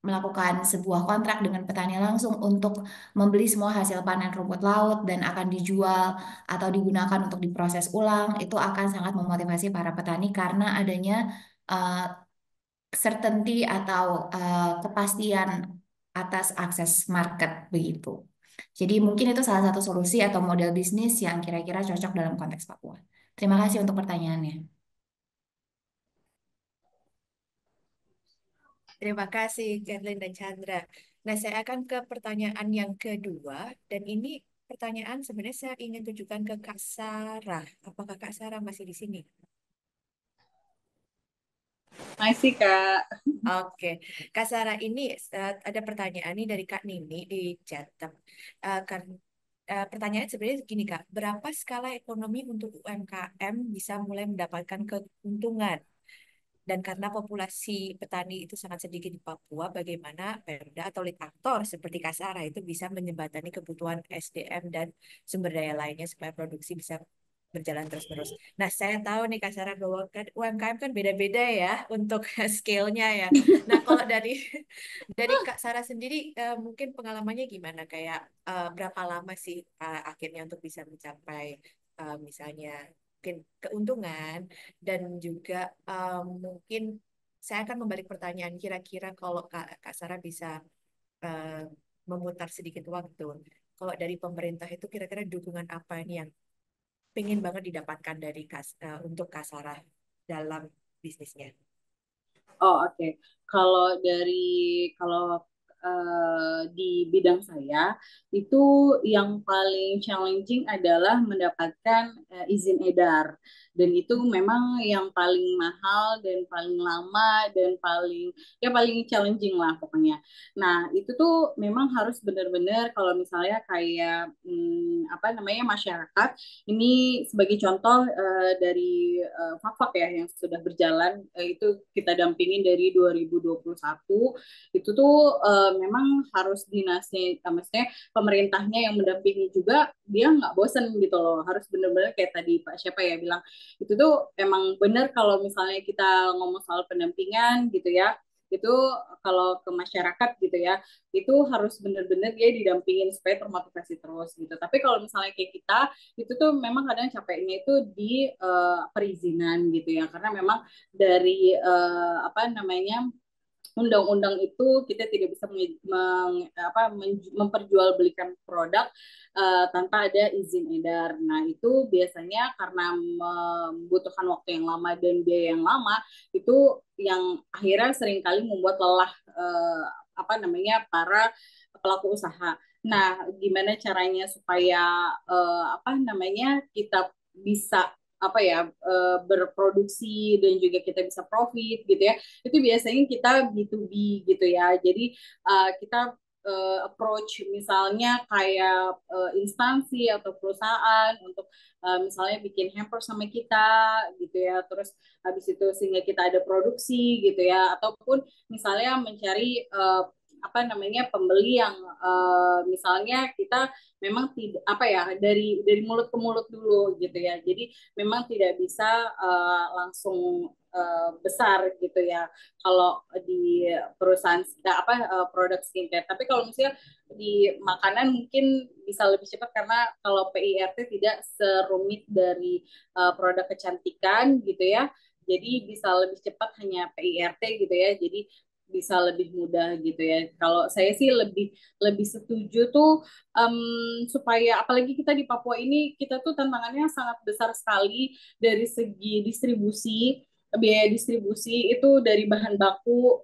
melakukan sebuah kontrak dengan petani langsung untuk membeli semua hasil panen rumput laut dan akan dijual atau digunakan untuk diproses ulang, itu akan sangat memotivasi para petani karena adanya uh, certainty atau kepastian atas akses market begitu. Jadi mungkin itu salah satu solusi atau model bisnis yang kira-kira cocok dalam konteks Papua. Terima kasih untuk pertanyaannya. Terima kasih, Kathleen dan Chandra. Nah, saya akan ke pertanyaan yang kedua, dan ini pertanyaan sebenarnya saya ingin tujukan ke Kak Sarah. Apakah Kak Sarah masih di sini? Masih, Kak. Oke, Kak Sarah, ini ada pertanyaan ini dari Kak Nini di chat. Pertanyaan sebenarnya gini, Kak, berapa skala ekonomi untuk UMKM bisa mulai mendapatkan keuntungan? Dan karena populasi petani itu sangat sedikit di Papua, bagaimana Pemda atau lead aktor seperti Kak Sarah itu bisa menjembatani kebutuhan SDM dan sumber daya lainnya supaya produksi bisa berjalan terus-menerus. Nah, saya tahu nih Kak Sarah bahwa UMKM kan beda-beda ya untuk scale-nya ya. Nah, kalau dari Kak Sarah sendiri mungkin pengalamannya gimana? Kayak berapa lama sih akhirnya untuk bisa mencapai misalnya mungkin keuntungan dan juga mungkin saya akan membalik pertanyaan kira-kira kalau Kak Sarah bisa uh, memutar sedikit waktu. Kalau dari pemerintah itu kira-kira dukungan apa ini yang pengen banget didapatkan dari untuk Kak Sarah dalam bisnisnya? Oh, oke. Kalau di bidang saya itu yang paling challenging adalah mendapatkan izin edar, dan itu memang yang paling mahal dan paling lama dan paling challenging lah pokoknya. Nah, itu tuh memang harus benar-benar kalau misalnya kayak apa namanya masyarakat ini sebagai contoh dari Fakfak ya yang sudah berjalan itu kita dampingin dari 2021 itu tuh memang harus dinasnya, maksudnya pemerintahnya yang mendampingi juga dia nggak bosen gitu loh, harus benar-benar kayak tadi Pak siapa ya bilang itu tuh emang benar kalau misalnya kita ngomong soal pendampingan gitu ya itu kalau ke masyarakat gitu ya itu harus benar-benar dia didampingin supaya termotivasi terus gitu. Tapi kalau misalnya kayak kita itu tuh memang kadang capeknya itu di perizinan gitu ya karena memang dari apa namanya undang-undang itu kita tidak bisa memperjualbelikan produk tanpa ada izin edar. Nah, itu biasanya karena membutuhkan waktu yang lama dan biaya yang lama, itu yang akhirnya seringkali membuat lelah apa namanya para pelaku usaha. Nah, gimana caranya supaya apa namanya kita bisa apa ya berproduksi dan juga kita bisa profit gitu ya, itu biasanya kita B2B gitu ya, jadi kita approach misalnya kayak instansi atau perusahaan untuk misalnya bikin hamper sama kita gitu ya, terus habis itu sehingga kita ada produksi gitu ya, ataupun misalnya mencari apa namanya pembeli yang misalnya kita memang tidak apa ya dari mulut ke mulut dulu gitu ya, jadi memang tidak bisa langsung besar gitu ya kalau di perusahaan apa produk skincare. Tapi kalau misalnya di makanan mungkin bisa lebih cepat karena kalau PIRT tidak serumit dari produk kecantikan gitu ya. Jadi bisa lebih cepat hanya PIRT gitu ya. Jadi bisa lebih mudah gitu ya. Kalau saya sih lebih lebih setuju tuh supaya apalagi kita di Papua ini kita tuh tantangannya sangat besar sekali dari segi distribusi, biaya distribusi itu dari bahan baku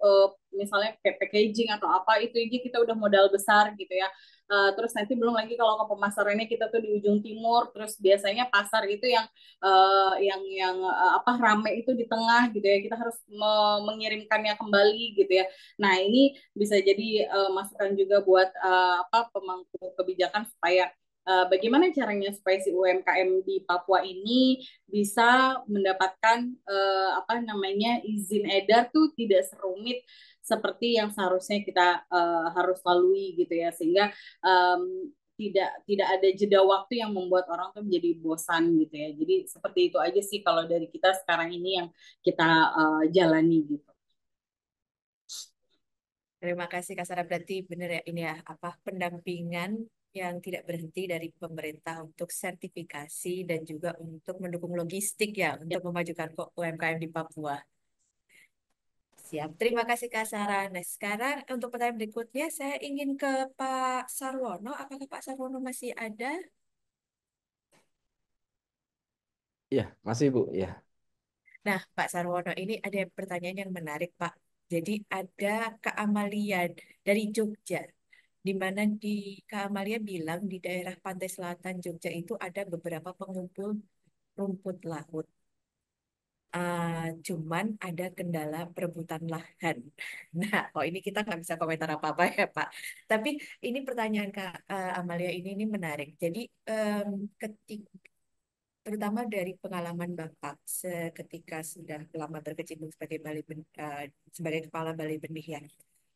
misalnya kayak packaging atau apa itu aja kita udah modal besar gitu ya. Terus nanti belum lagi kalau ke pemasarannya kita tuh di ujung timur, terus biasanya pasar itu yang apa rame itu di tengah gitu ya, kita harus mengirimkannya kembali gitu ya. Nah ini bisa jadi masukan juga buat apa pemangku kebijakan supaya bagaimana caranya supaya si UMKM di Papua ini bisa mendapatkan apa namanya izin edar tuh tidak serumit seperti yang seharusnya kita harus lalui gitu ya, sehingga tidak ada jeda waktu yang membuat orang tuh menjadi bosan gitu ya. Jadi seperti itu aja sih kalau dari kita sekarang ini yang kita jalani gitu. Terima kasih Kak Sarah, berarti benar ya ini ya apa pendampingan yang tidak berhenti dari pemerintah untuk sertifikasi dan juga untuk mendukung logistik ya untuk memajukan UMKM di Papua. Siap, terima kasih Kak Sarah. Nah sekarang untuk pertanyaan berikutnya saya ingin ke Pak Sarwono. Apakah Pak Sarwono masih ada? Iya, masih Bu, ya. Nah Pak Sarwono ini ada pertanyaan yang menarik Pak. Jadi ada Kak Amalia dari Jogja, di mana Kak Amalia bilang di daerah pantai selatan Jogja itu ada beberapa pengumpul rumput laut. Cuman ada kendala perebutan lahan. Nah, oh ini kita nggak bisa komentar apa-apa ya Pak. Tapi ini pertanyaan Kak Amalia ini menarik. Jadi ketika terutama dari pengalaman Bapak ketika sudah lama berkecimpung sebagai kepala Balai Benih ya.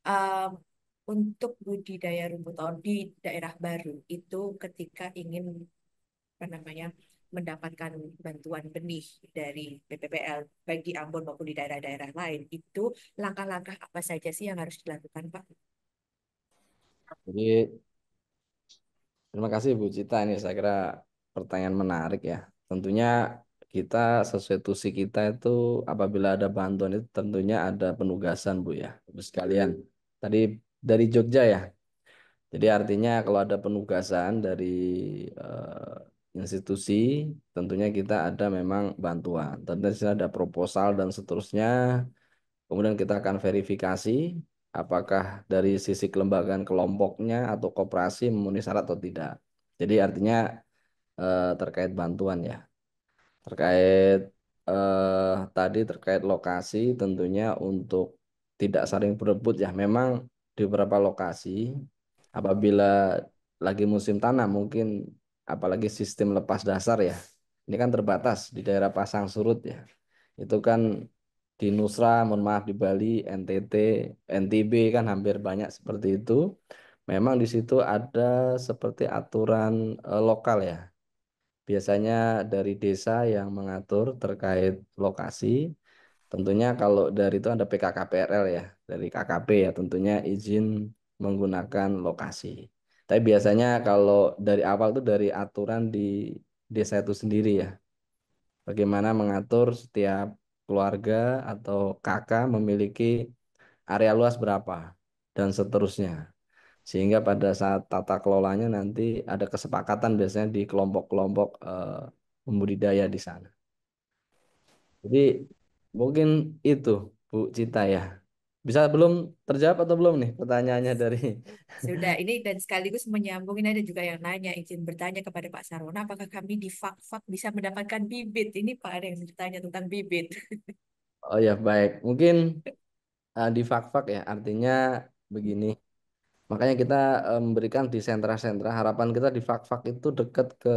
Um, untuk budidaya rumput laut di daerah baru itu ketika ingin apa namanya mendapatkan bantuan benih dari BPPL baik di Ambon maupun di daerah-daerah lain itu langkah-langkah apa saja sih yang harus dilakukan Pak? Jadi terima kasih Bu Cita, ini saya kira pertanyaan menarik ya. Tentunya kita sesuai tusi kita itu apabila ada bantuan itu tentunya ada penugasan Bu ya. Terus sekalian tadi dari Jogja ya. Jadi artinya kalau ada penugasan dari institusi, tentunya kita ada memang bantuan. Tentunya di sini ada proposal dan seterusnya. Kemudian kita akan verifikasi apakah dari sisi kelembagaan kelompoknya atau koperasi memenuhi syarat atau tidak. Jadi artinya terkait bantuan ya. Terkait tadi terkait lokasi tentunya untuk tidak saling berebut ya. Memang di beberapa lokasi apabila lagi musim tanam mungkin apalagi sistem lepas dasar ya. Ini kan terbatas di daerah pasang surut ya. Itu kan di Nusra, mohon maaf di Bali, NTT, NTB kan hampir banyak seperti itu. Memang di situ ada seperti aturan lokal ya. Biasanya dari desa yang mengatur terkait lokasi. Tentunya kalau dari itu ada PKKPRL ya, dari KKP ya tentunya izin menggunakan lokasi. Tapi biasanya kalau dari awal itu dari aturan di desa itu sendiri ya. Bagaimana mengatur setiap keluarga atau kakak memiliki area luas berapa dan seterusnya. Sehingga pada saat tata kelolanya nanti ada kesepakatan biasanya di kelompok-kelompok pembudidaya di sana. Jadi mungkin itu Bu Cita ya. Bisa belum terjawab atau belum nih pertanyaannya dari Sudah ini dan sekaligus menyambung ini ada juga yang nanya izin bertanya kepada Pak Sarwono apakah kami di Fak-Fak bisa mendapatkan bibit? Ini Pak ada yang bertanya tentang bibit. Oh ya baik, mungkin di fak-fak ya artinya begini. Makanya kita memberikan di sentra-sentra. Harapan kita di Fak-Fak itu dekat ke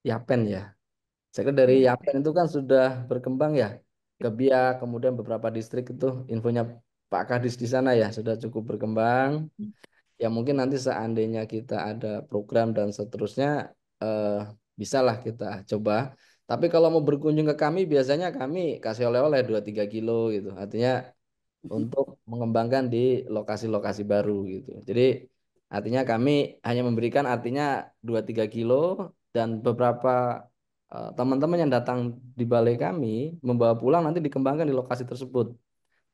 Yapen ya. Saya kira dari Iya. Yapen itu kan sudah berkembang ya ke Biak, kemudian beberapa distrik itu infonya Pak Kadis di sana ya sudah cukup berkembang. Ya mungkin nanti seandainya kita ada program dan seterusnya eh, bisalah kita coba. Tapi kalau mau berkunjung ke kami biasanya kami kasih oleh-oleh 2-3 kilo gitu. Artinya untuk mengembangkan di lokasi-lokasi baru gitu. Jadi artinya kami hanya memberikan artinya 2-3 kilo dan beberapa teman-teman yang datang di balai kami membawa pulang nanti dikembangkan di lokasi tersebut.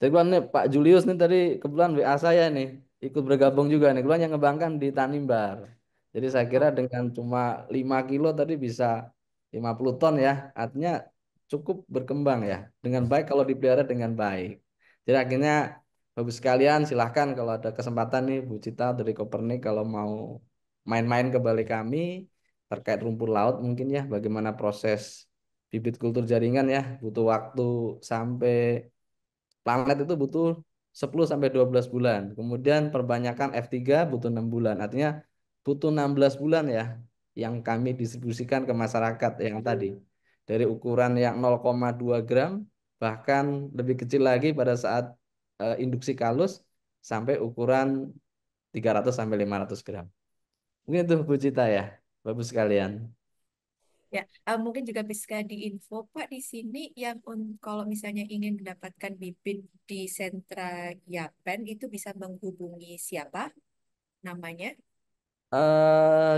Tapi kebetulan nih Pak Julius nih tadi kebetulan WA saya nih ikut bergabung juga nih. Kebetulan yang ngembangkan di Tanimbar. Jadi saya kira dengan cuma 5 kilo tadi bisa 50 ton ya. Artinya cukup berkembang ya. Dengan baik kalau dipelihara dengan baik. Jadi akhirnya bagus sekalian silahkan kalau ada kesempatan nih Bu Cita dari Kopernik kalau mau main-main ke balai kami terkait rumput laut mungkin ya bagaimana proses bibit kultur jaringan ya butuh waktu sampai planet itu butuh 10 sampai 12 bulan. Kemudian perbanyakan F3 butuh 6 bulan. Artinya butuh 16 bulan ya yang kami distribusikan ke masyarakat yang tadi. Dari ukuran yang 0,2 gram bahkan lebih kecil lagi pada saat induksi kalus sampai ukuran 300 sampai 500 gram. Mungkin itu Bu Cita ya. Bagus sekalian. Ya, mungkin juga bisa diinfo Pak di sini yang kalau misalnya ingin mendapatkan bibit di sentra Yapen itu bisa menghubungi siapa namanya?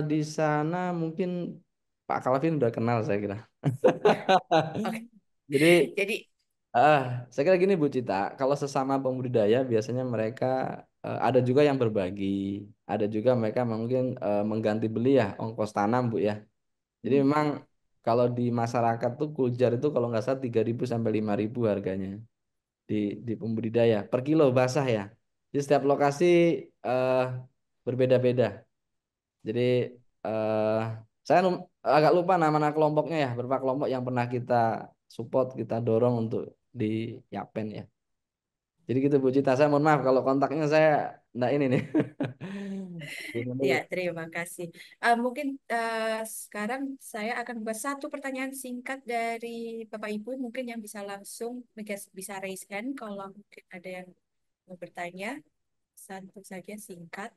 Di sana mungkin Pak Calvin udah kenal saya kira. Oke, Jadi jadi Ah, saya kira gini Bu Cita, kalau sesama pembudidaya biasanya mereka ada juga yang berbagi, ada juga mereka mungkin mengganti beli ya ongkos tanam Bu ya. Jadi memang kalau di masyarakat tuh kujar itu kalau nggak salah 3.000 sampai 5.000 harganya di pembudidaya per kilo basah ya. Di setiap lokasi eh, berbeda-beda. Jadi eh saya agak lupa nama-nama kelompoknya ya, beberapa kelompok yang pernah kita support, kita dorong untuk di Yapen ya. Jadi gitu Bu Cita, saya mohon maaf kalau kontaknya saya enggak ini nih. Ini ya dulu. terima kasih. Mungkin sekarang saya akan buat satu pertanyaan singkat dari Bapak Ibu mungkin yang bisa langsung bisa raise hand kalau mungkin ada yang mau bertanya. Satu saja singkat.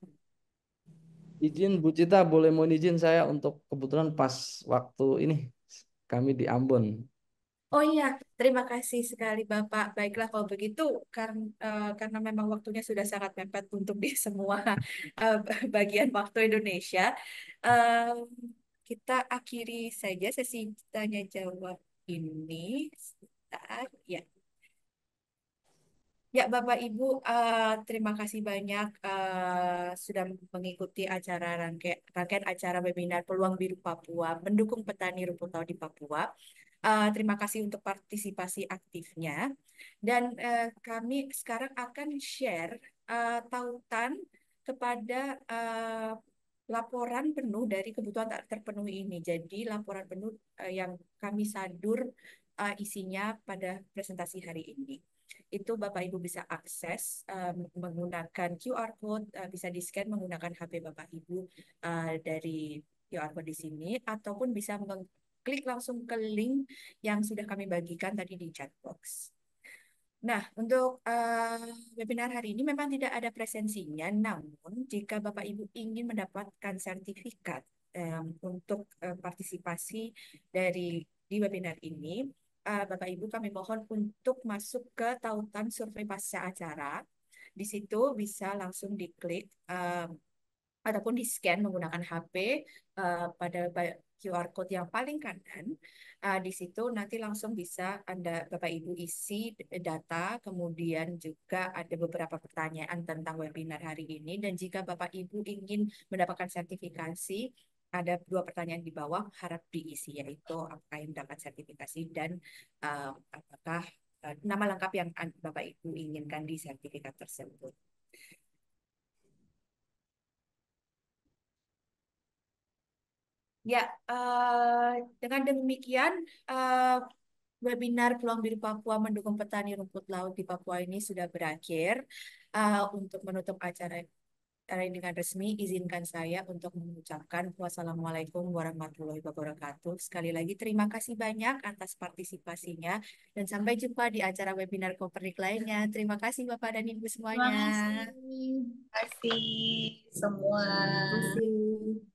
Izin Bu Cita, boleh mohon izin saya untuk kebetulan pas waktu ini kami di Ambon. Oh iya, terima kasih sekali Bapak. Baiklah kalau begitu, karena memang waktunya sudah sangat mepet untuk di semua eh, bagian waktu Indonesia, eh, kita akhiri saja sesi tanya jawab ini. Sebentar, ya. Ya, Bapak Ibu, terima kasih banyak sudah mengikuti rangkaian acara webinar Peluang Biru Papua, mendukung petani rumput laut di Papua. Terima kasih untuk partisipasi aktifnya. Dan kami sekarang akan share tautan kepada laporan penuh dari kebutuhan tak terpenuhi ini. Jadi laporan penuh yang kami sadur isinya pada presentasi hari ini. Itu Bapak Ibu bisa akses menggunakan QR code, bisa di-scan menggunakan HP Bapak Ibu dari QR code di sini, ataupun bisa mengklik langsung ke link yang sudah kami bagikan tadi di chat box. Nah, untuk webinar hari ini memang tidak ada presensinya, namun jika Bapak Ibu ingin mendapatkan sertifikat untuk partisipasi di webinar ini, Bapak Ibu kami mohon untuk masuk ke tautan survei pasca acara. Di situ bisa langsung diklik ataupun di-scan menggunakan HP pada QR code yang paling kanan. Di situ nanti langsung bisa Bapak Ibu isi data, kemudian juga ada beberapa pertanyaan tentang webinar hari ini. Dan jika Bapak Ibu ingin mendapatkan sertifikasi, ada dua pertanyaan di bawah harap diisi, yaitu apakah yang mendapat sertifikasi dan apakah nama lengkap yang Bapak Ibu inginkan di sertifikat tersebut. Ya, dengan demikian webinar Peluang Biru Papua mendukung petani rumput laut di Papua ini sudah berakhir. Untuk menutup acara dengan resmi izinkan saya untuk mengucapkan wassalamualaikum warahmatullahi wabarakatuh. Sekali lagi terima kasih banyak atas partisipasinya dan sampai jumpa di acara webinar Kopernik lainnya. Terima kasih Bapak dan Ibu Terima semuanya. kasih. Terima kasih semua. Terima kasih.